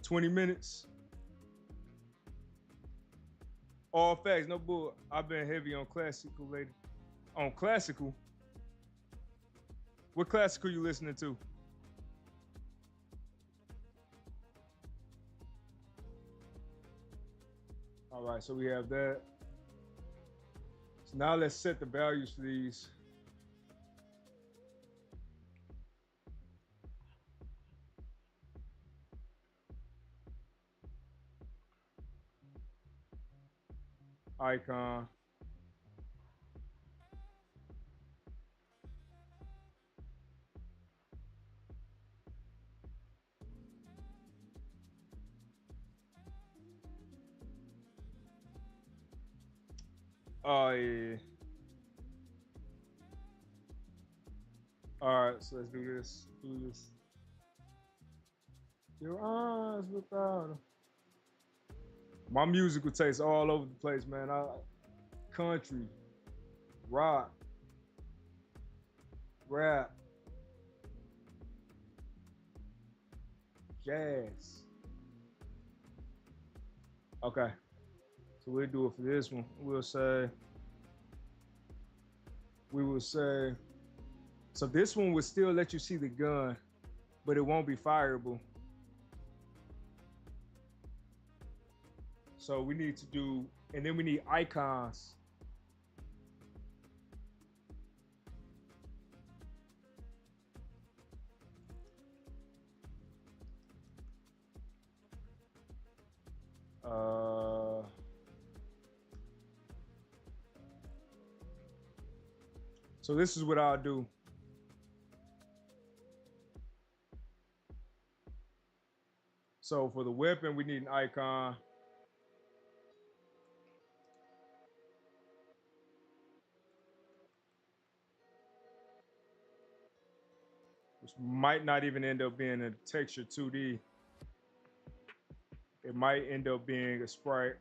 20 minutes. All facts, no bull. I've been heavy on classical lately. On classical? What classical you listening to? All right, so we have that. So now let's set the values for these. Icon. Oh, yeah. All right, so let's do this. Do this. Your eyes without. My musical taste all over the place, man. Country, rock, rap, jazz. Okay, so we'll do it for this one. We will say, so this one will still let you see the gun, but it won't be fireable. So we need to do, and then we need icons. So this is what I'll do. So for the weapon, we need an icon. Which might not even end up being a texture 2D. It might end up being a sprite.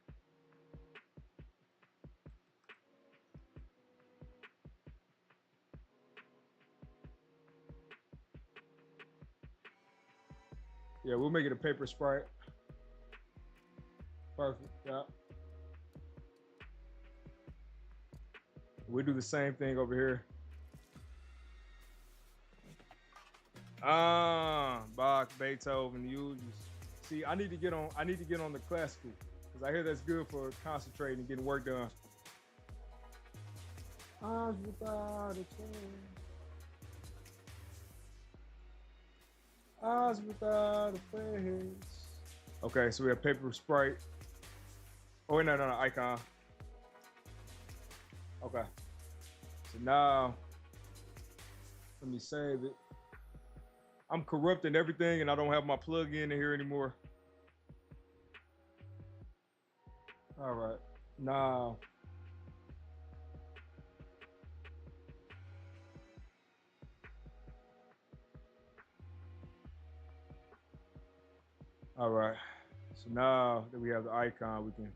Yeah, we'll make it a paper sprite. Perfect. Yeah. We'll do the same thing over here. Bach, Beethoven, usuals. See, I need to get on the classical because I hear that's good for concentrating and getting work done. Eyes without a trace. Eyes without a face. Okay, so we have paper sprite. Oh, wait, no, icon. Okay. So now, let me save it. I'm corrupting everything and I don't have my plug in here anymore. All right. Now, all right. So now that we have the icon, we can.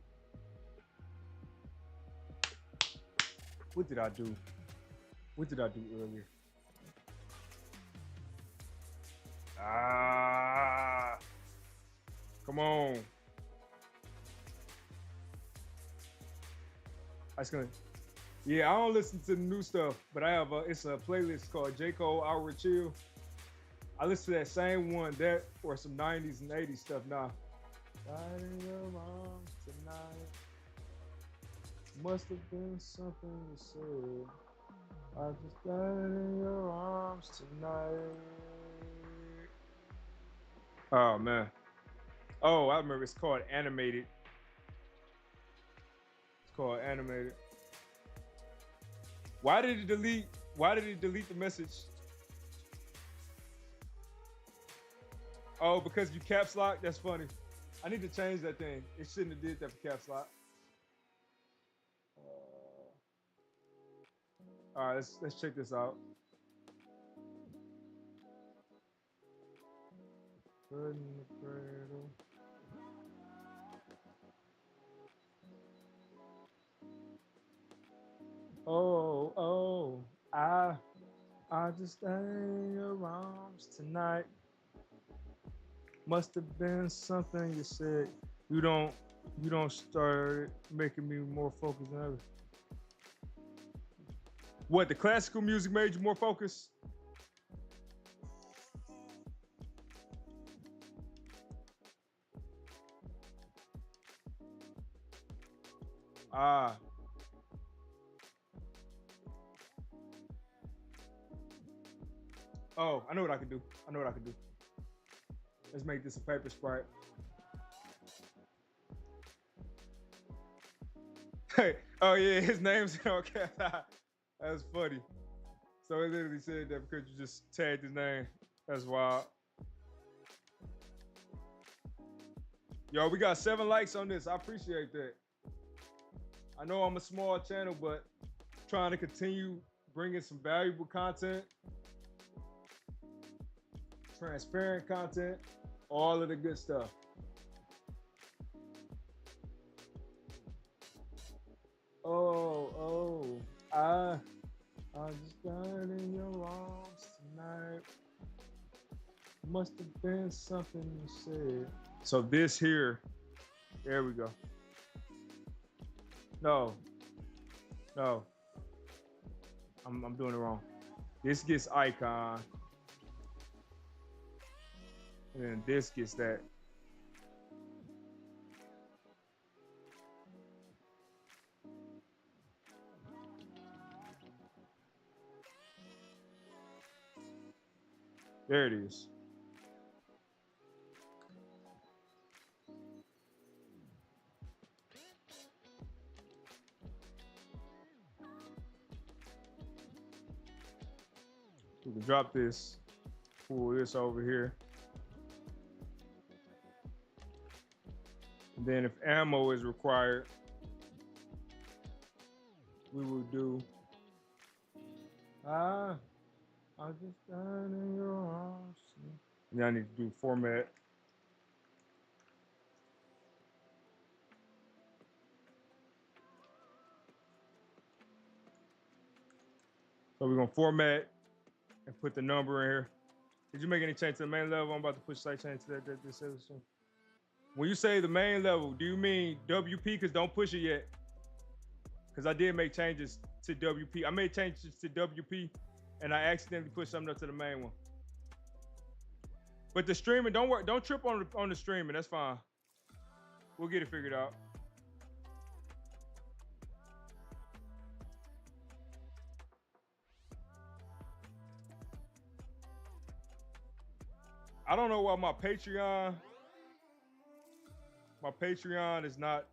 What did I do? What did I do earlier? Come on. Yeah, I don't listen to the new stuff, but I have it's a playlist called J. Cole Hour Chill. I listen to that same one, that or some 90s and 80s stuff now. Right in your arms tonight. Must have been something you said. I just got in your arms tonight. Oh man. Oh, I remember. It's called Animated. It's called Animated. Why did it delete? Why did it delete the message? Oh, because you caps lock? That's funny. I need to change that thing. It shouldn't have did that for caps lock. All right, let's check this out. Oh, I just stay in your arms tonight. Must have been something you said. You don't you don't start making me more focused than ever. What, the classical music made you more focused? Ah, oh, I know what I could do. I know what I could do. Let's make this a paper sprite. Hey, oh yeah, his name's okay. That's funny. So it literally said that because you just tagged his name. That's wild. Yo, we got 7 likes on this. I appreciate that. I know I'm a small channel, but trying to continue bringing some valuable content, transparent content, all of the good stuff. Oh, I just died in your arms tonight. Must have been something you said. So this here, there we go. No, no, I'm doing it wrong. This gets icon, and then this gets that. There it is. We can drop this, pull this over here. And then if ammo is required, we will do, I just died in your arms. And I need to do format. So we're gonna format and put the number in here. Did you make any change to the main level? I'm about to push site change to that this soon. When you say the main level, do you mean WP? Because don't push it yet. Because I did make changes to WP. I made changes to WP and I accidentally pushed something up to the main one. But the streaming, don't trip on the streaming. That's fine. We'll get it figured out. I don't know why my Patreon is not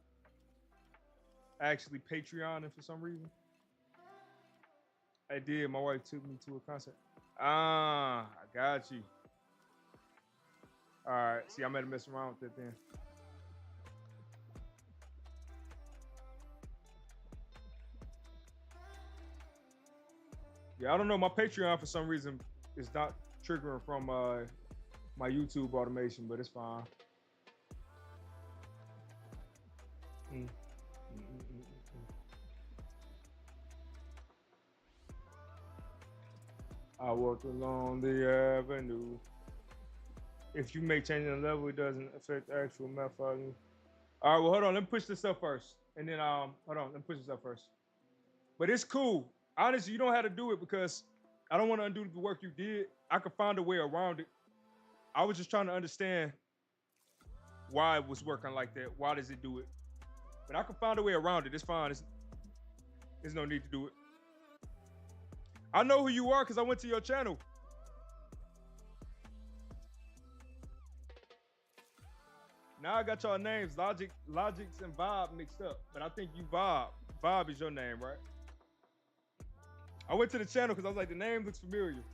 actually Patreoning for some reason. I did. My wife took me to a concert. Ah, I got you. All right. See, I'm gonna mess around with it then. Yeah, I don't know. My Patreon for some reason is not triggering from my YouTube automation, but it's fine. Mm. I walked along the avenue. If you make change in the level, it doesn't affect the actual map volume. All right, well, hold on. Let me push this up first. And then, hold on. Let me push this up first. But it's cool. Honestly, you don't have to do it because I don't want to undo the work you did. I could find a way around it. I was just trying to understand why it was working like that. Why does it do it? But I can find a way around it. It's fine. There's no need to do it. I know who you are because I went to your channel. Now I got y'all names, Logix and Vibe mixed up. But I think you Vibe. Vibe is your name, right? I went to the channel because I was like, the name looks familiar.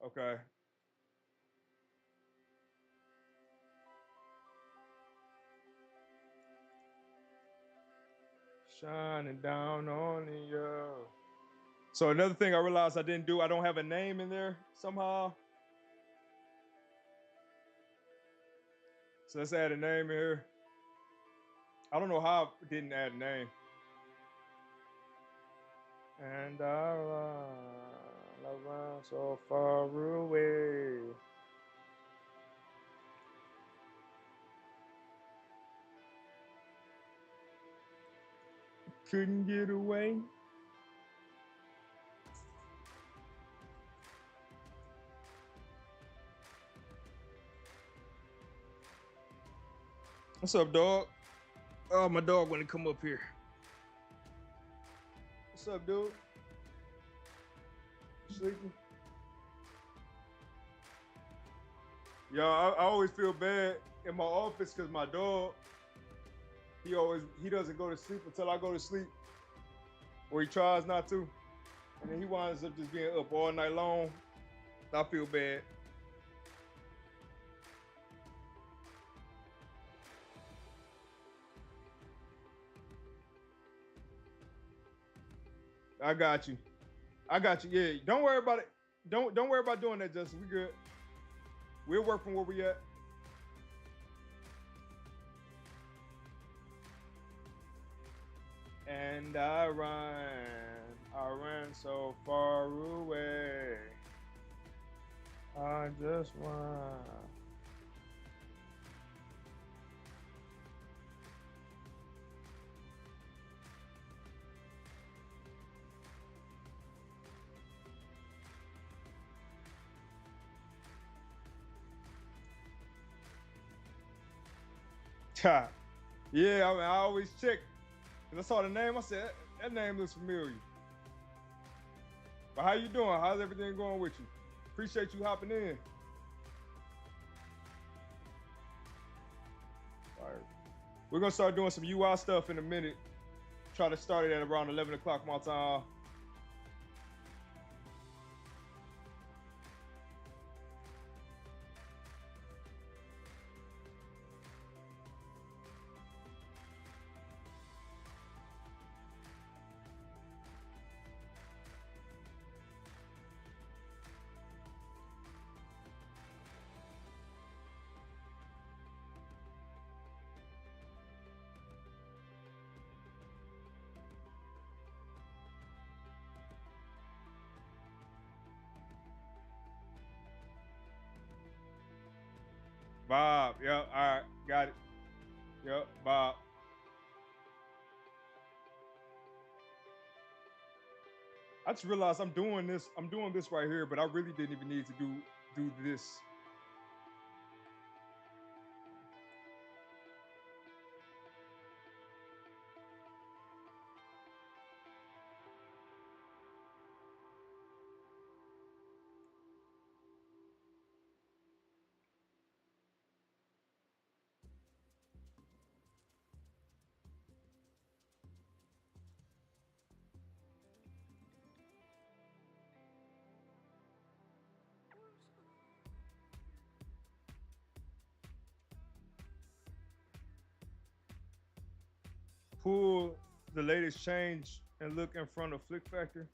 Okay. Shining down on you. So another thing I realized I didn't do, I don't have a name in there somehow. So let's add a name in here. I don't know how I didn't add a name. And I run so far away. Couldn't get away. What's up, dog? Oh, my dog want to come up here. What's up, dude? Sleeping? Yeah, I always feel bad in my office because my dog, he doesn't go to sleep until I go to sleep, or he tries not to, and then he winds up just being up all night long. I feel bad. I got you. I got you. Yeah, don't worry about it. Don't worry about doing that, Justin. We good. We'll work from where we at. And I ran so far away. I just run. Yeah, I always check. And I saw the name. I said, that name looks familiar. But how you doing? How's everything going with you? Appreciate you hopping in. All right. We're going to start doing some UI stuff in a minute. Try to start it at around 11 o'clock my time. Bob, yep, all right, got it. Yep, Bob. I just realized I'm doing this. I'm doing this right here, but I really didn't even need to do this. Pull the latest change and look in front of Flick Factor.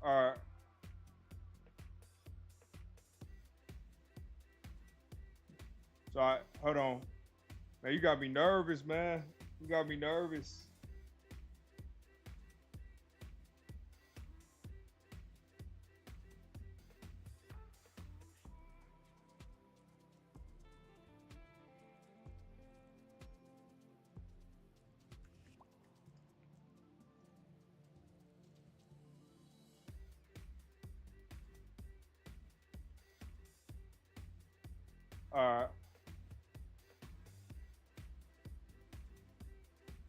All right. So hold on. Man, you got me nervous, man. You got me nervous. All right.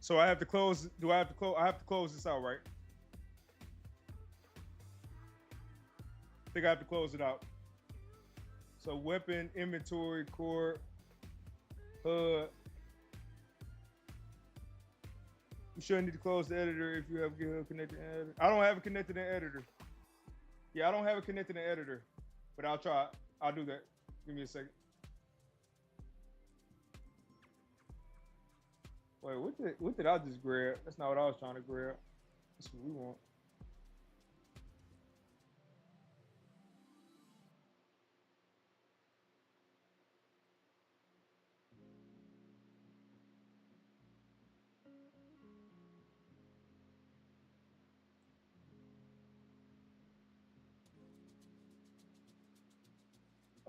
So I have to close. Do I have to close? I have to close this out, right? I think I have to close it out. So weapon, inventory, core, HUD. You sure need to close the editor if you have GitHub connected in editor. I don't have it connected in editor. Yeah, I don't have it connected in editor, but I'll try. I'll do that. Give me a second. Wait, what did I just grab? That's not what I was trying to grab. That's what we want.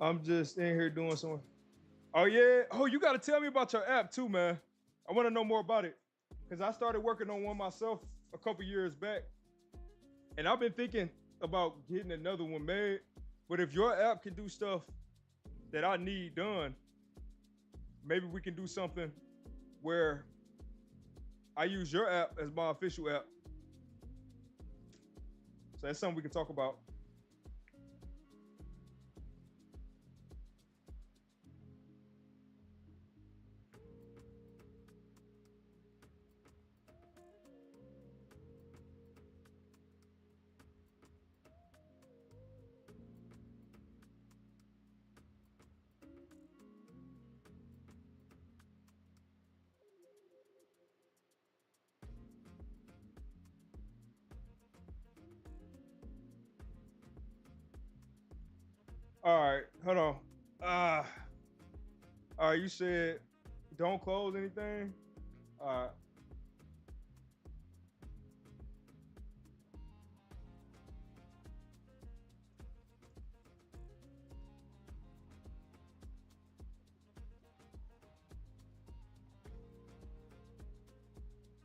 I'm just in here doing some. Oh yeah. Oh, you got to tell me about your app too, man. I want to know more about it because I started working on one myself a couple years back, and I've been thinking about getting another one made. But if your app can do stuff that I need done, maybe we can do something where I use your app as my official app. So that's something we can talk about. All right, hold on. Uh, all right, you said don't close anything. All right.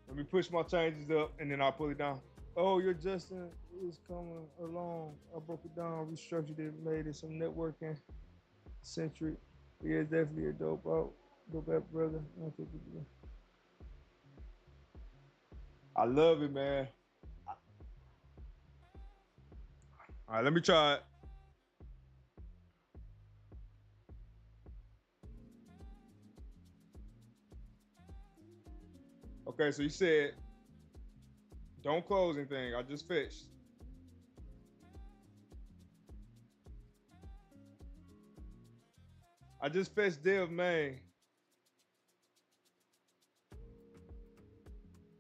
Let me push my changes up and then I'll pull it down. Oh, your Justin is coming along. I broke it down, restructured it, made it some networking centric. Yeah, it's definitely a dope app, brother. I love it, man. All right, let me try it. Okay, so you said don't close anything. I just fetched. I just fetched Dev main.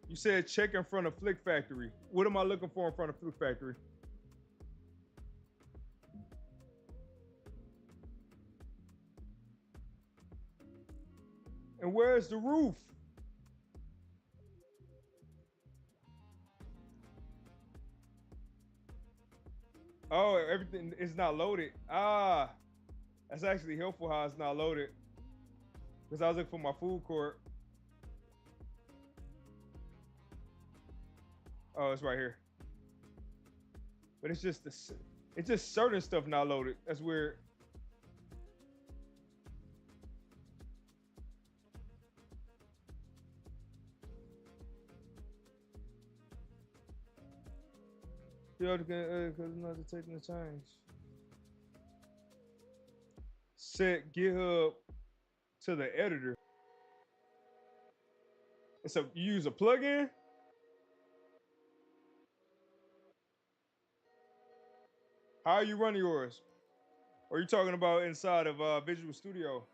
You said check in front of Flick Factory. What am I looking for in front of Flick Factory? And where's the roof? Oh, everything is not loaded. Ah, that's actually helpful how it's not loaded. Because I was looking for my food court. Oh, it's right here. But it's just certain stuff not loaded. That's weird. Yeah, because not taking the change. Set GitHub to the editor. And so you use a plugin? How are you running yours? Or are you talking about inside of Visual Studio?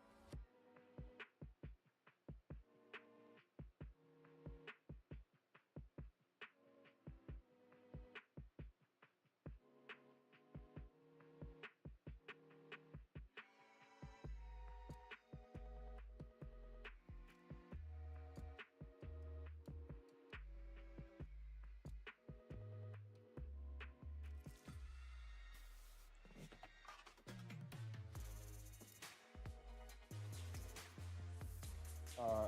Uh,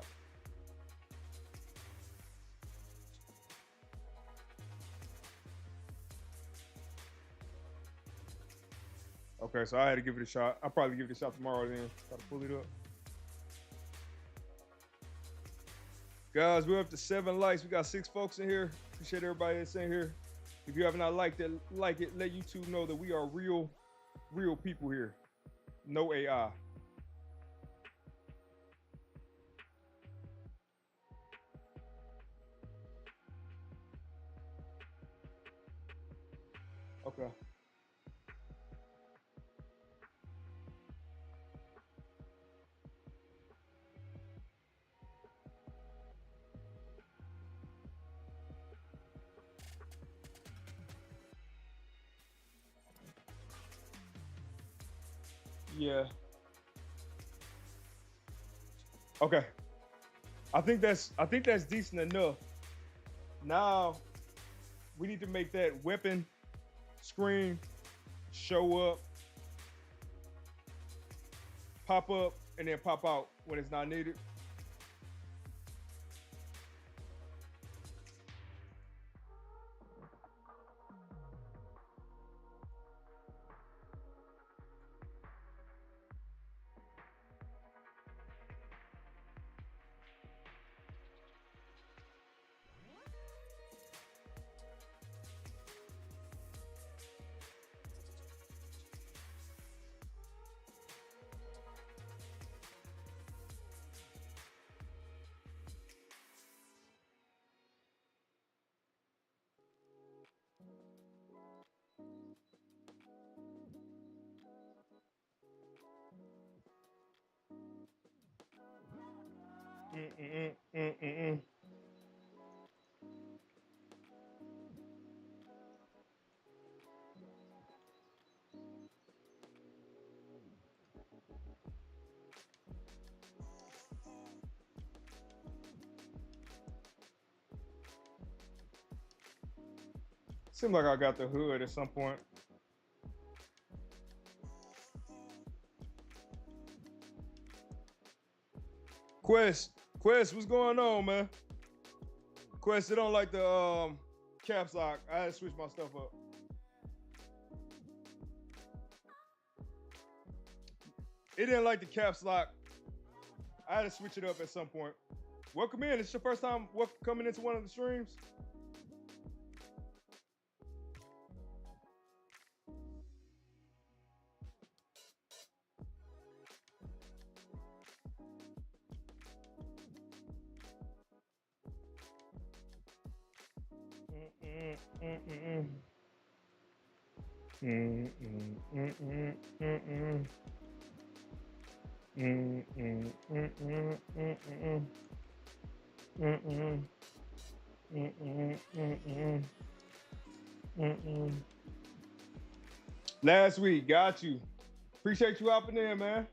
okay, so I had to give it a shot. I'll probably give it a shot tomorrow then. Try to pull it up. Guys, we're up to 7 likes. We got 6 folks in here. Appreciate everybody that's in here. If you have not liked it, like it. Let YouTube know that we are real people here. No AI. Okay. Yeah. Okay. I think that's decent enough. Now we need to make that weapon screen show up pop up and then pop out when it's not needed. Mm-mm, mm-mm. Seems like I got the hood at some point. Quest, what's going on, man? Quest, it don't like the caps lock. I had to switch my stuff up. It didn't like the caps lock. I had to switch it up at some point. Welcome in. It's your first time coming into one of the streams. Last week, got you. Appreciate you hopping in, man.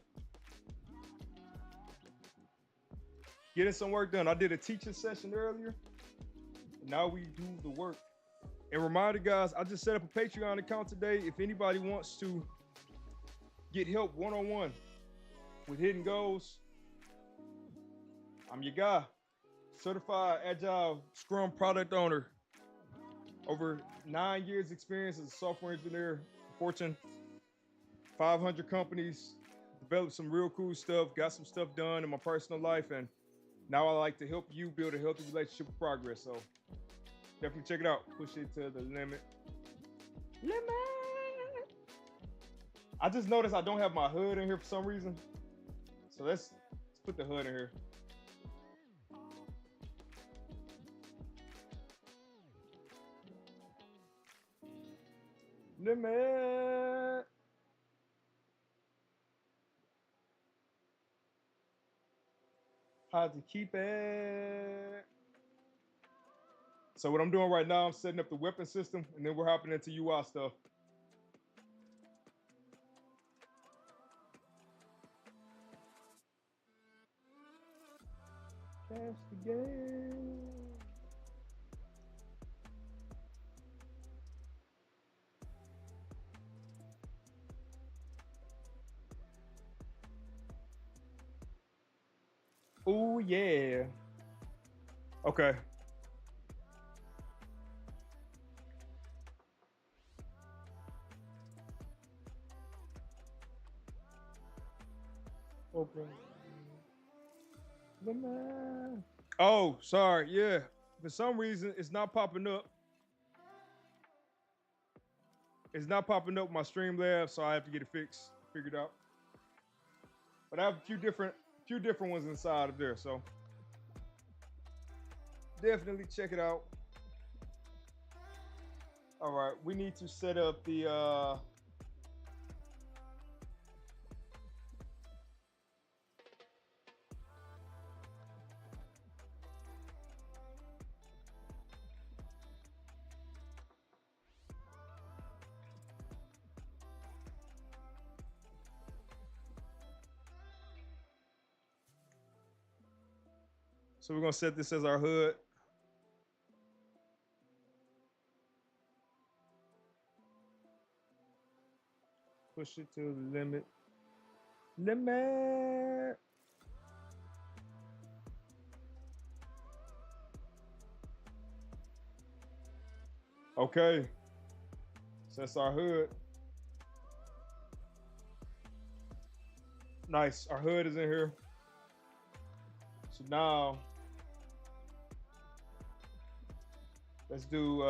Getting some work done. I did a teaching session earlier. Now we do the work. And reminder, guys, I just set up a Patreon account today. If anybody wants to get help one-on-one with hidden goals, I'm your guy. Certified Agile Scrum product owner. Over 9 years experience as a software engineer, Fortune 500 companies, developed some real cool stuff, got some stuff done in my personal life, and now I like to help you build a healthy relationship with progress. So definitely check it out. Push it to the limit. I just noticed I don't have my hood in here for some reason. So let's put the hood in here. Limit. How to keep it. So what I'm doing right now, I'm setting up the weapon system, and then we're hopping into UI stuff. Catch the game. Oh yeah. Okay. Open. Oh, sorry. Yeah. For some reason, it's not popping up. It's not popping up my Streamlabs, so I have to get it figured out. But I have a few different ones inside of there, so definitely check it out. All right, we need to set up the so we're gonna set this as our hood. Push it to the limit. Limit. Okay. So that's our hood. Nice. Our hood is in here. So now let's do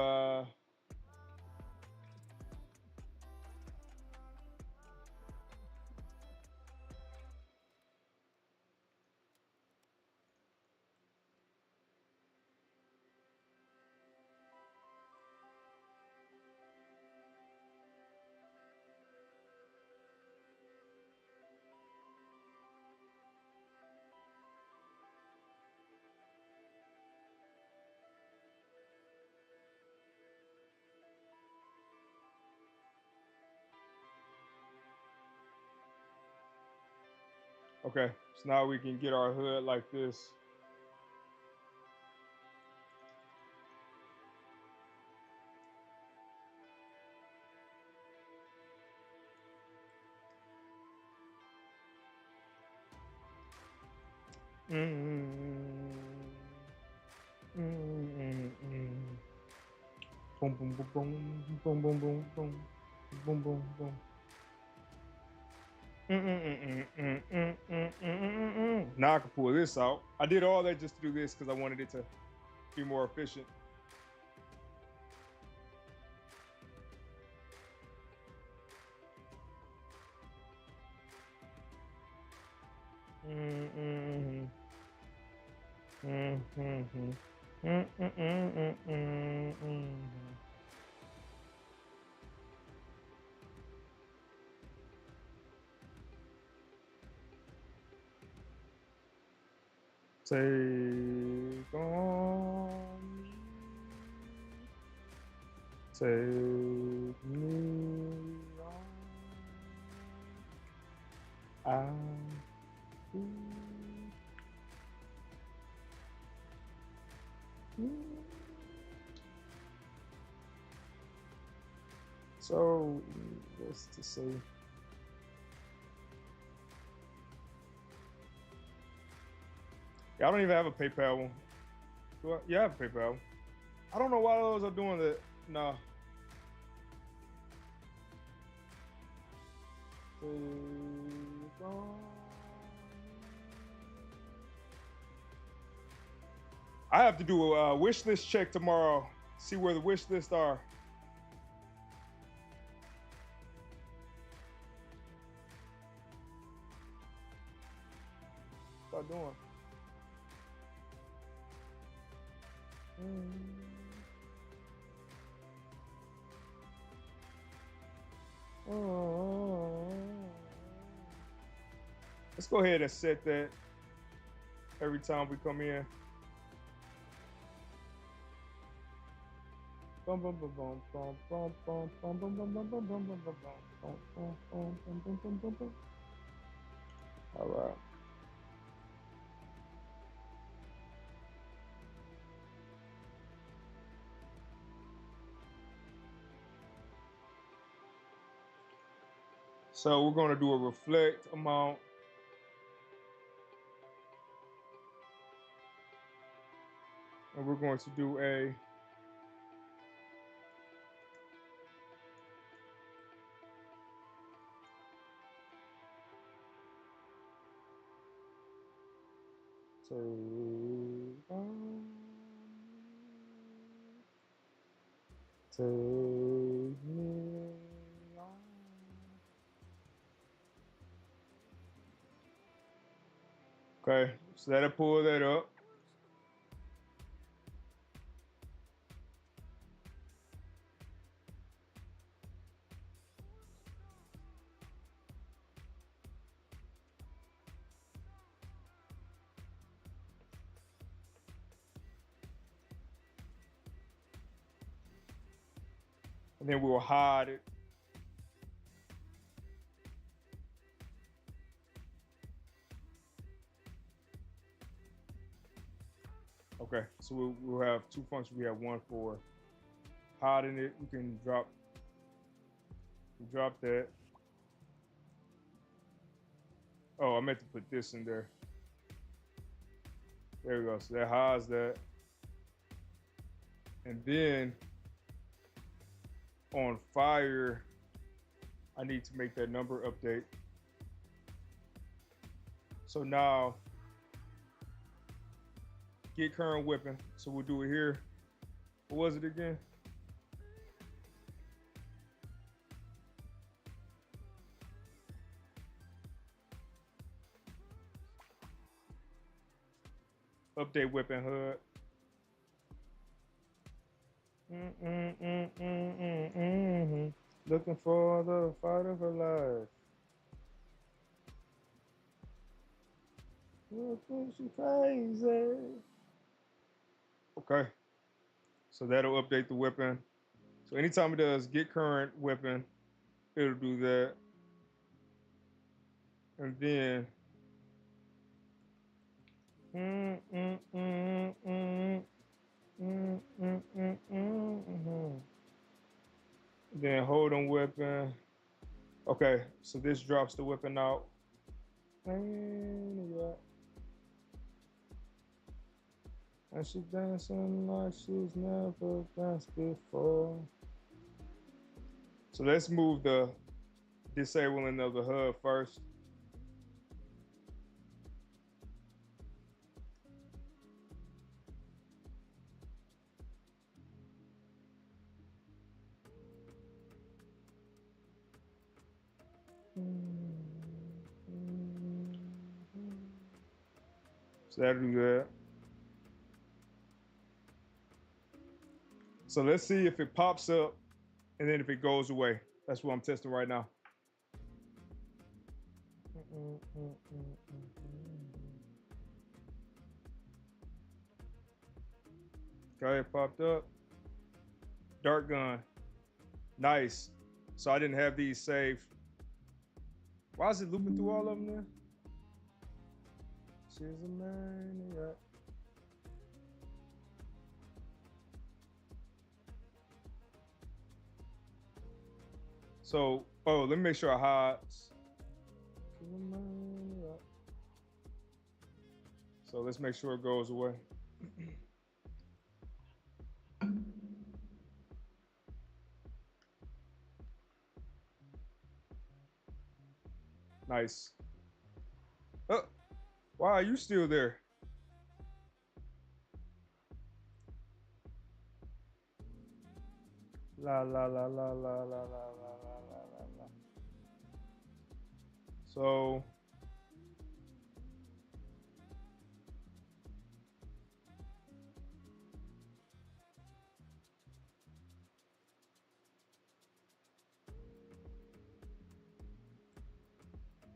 okay. So now we can get our hood like this. Mm-hmm. Mm-hmm. Boom, boom, boom, boom, boom, boom, boom, boom, boom, boom, boom. Now I can pull this out. I did all that just to do this because I wanted it to be more efficient. Take on me. Take me on. So, what's to say? Yeah, I don't even have a PayPal one. Do I? Yeah, I have a PayPal. I don't know why those are doing that. Nah. I have to do a wish list check tomorrow. See where the wish lists are. What am I doing? Let's go ahead and set that every time we come in. All right. So we're going to do a reflect amount. And we're going to do a take me on. Okay, so that'll pull that up. And then we'll hide it. Okay, so we'll have two functions. We have one for hiding it. We can drop that. Oh, I meant to put this in there. There we go. So that hides that. And then on fire, I need to make that number update. So now, get current whipping. So we'll do it here. What was it again? Update whipping HUD. Looking for the fight of her life. She crazy. Okay. So that'll update the whipping. So anytime it does get current whipping, it'll do that. And then then hold on whipping. Okay, so this drops the whipping out. And she dancing like she's never danced before. So let's move the disabling of the HUD first. So that'll do that. So let's see if it pops up and then if it goes away. That's what I'm testing right now. Okay, it popped up. Dart gun. Nice. So I didn't have these saved. Why is it looping through all of them then? She's a maniac. So, let me make sure I hide. So let's make sure it goes away. Nice. Oh, why are you still there? La la la la la la la la la la la. So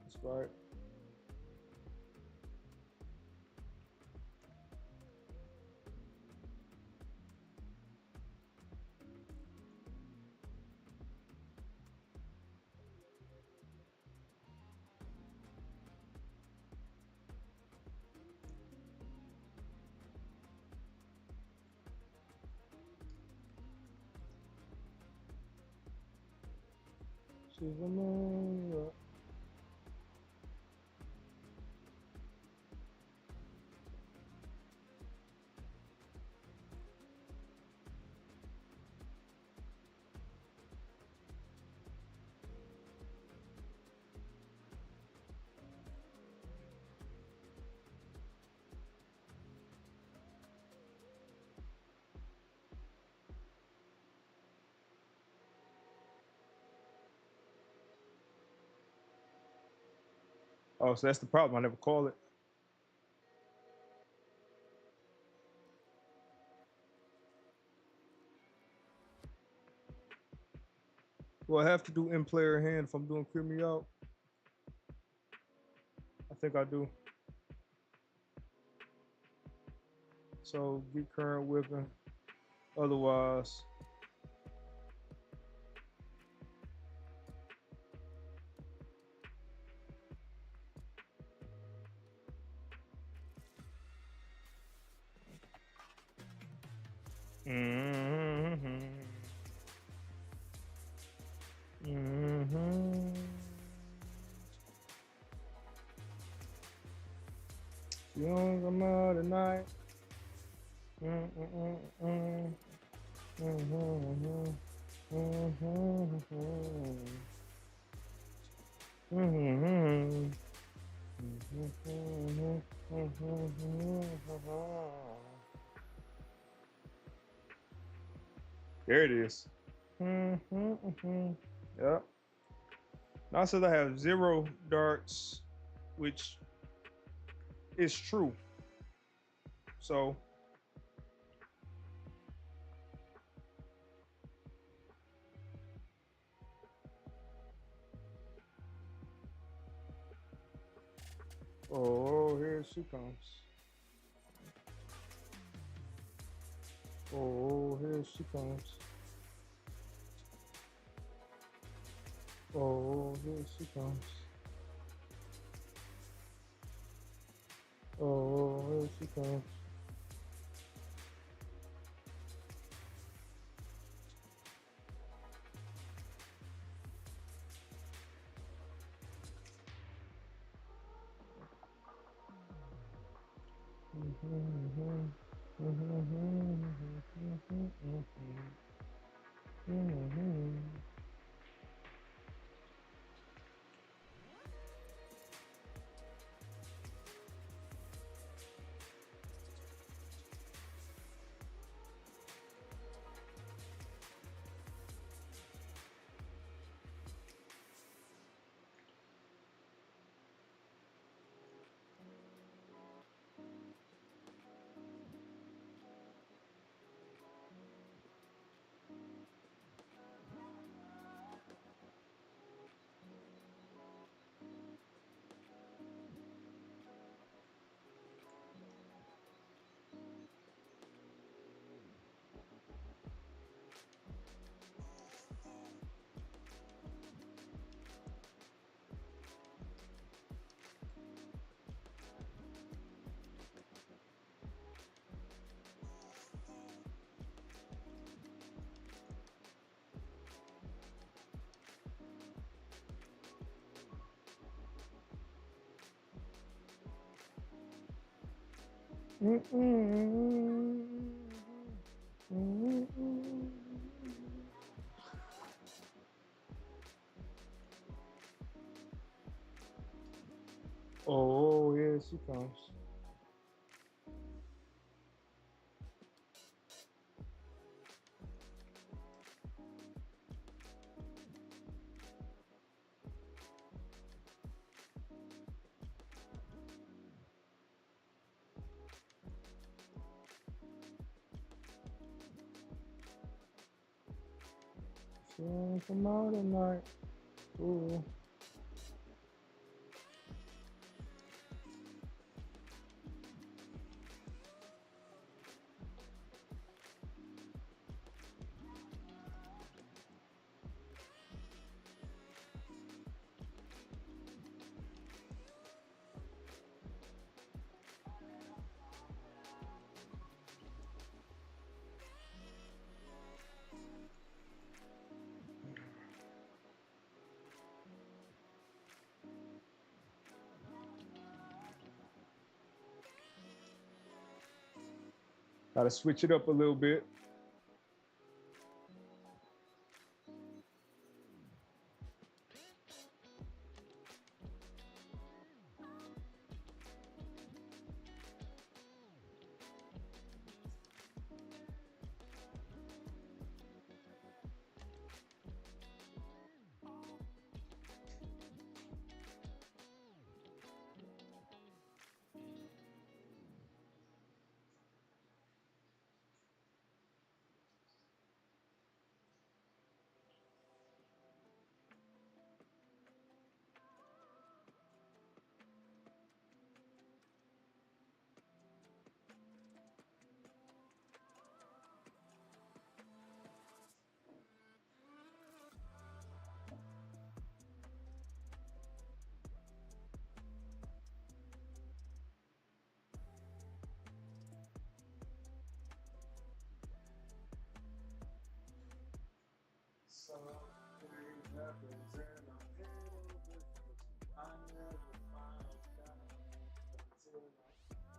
that's right. She's a maniac. Oh, so that's the problem. I never call it. Do I have to do in player hand if I'm doing Clear Me Out? I think I do. So get current whipping. Otherwise, She don't come out at night. Mm, mm, mm, mm. Mhm, mhm, mhm, mhm. There it is. Yep. Now it says I have 0 darts, which is true. So, oh, here she comes. Oh, here she comes. Oh, here she comes. Oh, here she comes. Oh, here she comes. She don't come out at night. Ooh. Gotta switch it up a little bit. Something happens and I'm headed with you. I never found out until I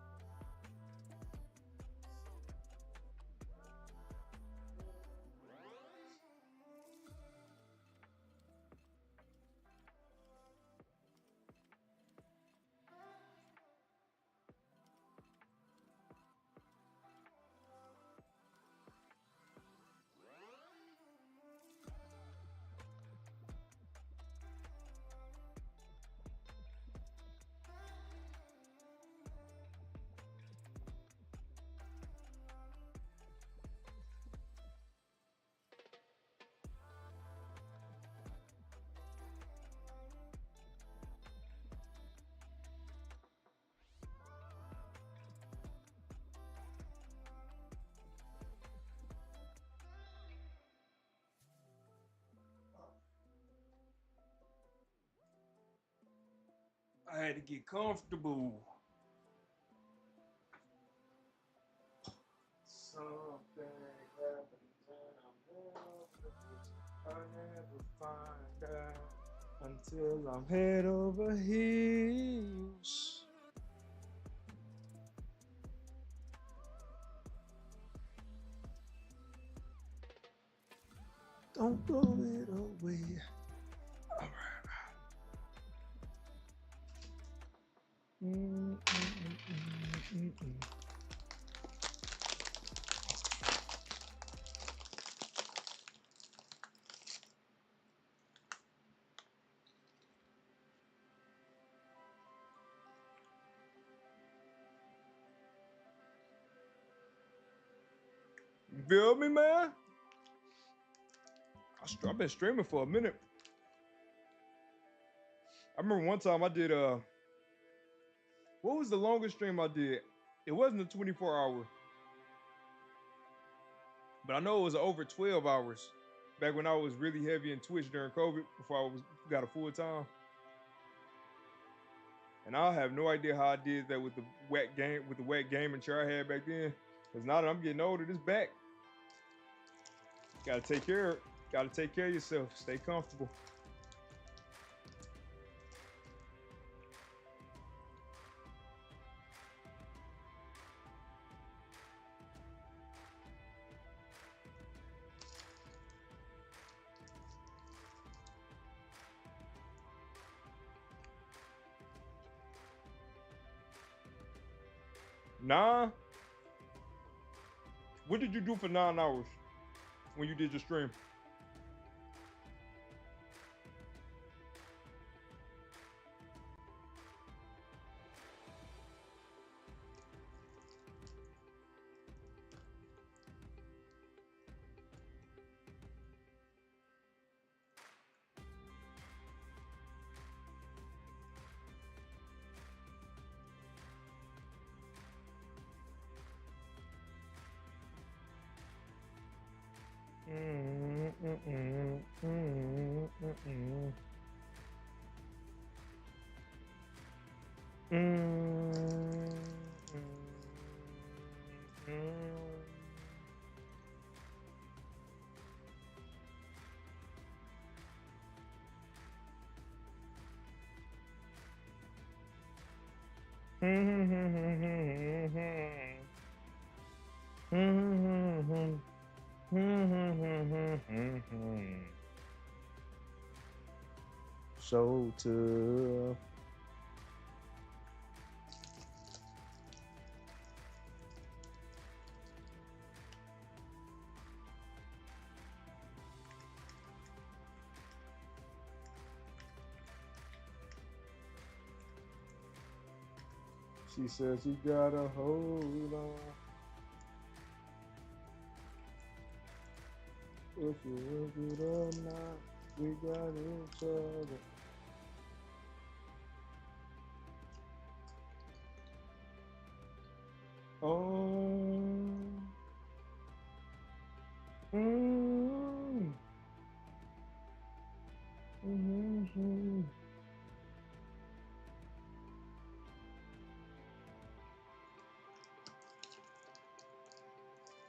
I had to get comfortable. Something happens and I never find out until I'm head over heels. Don't blow it away. All right. You feel me, man? I've been streaming for a minute. I remember one time I did what was the longest stream I did? It wasn't a 24-hour, but I know it was over 12 hours back when I was really heavy in Twitch during COVID before I got a full time. And I have no idea how I did that with the wet gaming chair I had back then. Because now that I'm getting older, this back. Gotta take care of yourself. Stay comfortable. Nah. What did you do for 9 hours when you did your stream? So tough. She says you gotta hold on. If you look it or not, we got each other. Oh.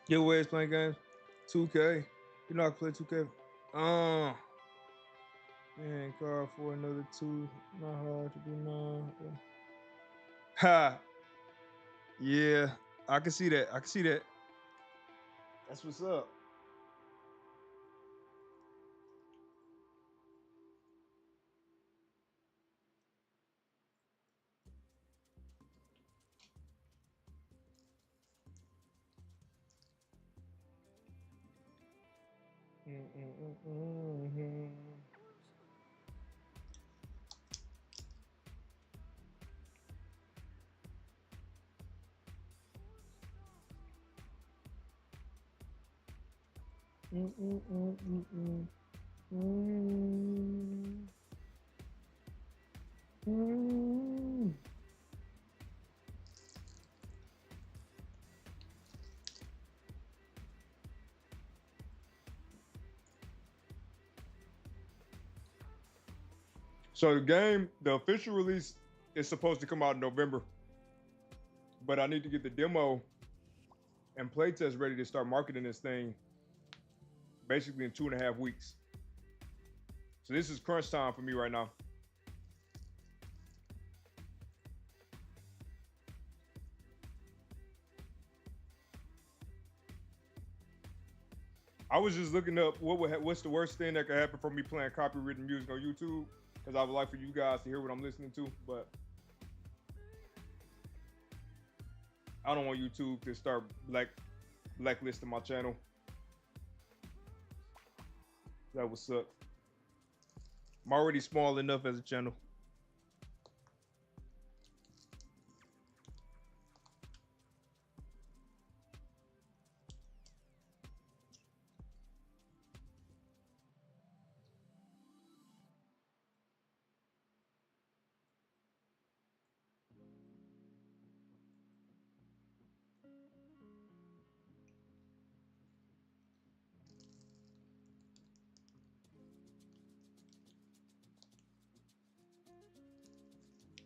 Your ways playing games? 2K. You know I play 2K. Man, card for another 2. Not hard to do now. Ha. Yeah, I can see that. That's what's up. So the game, the official release It's supposed to come out in November, but I need to get the demo and playtest ready to start marketing this thing basically in 2.5 weeks. So this is crunch time for me right now. I was just looking up what's the worst thing that could happen from me playing copywritten music on YouTube, because I would like for you guys to hear what I'm listening to, but I don't want YouTube to start blacklisting my channel. That would suck. I'm already small enough as a channel.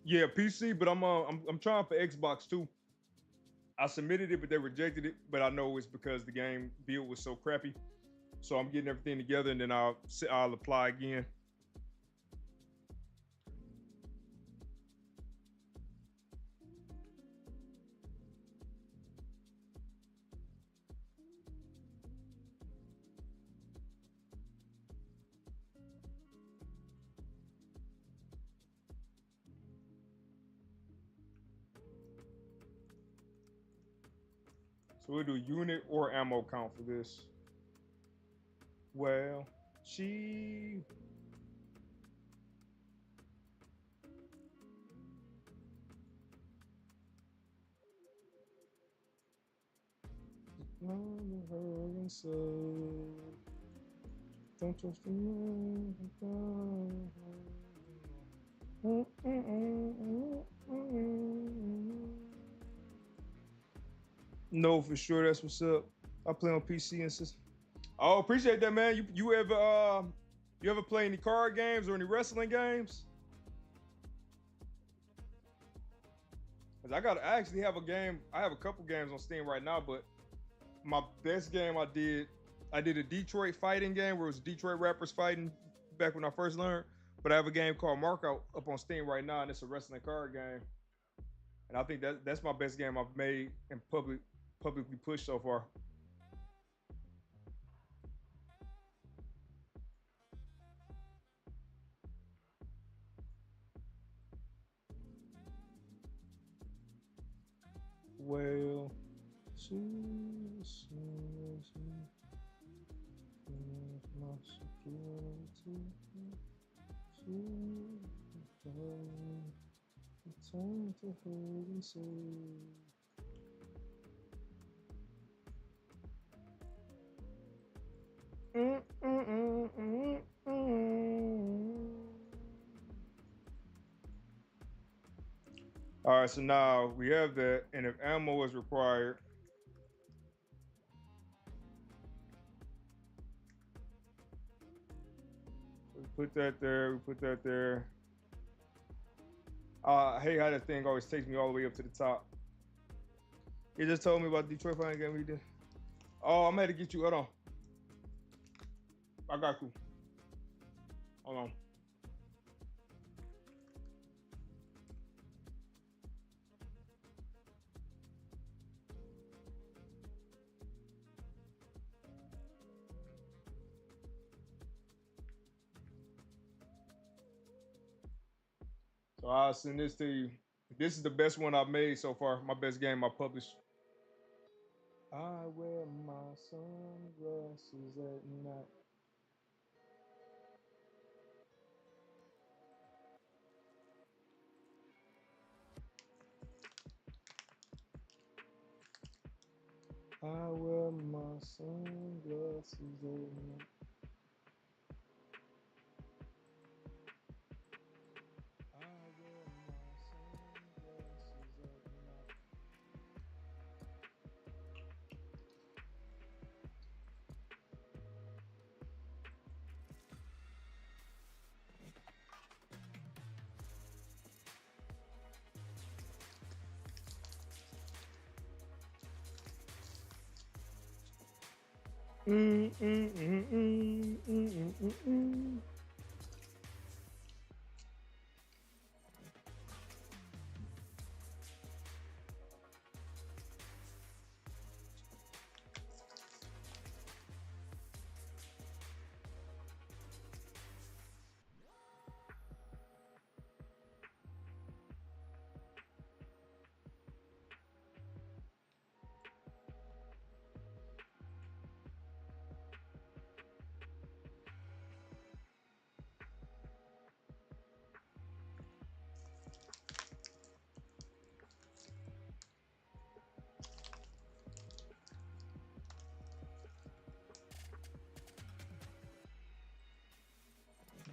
Yeah, PC, but I'm trying for Xbox too. I submitted it, but they rejected it. But I know it's because the game build was so crappy. So I'm getting everything together, and then I'll apply again. So we'll do unit or ammo count for this. Well, she. Don't trust me. No, for sure. That's what's up. I play on PC and system. Oh, appreciate that, man. You ever play any card games or any wrestling games? Cause I actually have a game. I have a couple games on Steam right now, but my best game I did a Detroit fighting game where it was Detroit rappers fighting back when I first learned. But I have a game called Markout up on Steam right now, and it's a wrestling card game. And I think that's my best game I've made and publicly pushed so far. Well, she's my security. Time to hold and say. All right, so now we have that, and if ammo is required, we put that there. We put that there. I hate how that thing always takes me all the way up to the top. He just told me about the Detroit fighting game we did. Oh, I'm gonna have to get you. Hold on. I got you. Hold on. So I'll send this to you. This is the best one I've made so far. My best game I published. I wear my sunglasses at night. I wear my sunglasses at night. Mm, mm, mm, mm, mm, mm, mm.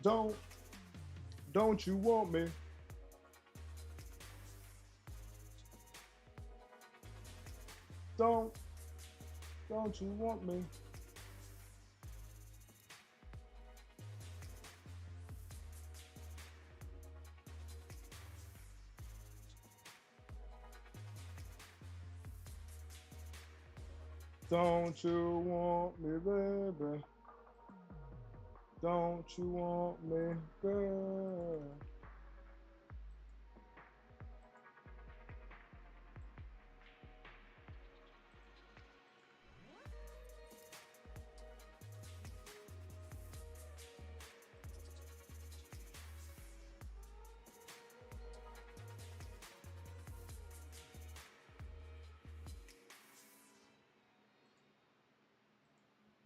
Don't, don't you want me? Don't, don't you want me? Don't you want me, baby? Don't you want me, girl?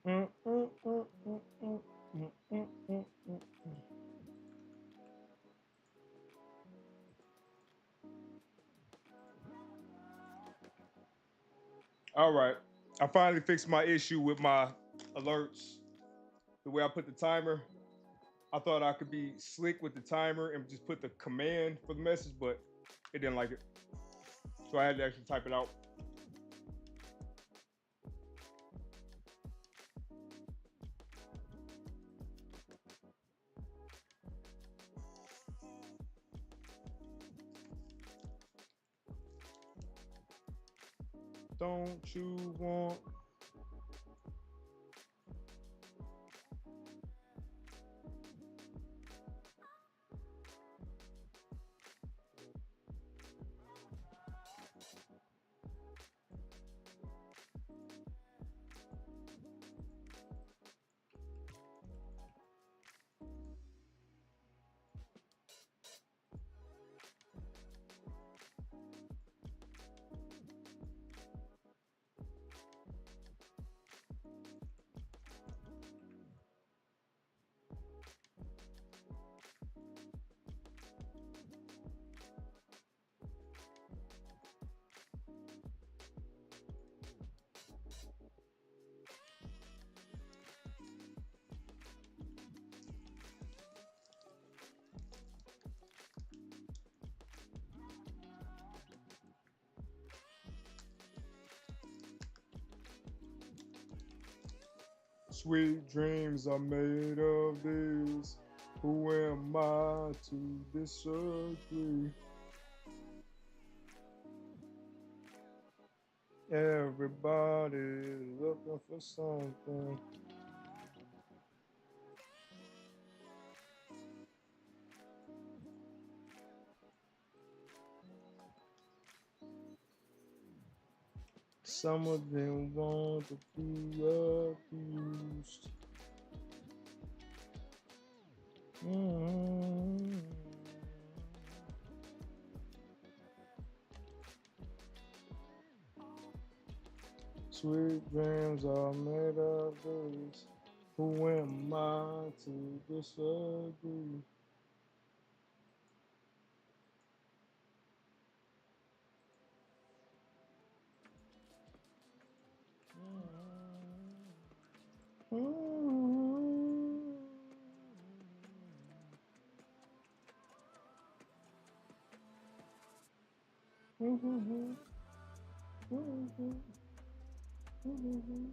Mm, mm, mm, mm, mm, mm, mm, mm, mm. All right. I finally fixed my issue with my alerts. The way I put the timer, I thought I could be slick with the timer and just put the command for the message, but it didn't like it. So I had to actually type it out. Don't you want? Sweet dreams are made of this. Who am I to disagree? Everybody's looking for something. Some of them want to be abused. Mm. Sweet dreams are made of this. Who am I to disagree? Mm. Mm. Mm. Mm.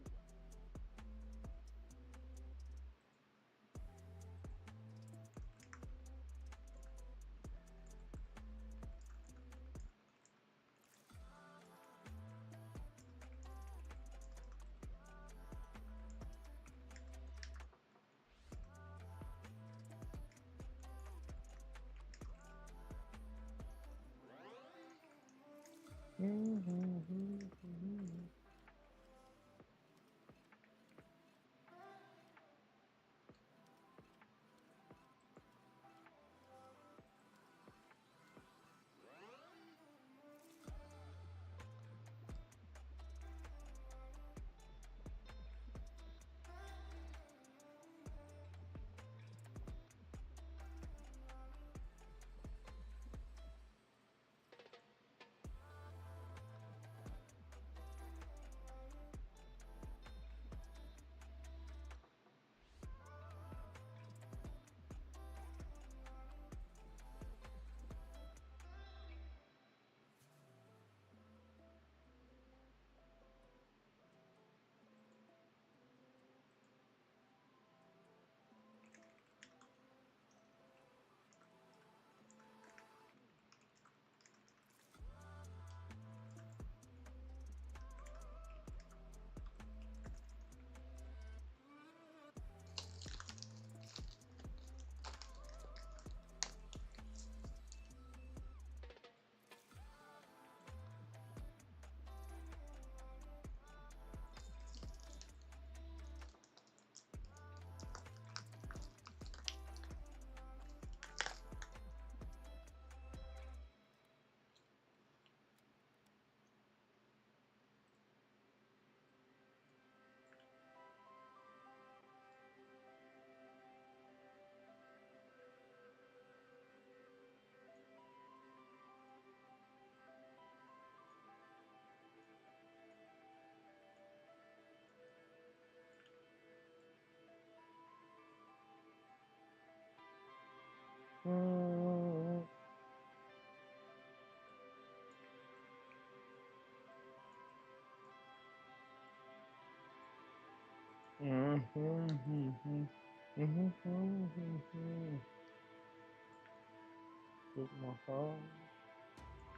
With my heart,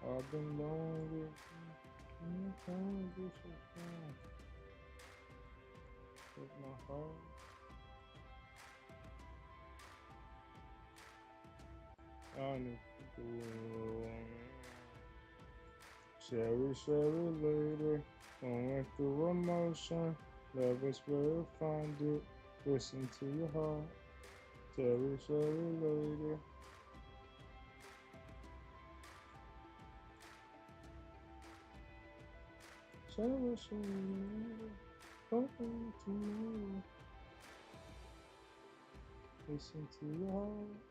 I've been lonely. With my heart. Sherry, Sherry, lady, going through emotion. Love is where you find it. Listen to your heart. Sherry, Sherry, lady. Sherry, Sherry, lady, going to you. Listen to your heart.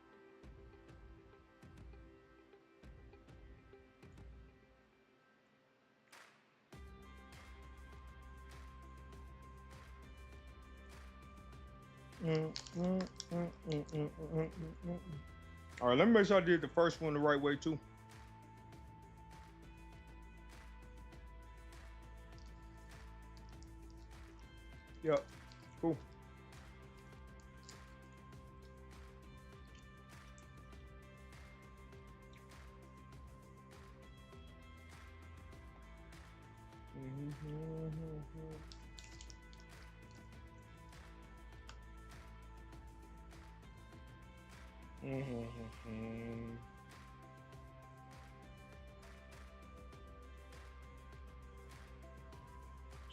All right, let me make sure I did the first one the right way too. Yep, cool.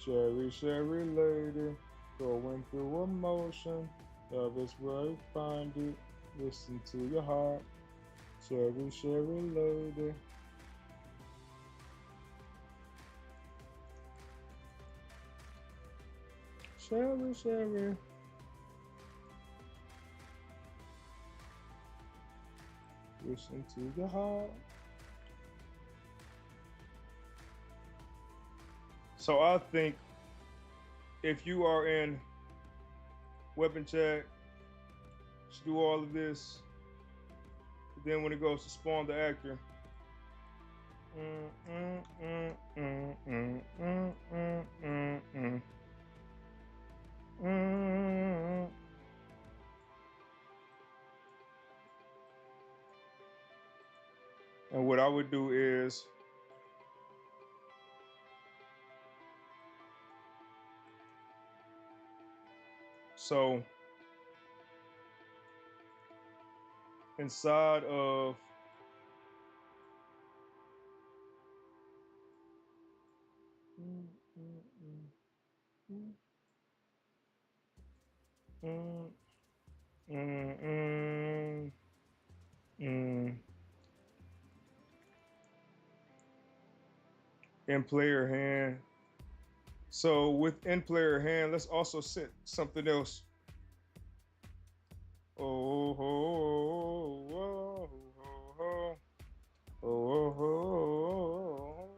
Sherry, Sherry, lady, going through emotion. Love is where you find it. Listen to your heart. Sherry, Sherry, lady. Sherry, Sherry. Listen to your heart. So I think if you are in weapon chat, just do all of this. Then when it goes to spawn the actor, and what I would do is so inside of In player hand. So with in player hand, let's also set something else. Oh, oh, oh, oh, oh, oh, oh, oh.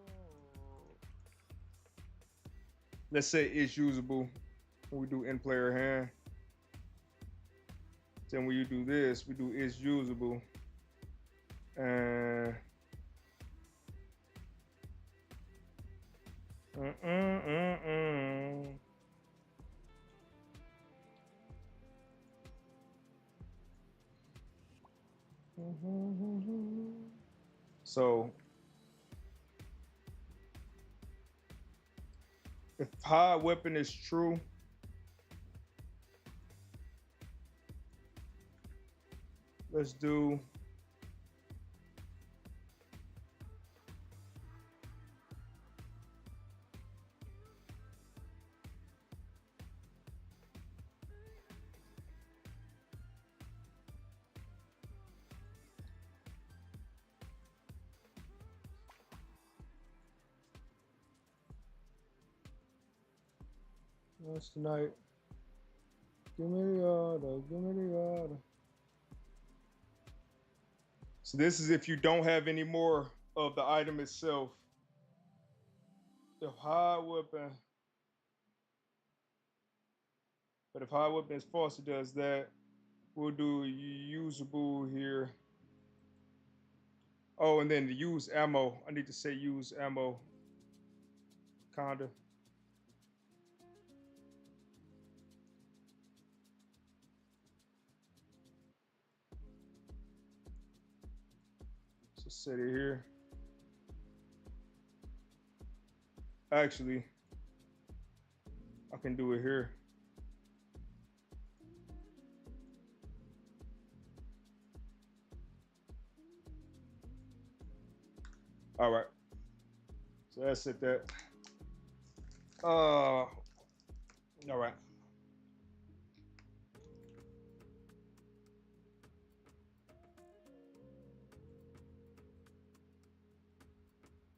Let's say it's usable when we do in player hand. Then when you do this, we do is usable. And so if high weapon is true, let's do what's tonight? Give me the order, give me the order. So this is if you don't have any more of the item itself. If high weapon, but if high weapon is false, it does that. We'll do usable here. Oh, and then the use ammo. I need to say use ammo. Kinda. So set it here. Actually, I can do it here. All right. So that's it. That. All right.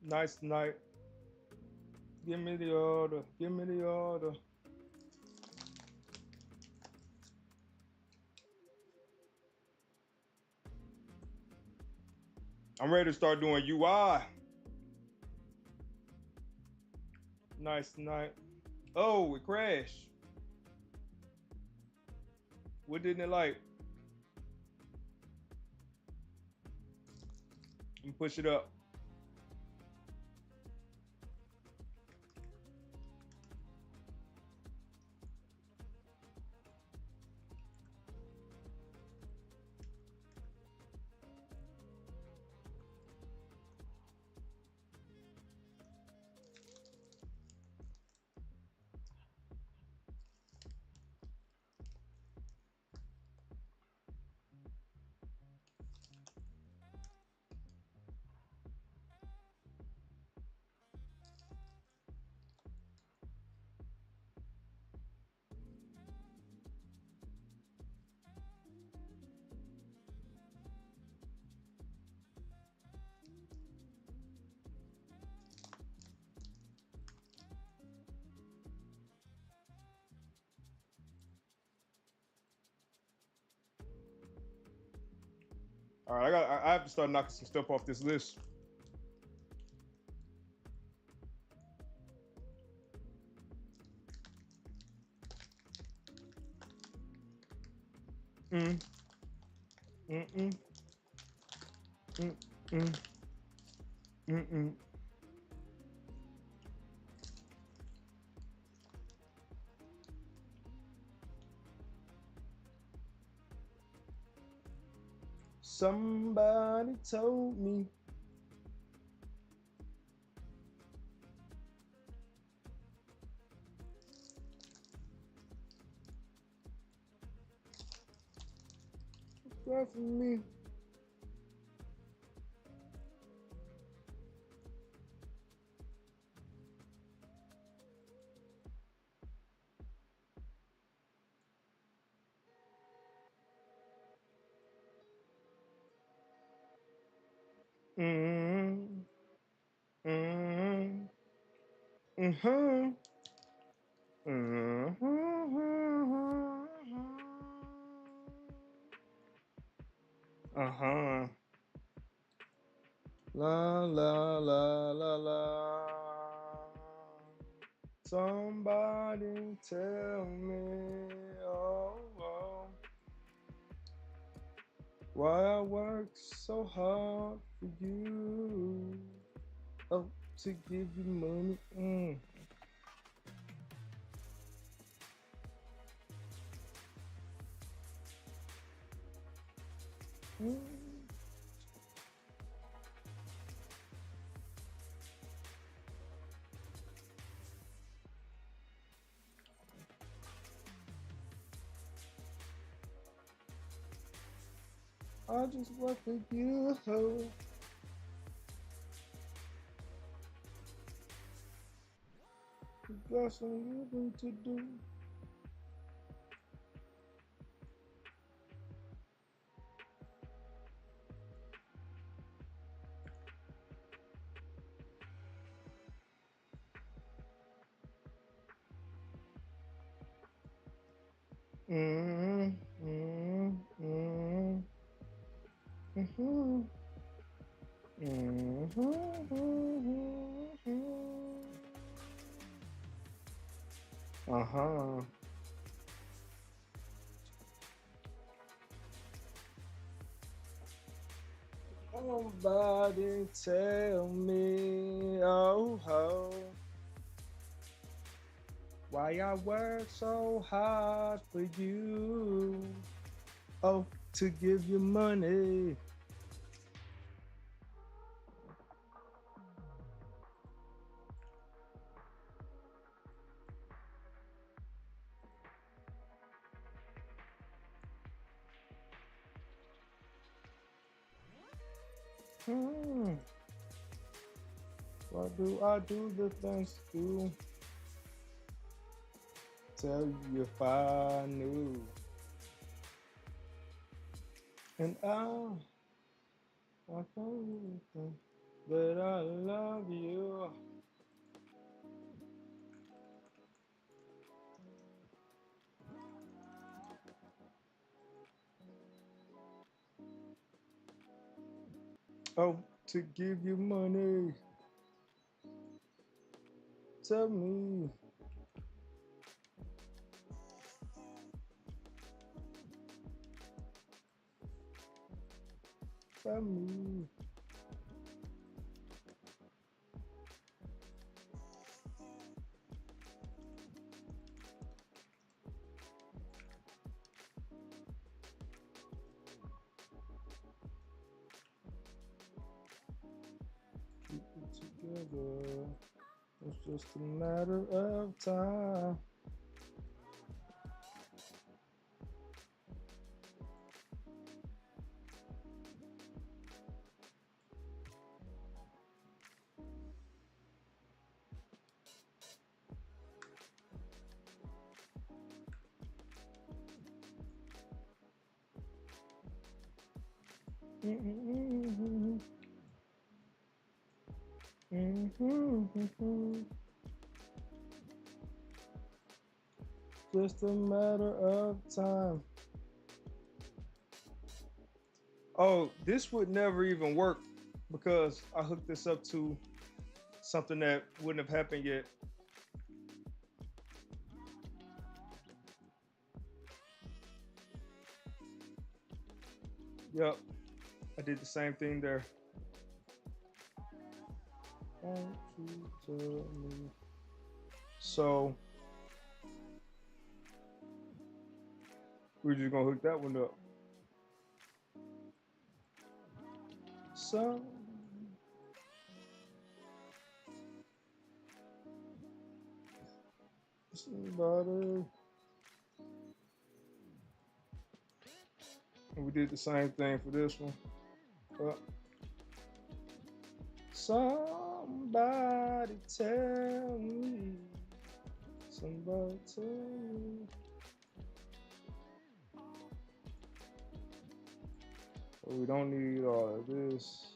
Nice night. Give me the order. Give me the order. I'm ready to start doing UI. Nice night. Oh, it crashed. What didn't it like? Let me push it up. All right, I have to start knocking some stuff off this list. Mm. Mm-mm. Mm-mm. Mm-mm. Somebody told me. That's me. Mm, mm, mhm, mhm, uh-huh. La la la la la. Somebody tell me, oh, oh, why I work so hard for you. Oh, to give you money. Mm. I just work for you. You got some living to do. Mm, mm, mm, mhm, mhm. Uh-huh. Somebody tell me, oh, ho, why I work so hard for you. Oh, to give you money. Hmm. Why do I do the things to do? Tell you if I knew. And I can't think that I love you. Oh, to give you money. Tell me. Tell me. Keep it together. It's just a matter of time. Mm-hmm. Mm-hmm. Just a matter of time. Oh, this would never even work because I hooked this up to something that wouldn't have happened yet. Yep, I did the same thing there. Won't you tell me? So we're just gonna hook that one up. So somebody, and we did the same thing for this one. Uh, somebody tell me. Somebody tell me. But we don't need all of this.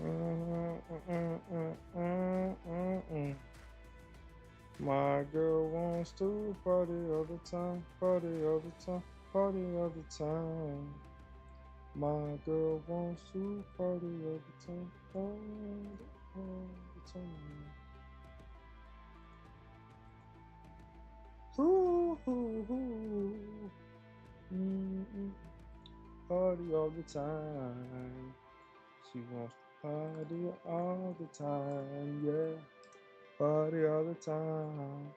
Mm-mm-mm-mm-mm-mm. My girl wants to party all the time, party all the time, party all the time. My girl wants to party all the time, party all the time. Ooh, ooh, ooh. Mm-mm. Party all the time. She wants to party all the time, yeah. Party all the time.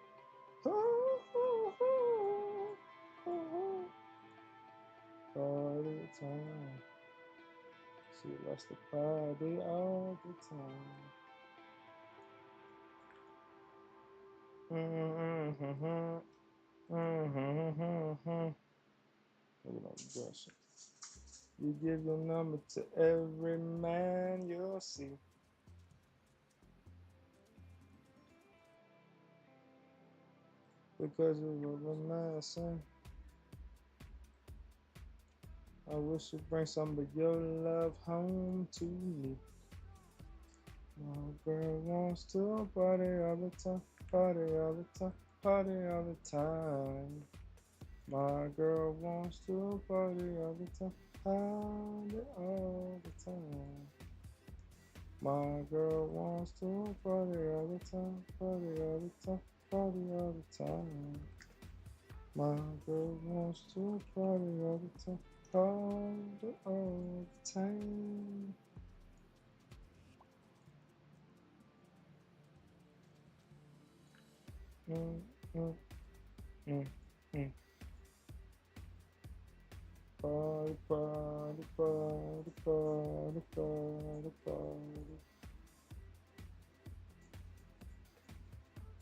Ooh, ooh, ooh, ooh. All the time. She likes to party all the time. Mm-hmm. Mm-hmm. Look at that brush. You give your number to every man you'll see. Because you're a man. I wish you'd bring some of your love home to me. My girl wants to party all the time, party all the time, party all the time. My girl wants to party all the time, party all the time. My girl wants to party all the time, party all the time, party all the time. My girl wants to party all the time, party all the time. Mm, mm, mm, mm. Party, party, party, party, party, party.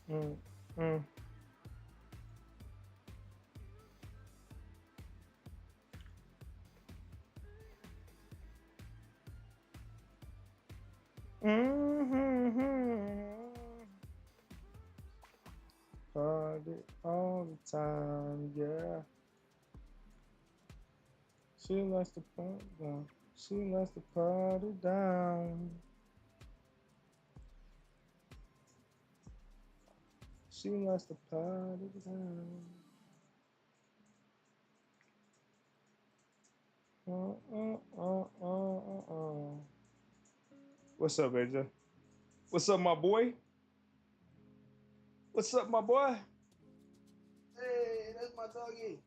Mm, mm. Mm-hmm. Party all the time, yeah. She likes to party down. She likes to party down. She likes to party down. Uh. What's up, AJ? What's up, my boy? What's up, my boy? Hey, that's my doggy.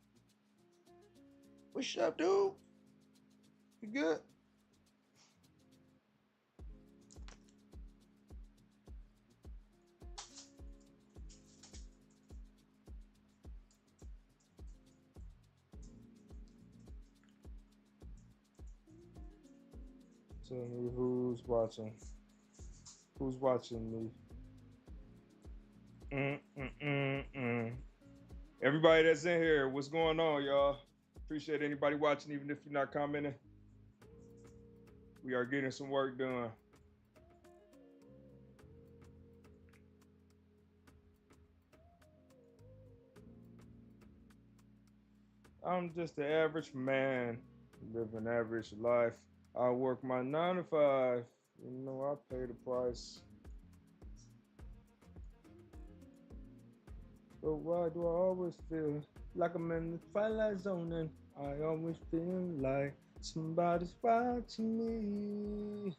What's up, dude? You good? Tell me who's watching. Who's watching me? Mm. Everybody that's in here, what's going on, y'all? Appreciate anybody watching, even if you're not commenting. We are getting some work done. I'm just an average man, live an average life. I work my 9 to 5. You know, I pay the price. But why do I always feel like I'm in the twilight zone and I always feel like somebody's watching me?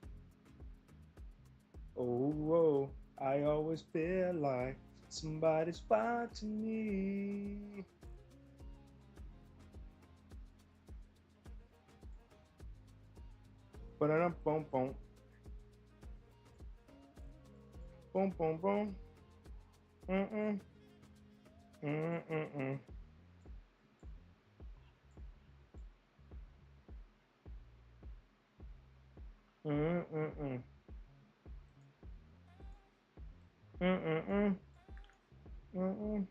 Oh, whoa, I always feel like somebody's watching me. But I'm boom, boom, boom, boom, boom. Mm-mm, mm-mm, mm-mm, mm-mm, mm-mm.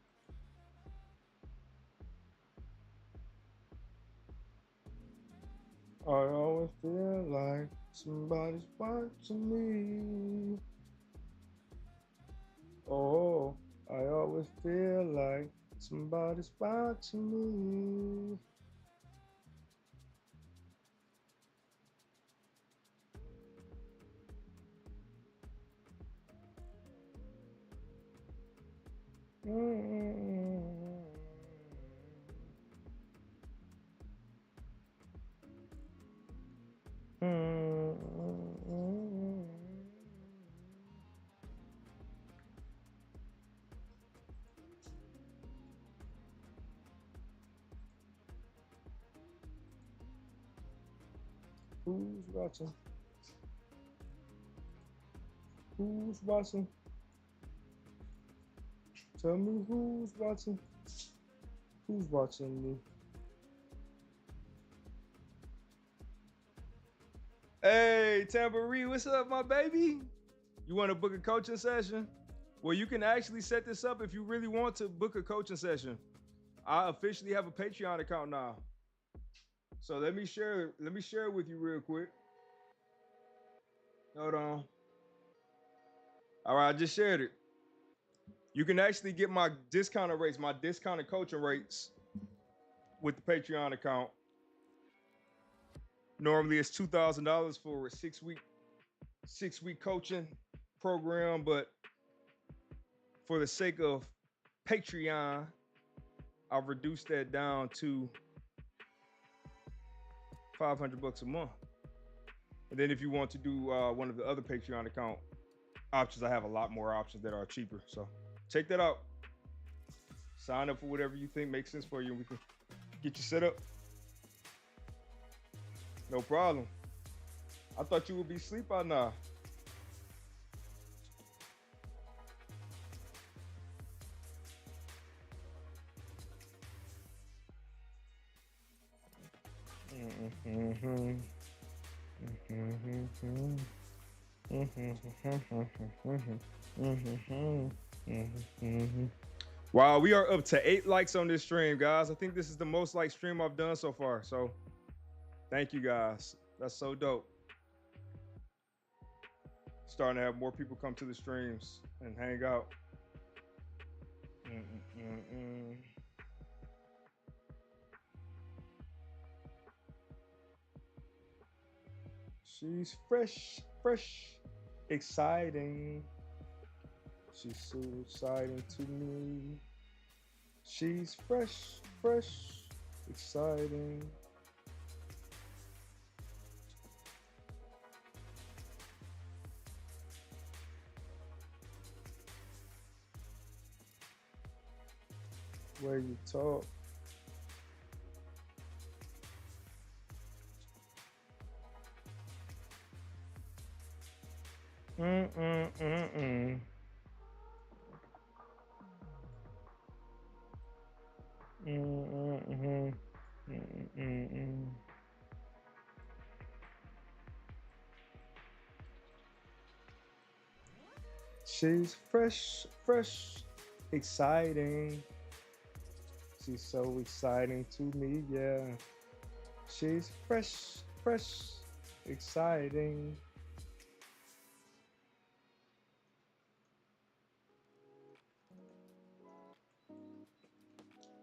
I always feel like somebody's watching me. Oh, I always feel like somebody's watching me. Who's watching? Who's watching? Tell me who's watching? Who's watching me? Hey, Tamboree, what's up, my baby? You want to book a coaching session? Well, you can actually set this up if you really want to book a coaching session. I officially have a Patreon account now. So let me share it with you real quick. Hold on. All right, I just shared it. You can actually get my discounted rates, my discounted coaching rates with the Patreon account. Normally it's $2,000 for a 6-week coaching program, but for the sake of Patreon, I've reduced that down to $500 a month. And then if you want to do one of the other Patreon account options, I have a lot more options that are cheaper. So check that out. Sign up for whatever you think makes sense for you, and we can get you set up. No problem. I thought you would be asleep by now. Wow, we are up to 8 likes on this stream, guys. I think this is the most liked stream I've done so far. So thank you, guys. That's so dope. Starting to have more people come to the streams and hang out. She's fresh, exciting. She's so exciting to me. She's fresh, exciting. Where you talk. She's fresh, exciting. She's so exciting to me, yeah. She's fresh, exciting.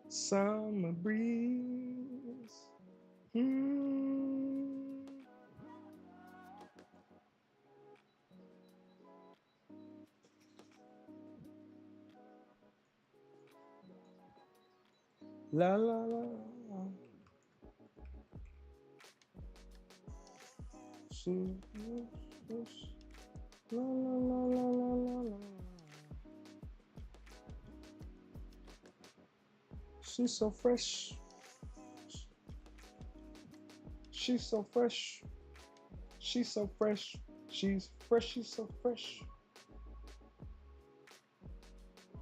Summer breeze. La la la. She la la la la la la. She's so fresh. She's so fresh. She's so fresh. She's fresh. She's so fresh.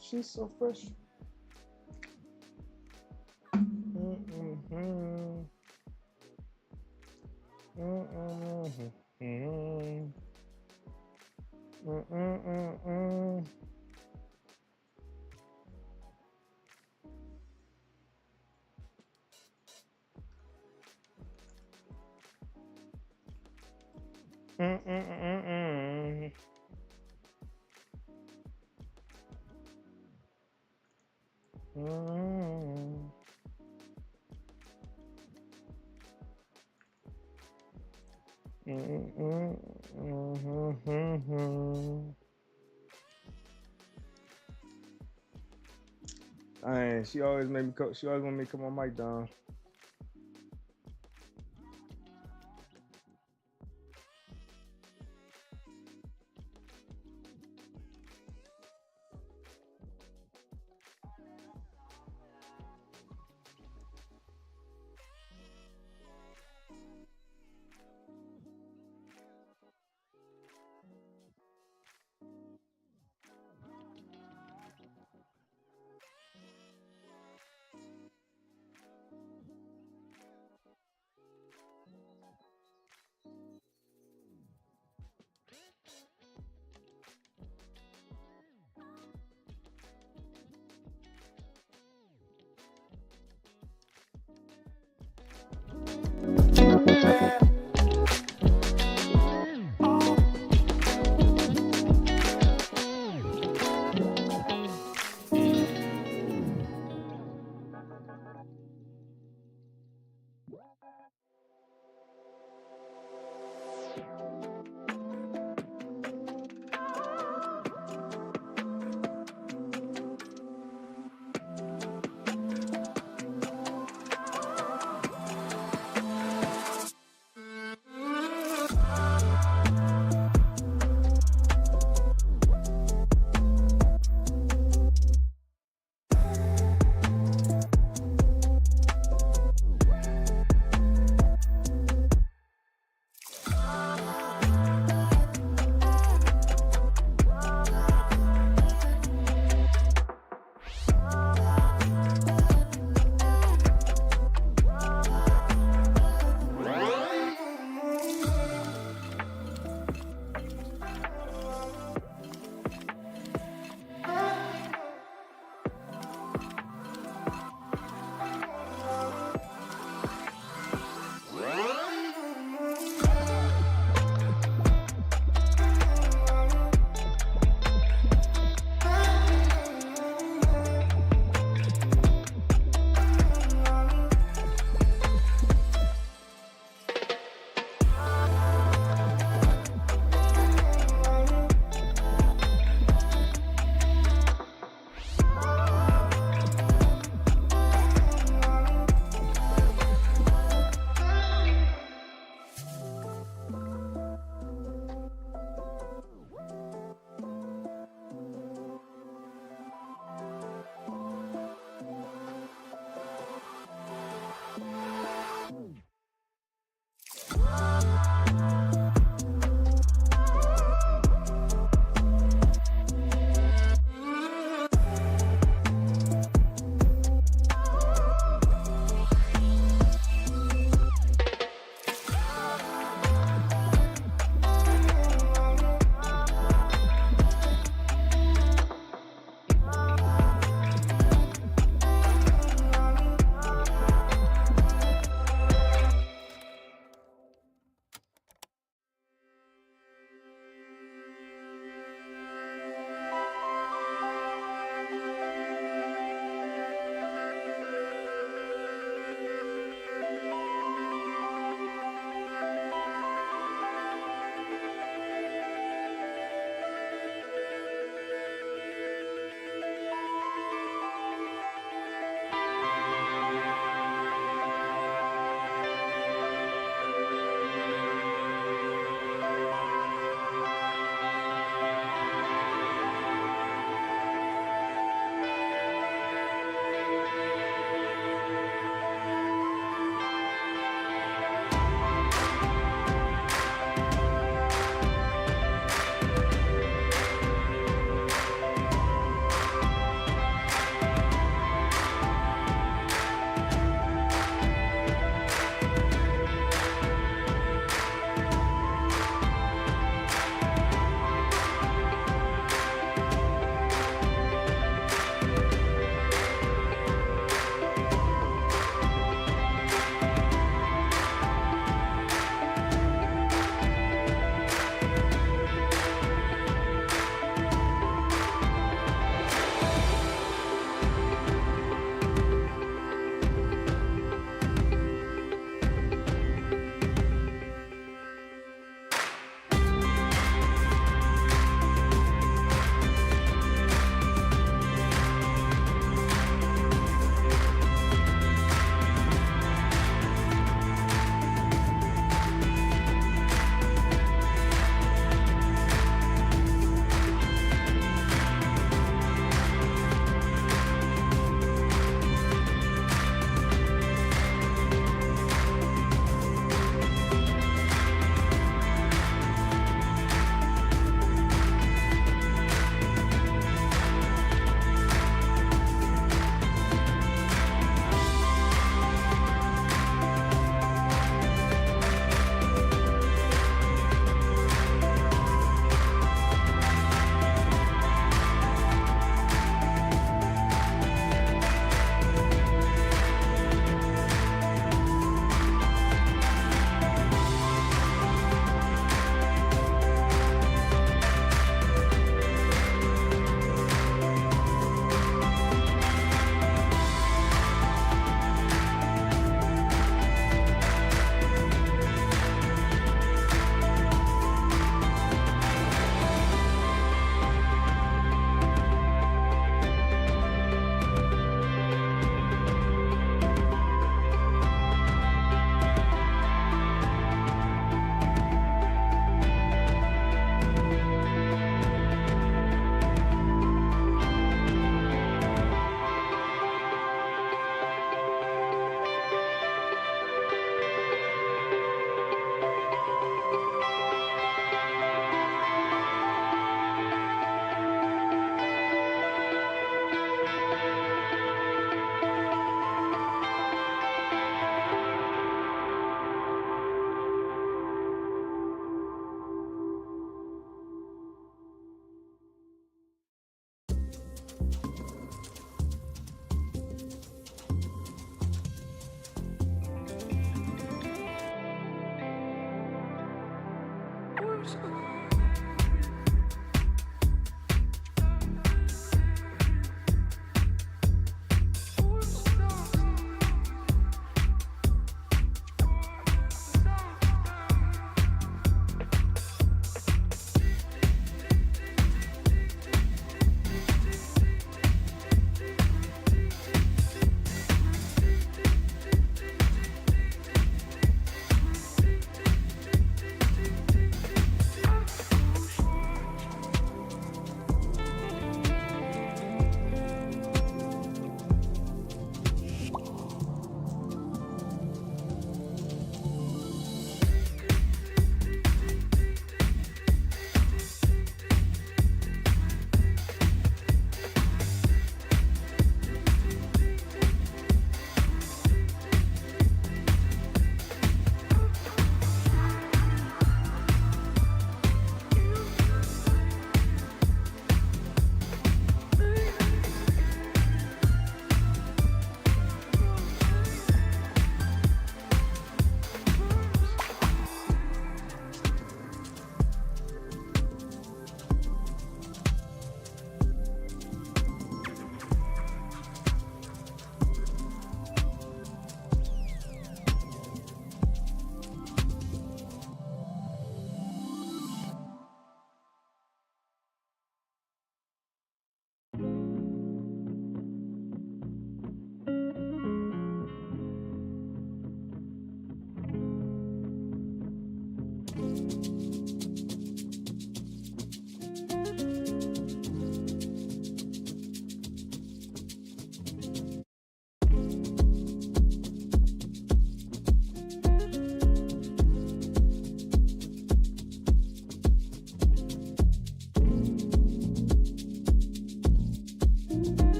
She's so fresh. Dang, she always made me. She always want me to cut my mic down.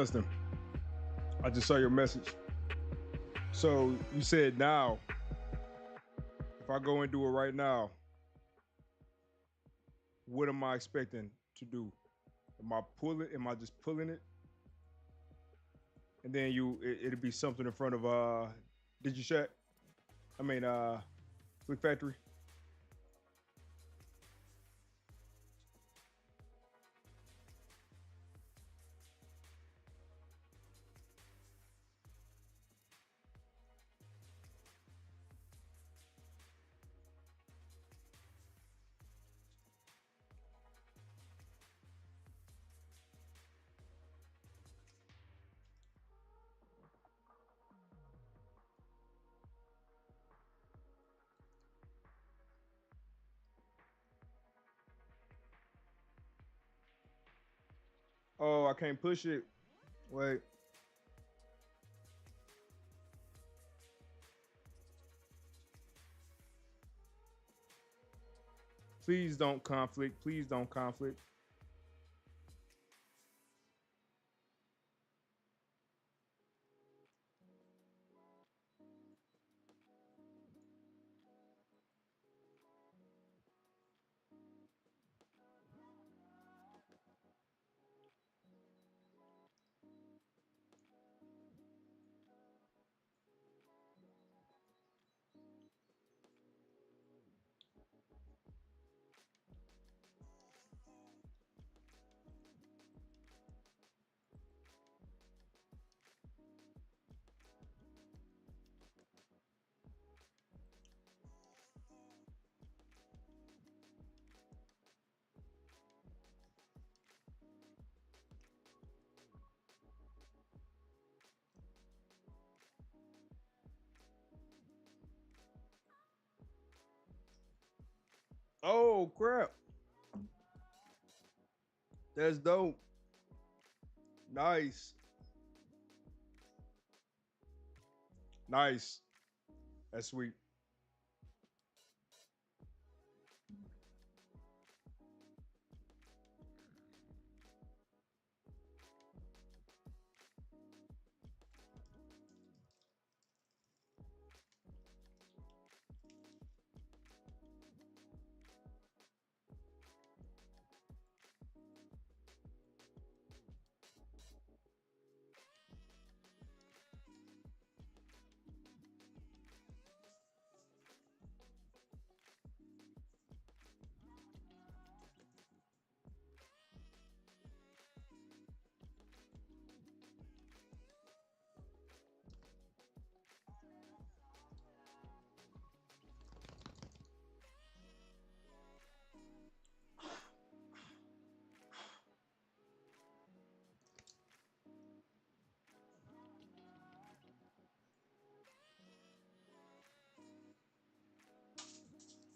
Justin, I just saw your message. So you said now, if I go and do it right now, what am I expecting to do? Am I pulling? Am I just pulling it? And then it'll be something in front of DigiShack. I mean Flick Factory. Oh, I can't push it. Wait. Please don't conflict. Please don't conflict. Oh crap. That's dope. Nice. Nice. That's sweet.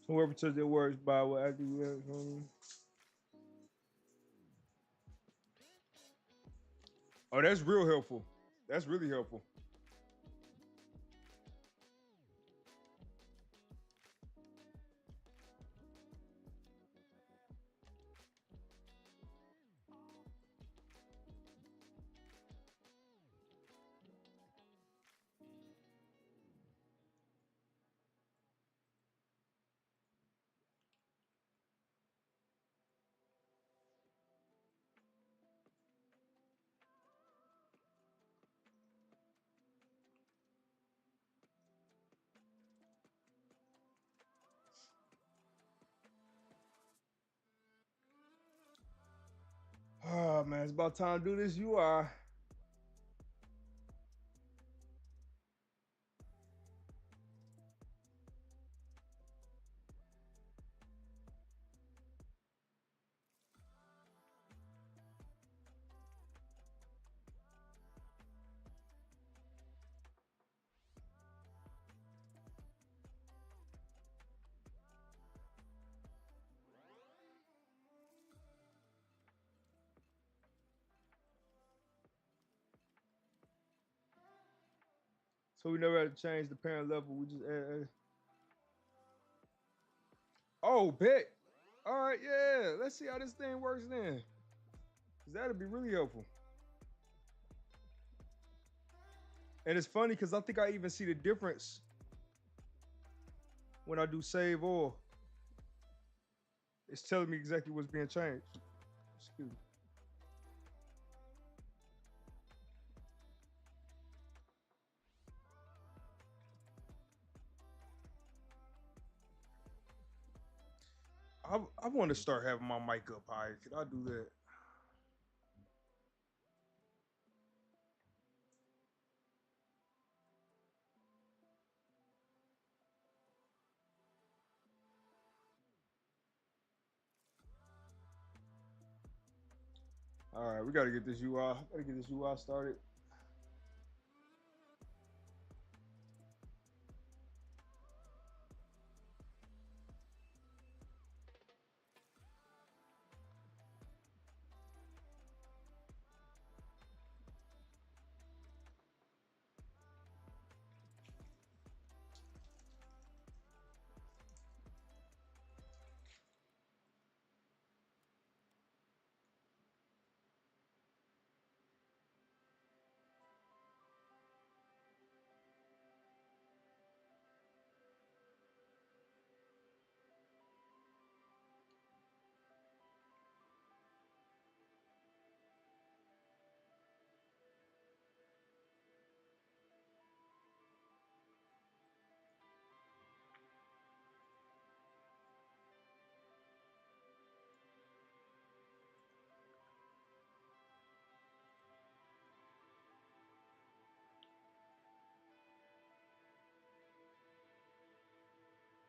Whoever took their words by will actually. Oh, that's real helpful. That's really helpful. Oh man, it's about time to do this. You are. So we never had to change the parent level. We just add. Oh, bet. All right, yeah. Let's see how this thing works then. Cause that'd be really helpful. And it's funny because I think I even see the difference when I do save all. It's telling me exactly what's being changed. Excuse me. I want to start having my mic up higher. Could I do that? All right, we got to get this UI. Got to get this UI started.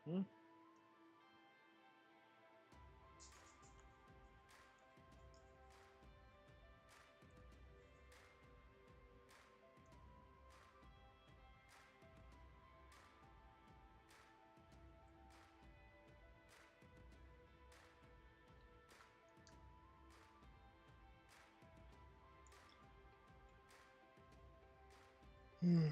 Hmm? Hmm.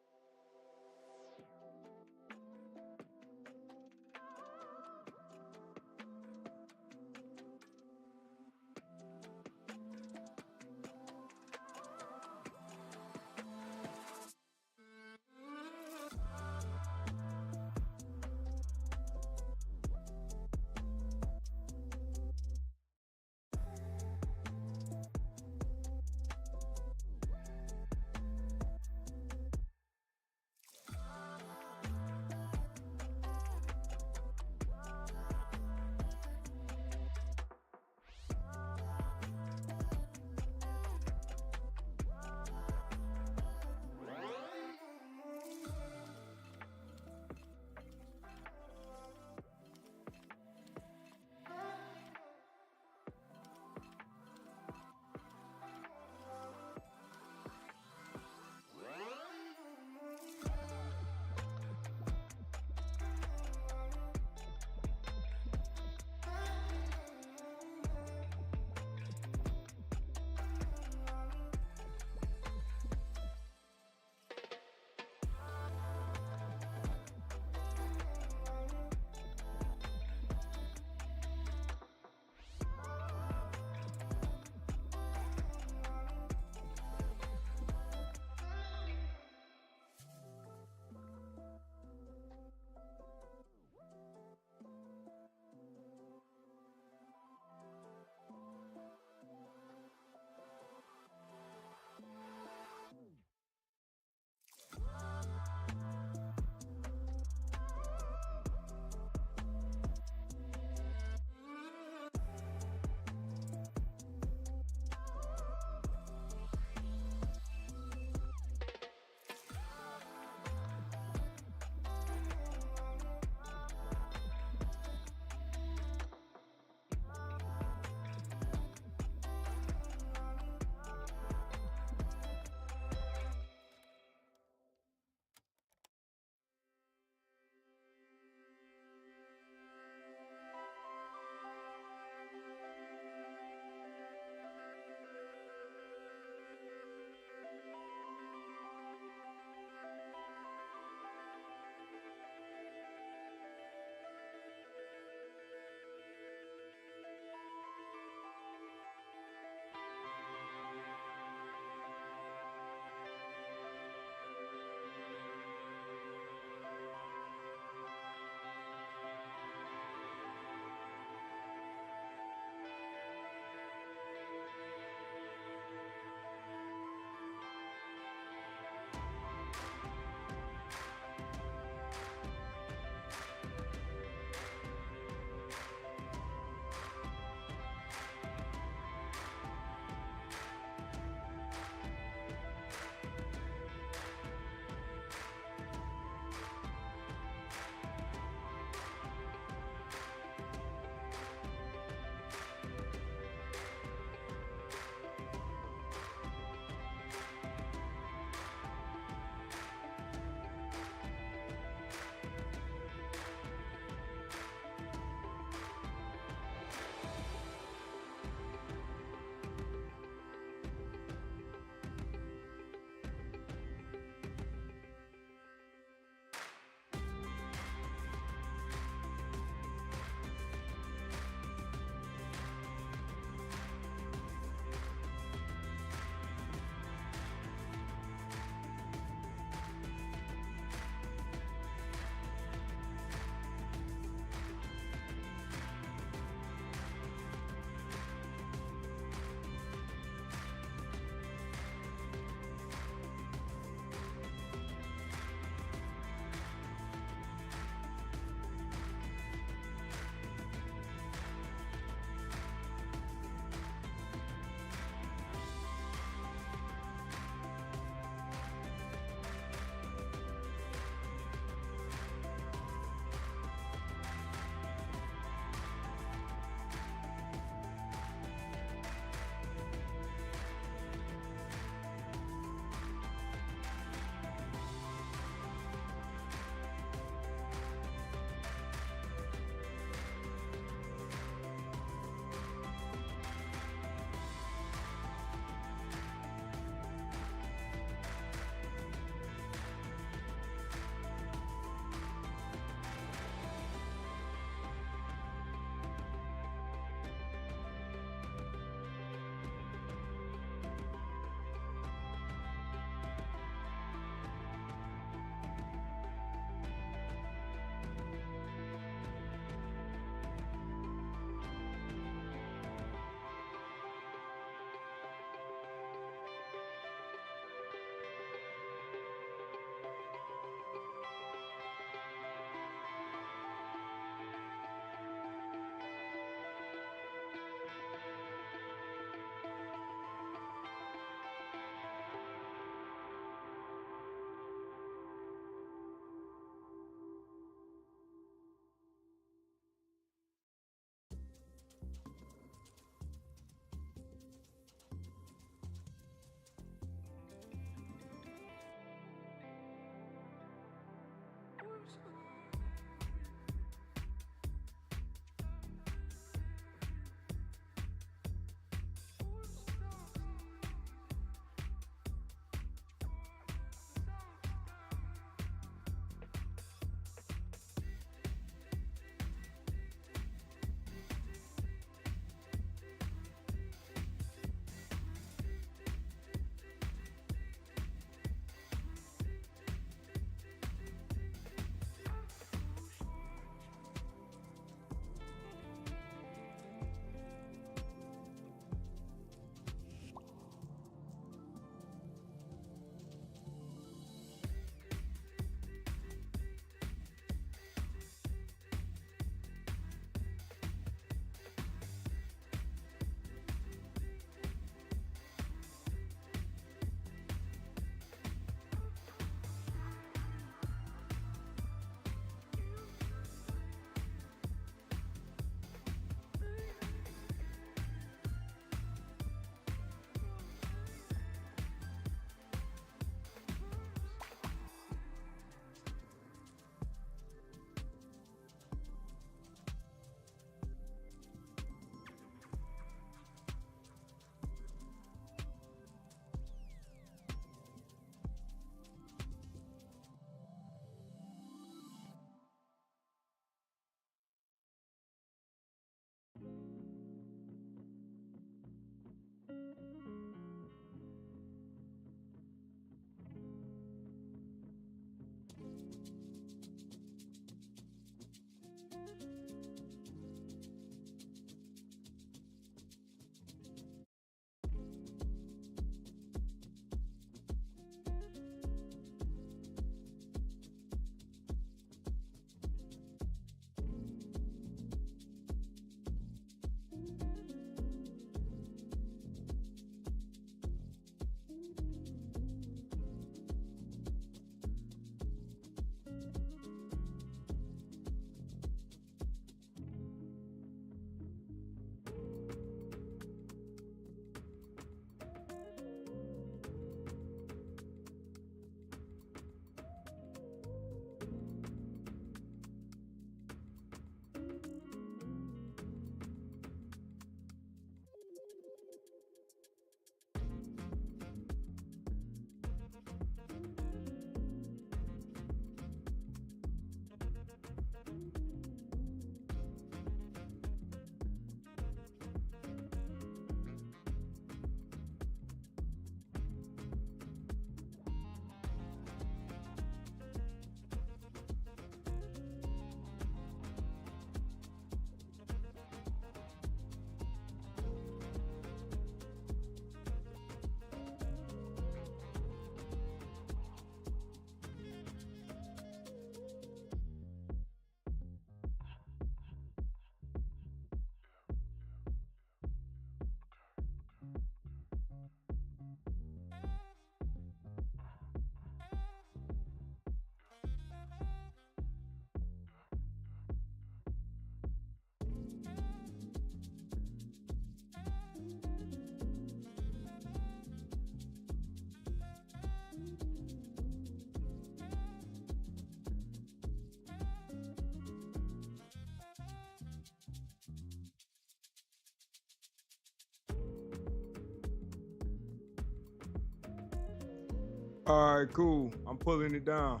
All right, cool. I'm pulling it down.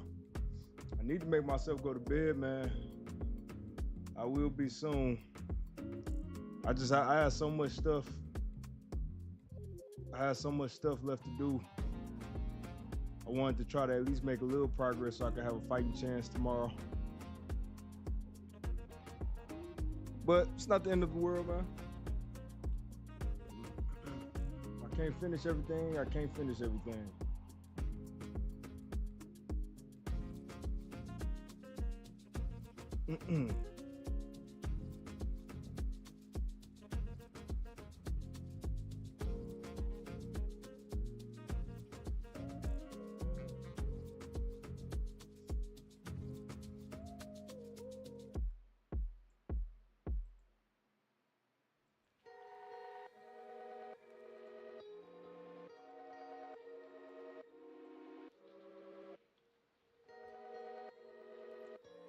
I need to make myself go to bed, man. I will be soon. I had so much stuff. I had so much stuff left to do. I wanted to try to at least make a little progress so I could have a fighting chance tomorrow. But it's not the end of the world, man. I can't finish everything. I can't finish everything.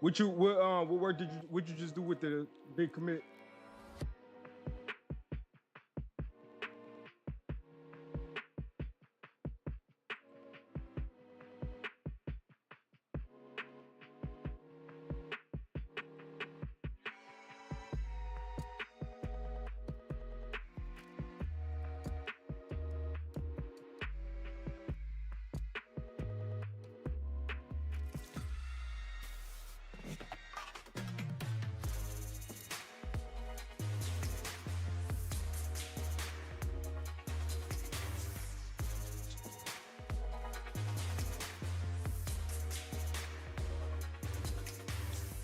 What work what you just do with the big commit?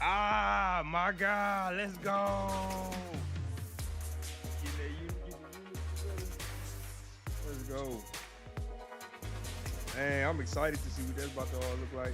Ah, my God, let's go. Let's go. Man, I'm excited to see what that's about to all look like.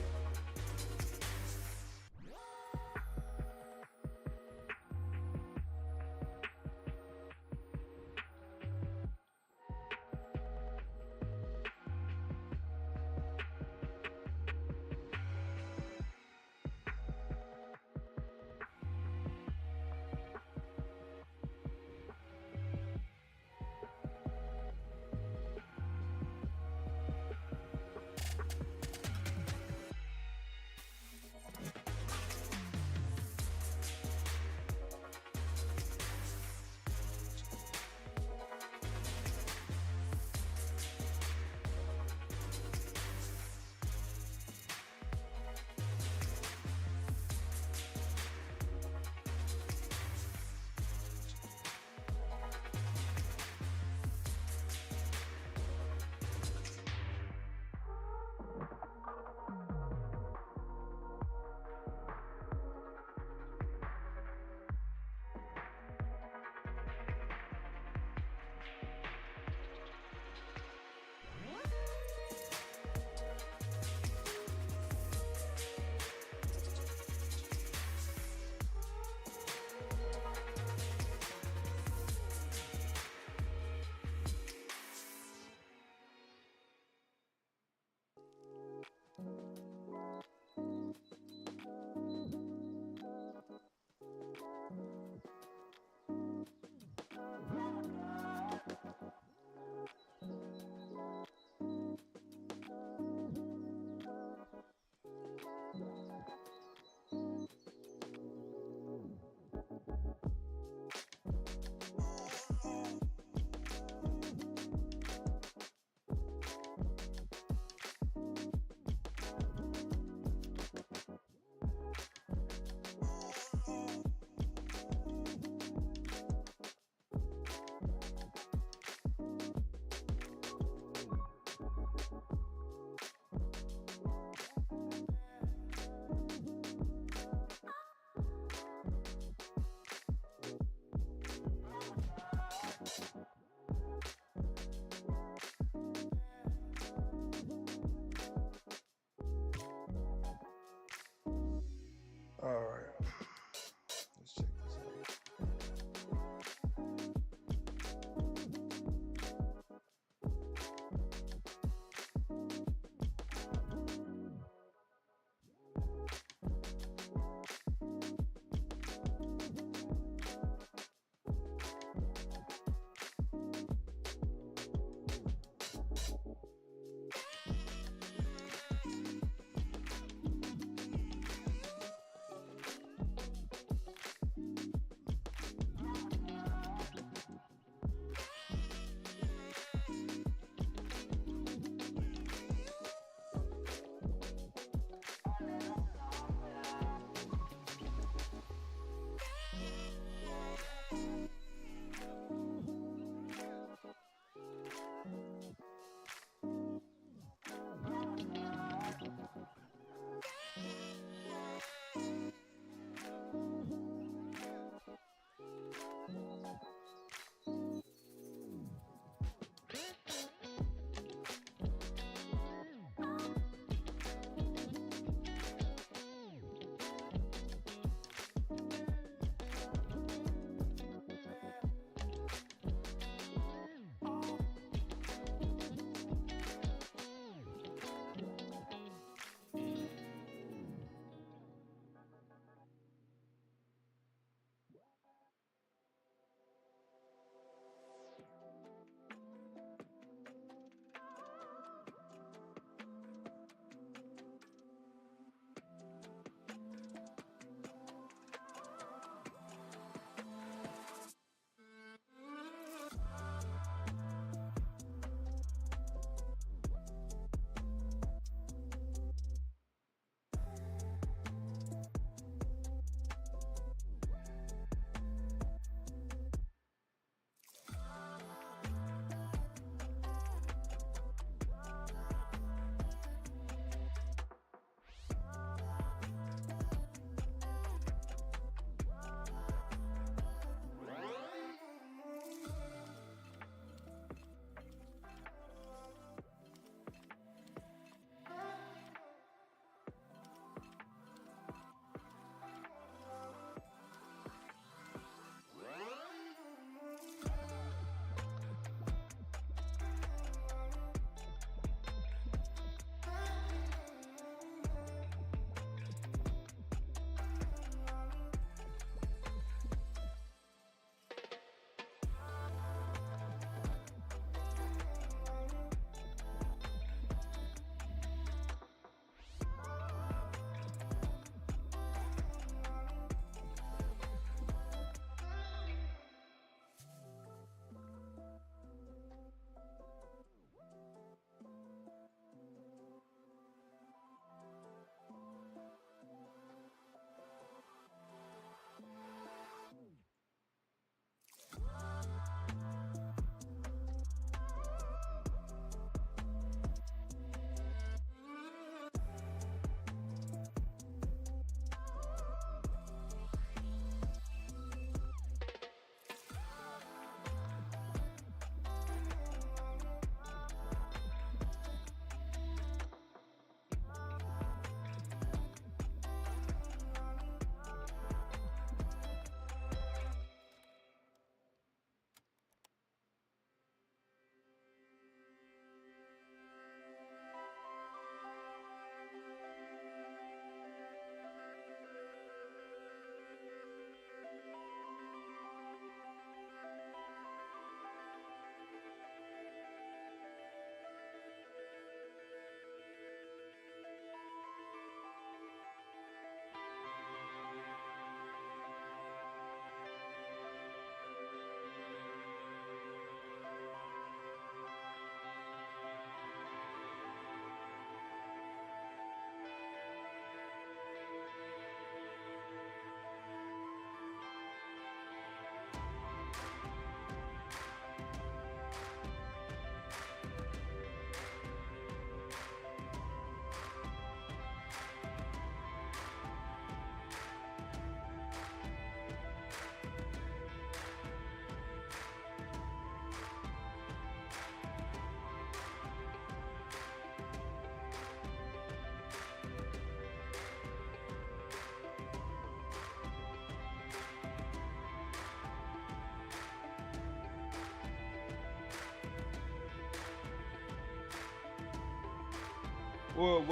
Well,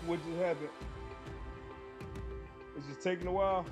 what just happened? It's just taking a while.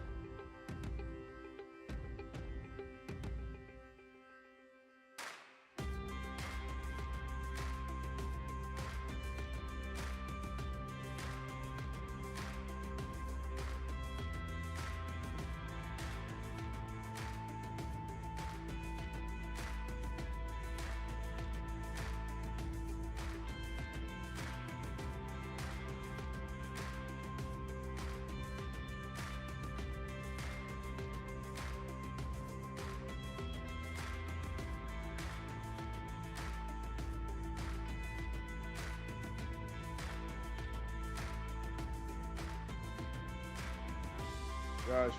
Gosh.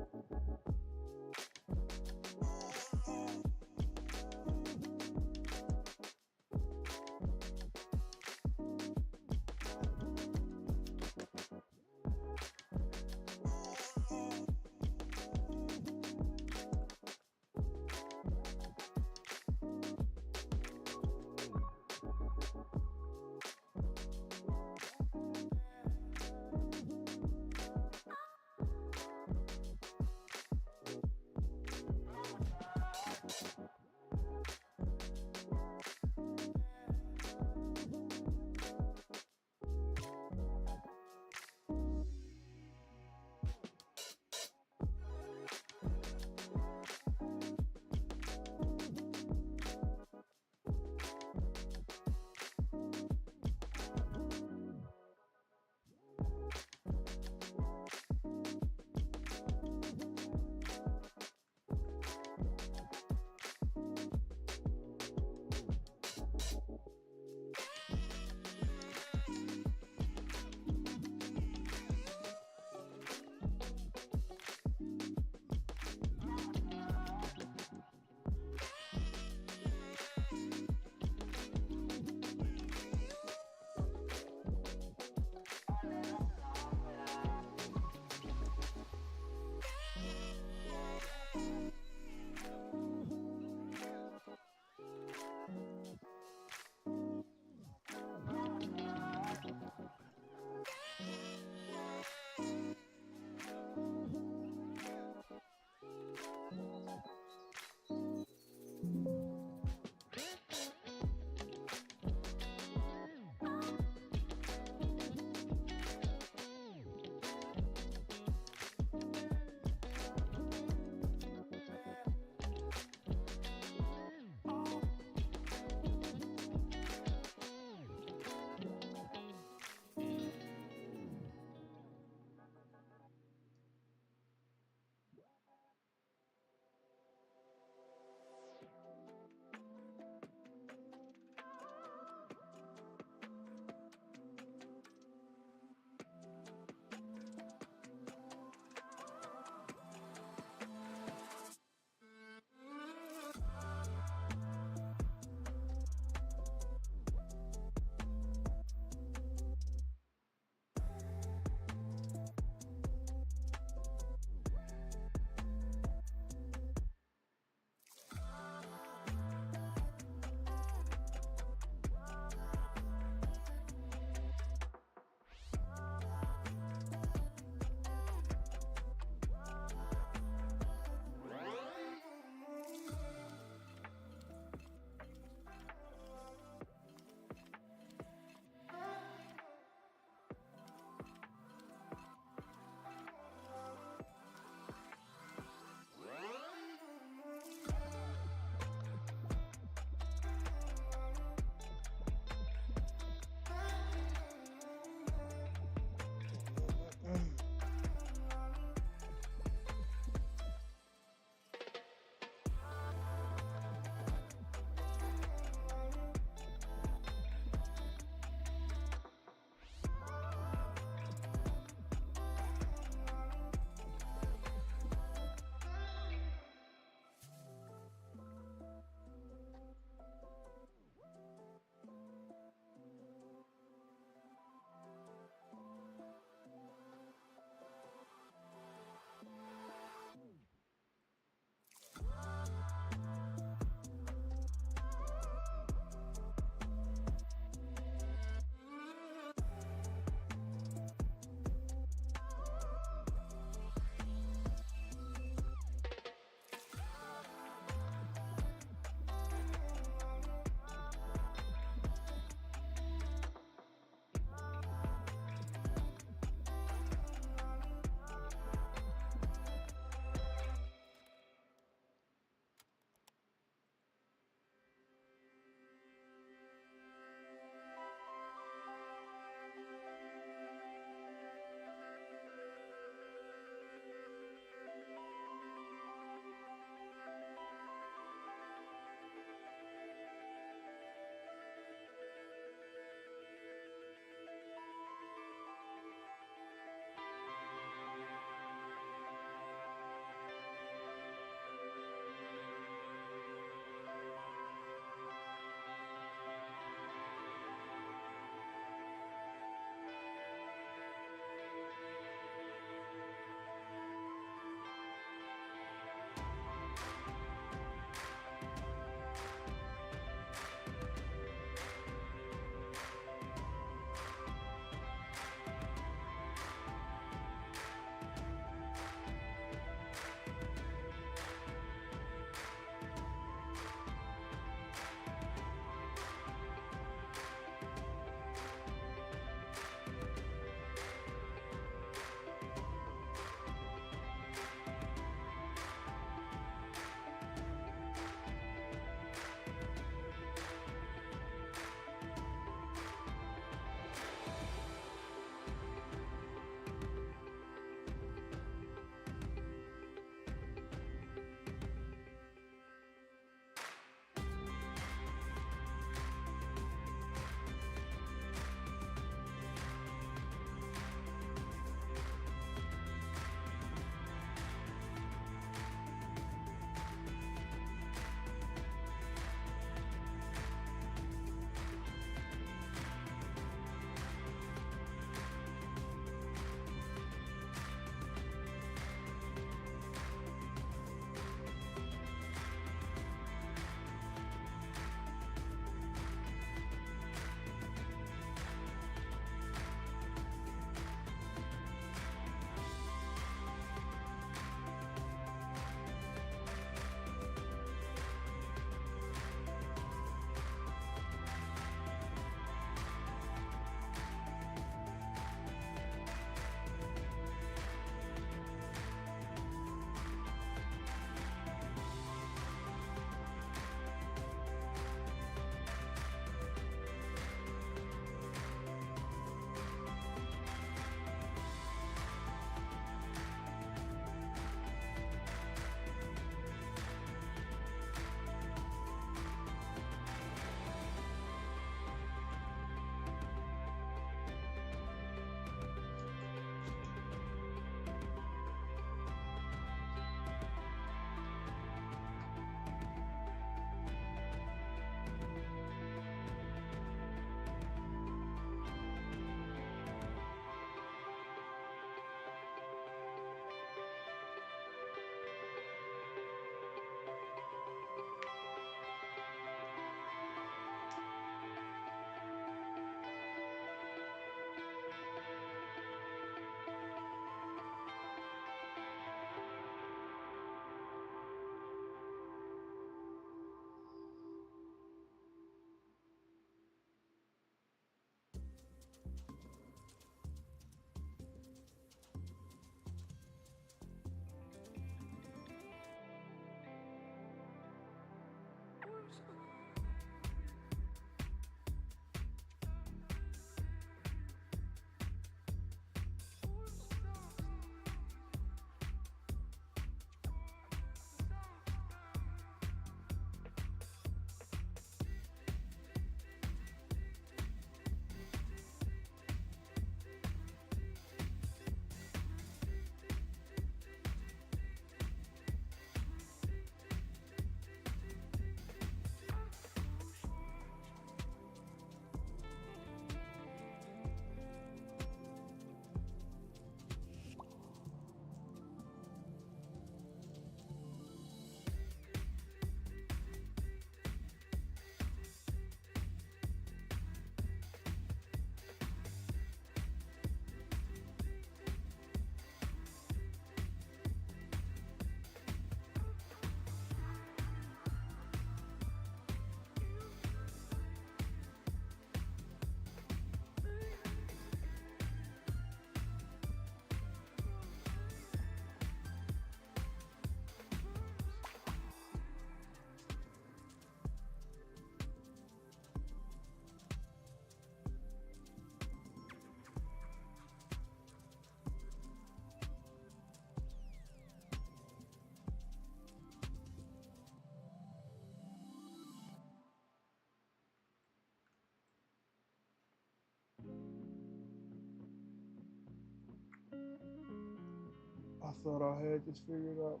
I thought I had this figured out.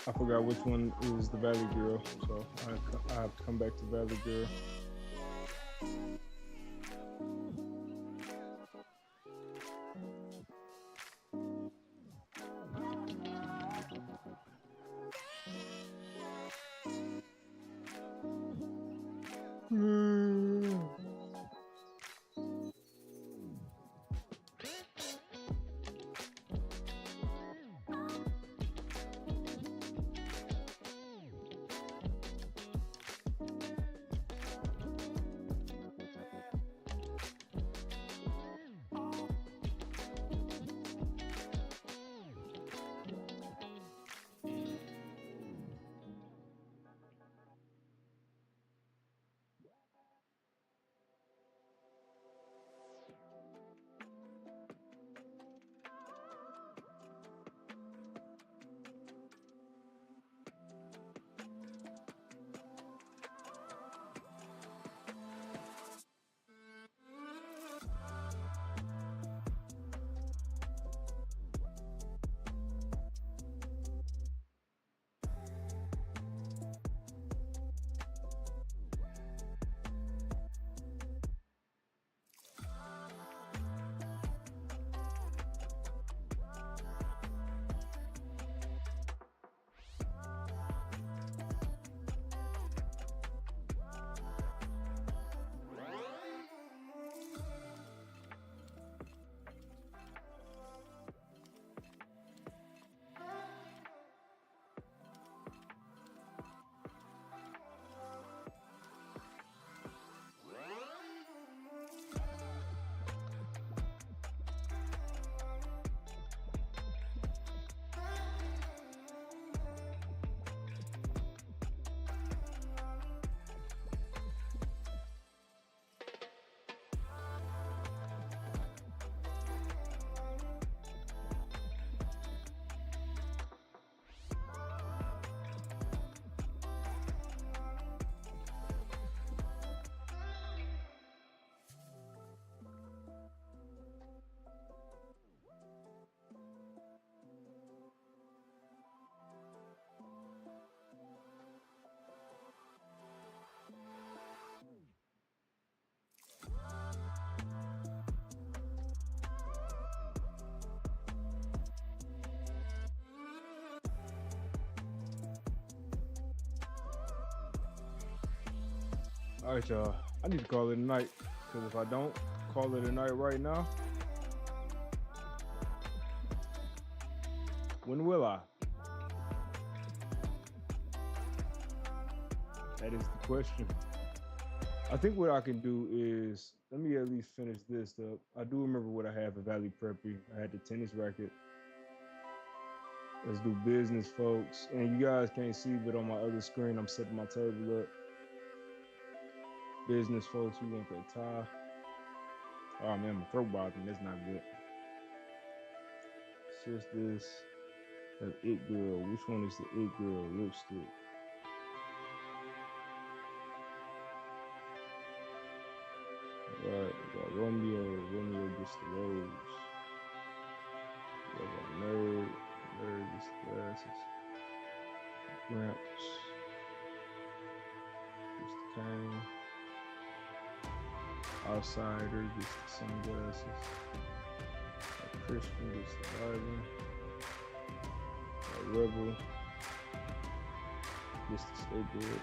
I forgot which one is the Valley Girl, so I have to come back to Valley Girl. All right, y'all. I need to call it a night because if I don't call it a night right now, when will I? That is the question. I think what I can do is let me at least finish this up. I do remember what I have at Valley Preppy. I had the tennis racket. Let's do business, folks. And you guys can't see, but on my other screen, I'm setting my table up. Business, folks. We want that tie. Oh man, my throat bothering. That's not good. Sisters. That It Girl. Which one is the It Girl lipstick? Alright, we got Romeo. Romeo gets the rose. We got Nerd. Nerd gets the glasses. Gramps gets the cane. Outsider gets the sunglasses. Christian gets the Bible. Rebel gets the skateboard.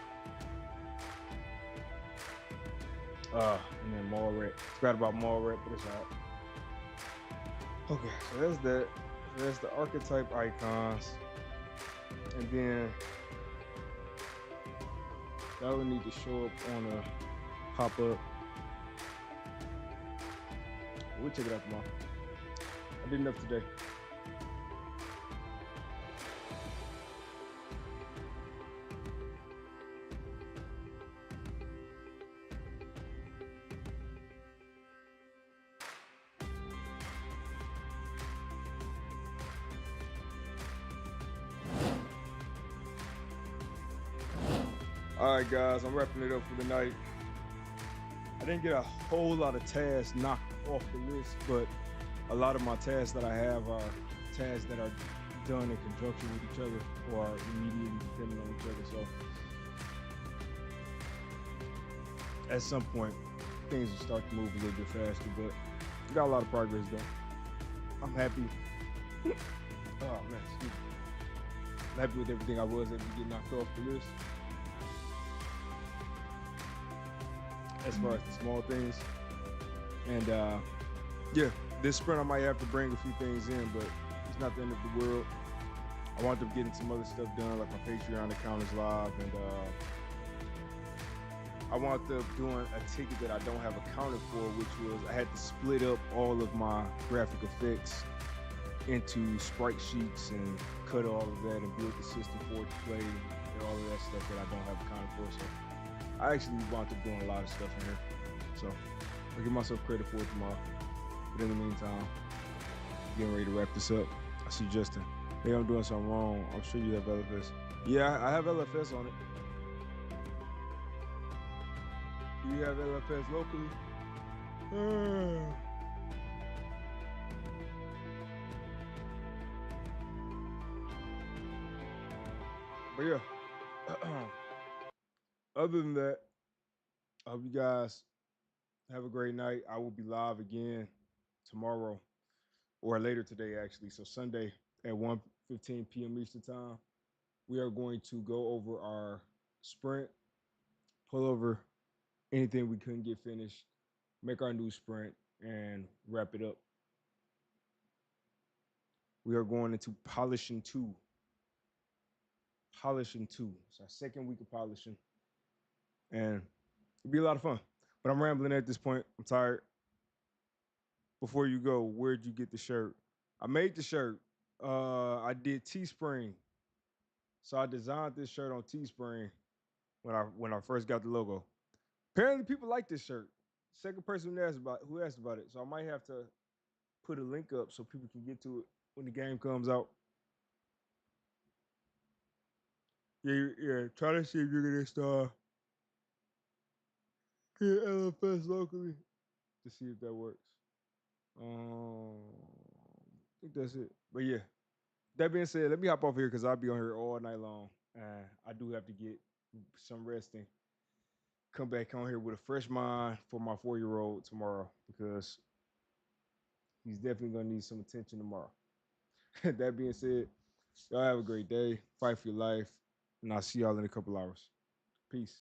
And then Mallrat. Forgot about Mallrat, but it's out. Okay, so that's that. So that's the archetype icons. And then that would need to show up on a pop-up. We'll check it out tomorrow. I did enough today. All right, guys, I'm wrapping it up for the night. I didn't get a whole lot of tasks knocked off the list, but a lot of my tasks that I have are tasks that are done in conjunction with each other or are immediately dependent on each other. So at some point, things will start to move a little bit faster, but we got a lot of progress done. I'm happy. Oh man, excuse me. I'm happy with everything I was able to get knocked off the list. As far as the small things. And yeah, this sprint I might have to bring a few things in, but it's not the end of the world. I want them getting some other stuff done, like my Patreon account is live, and I want them doing a ticket that I don't have accounted for, which was I had to split up all of my graphic effects into sprite sheets and cut all of that and build the system for it to play and all of that stuff that I don't have accounted for. So I actually wound up doing a lot of stuff in here. So I'll give myself credit for it tomorrow. But in the meantime, getting ready to wrap this up. I see Justin. Hey, I'm doing something wrong. I'm sure you have LFS. Yeah, I have LFS on it. Do you have LFS locally? But yeah. Other than that, I hope you guys have a great night. I will be live again tomorrow or later today, actually. So Sunday at 1:15 p.m. Eastern time, we are going to go over our sprint, pull over anything we couldn't get finished, make our new sprint, and wrap it up. We are going into polishing 2. Polishing 2. It's our second week of polishing. And it'll be a lot of fun. But I'm rambling at this point. I'm tired. Before you go, where'd you get the shirt? I made the shirt. I did Teespring. So I designed this shirt on Teespring when I first got the logo. Apparently people like this shirt. Second person who asked about it. So I might have to put a link up so people can get to it when the game comes out. Yeah. Try to see if you're gonna start get LFS locally to see if that works. I think that's it. But yeah. That being said, let me hop off here because I'll be on here all night long. I do have to get some resting. Come back on here with a fresh mind for my 4-year-old tomorrow because he's definitely gonna need some attention tomorrow. That being said, y'all have a great day. Fight for your life, and I'll see y'all in a couple hours. Peace.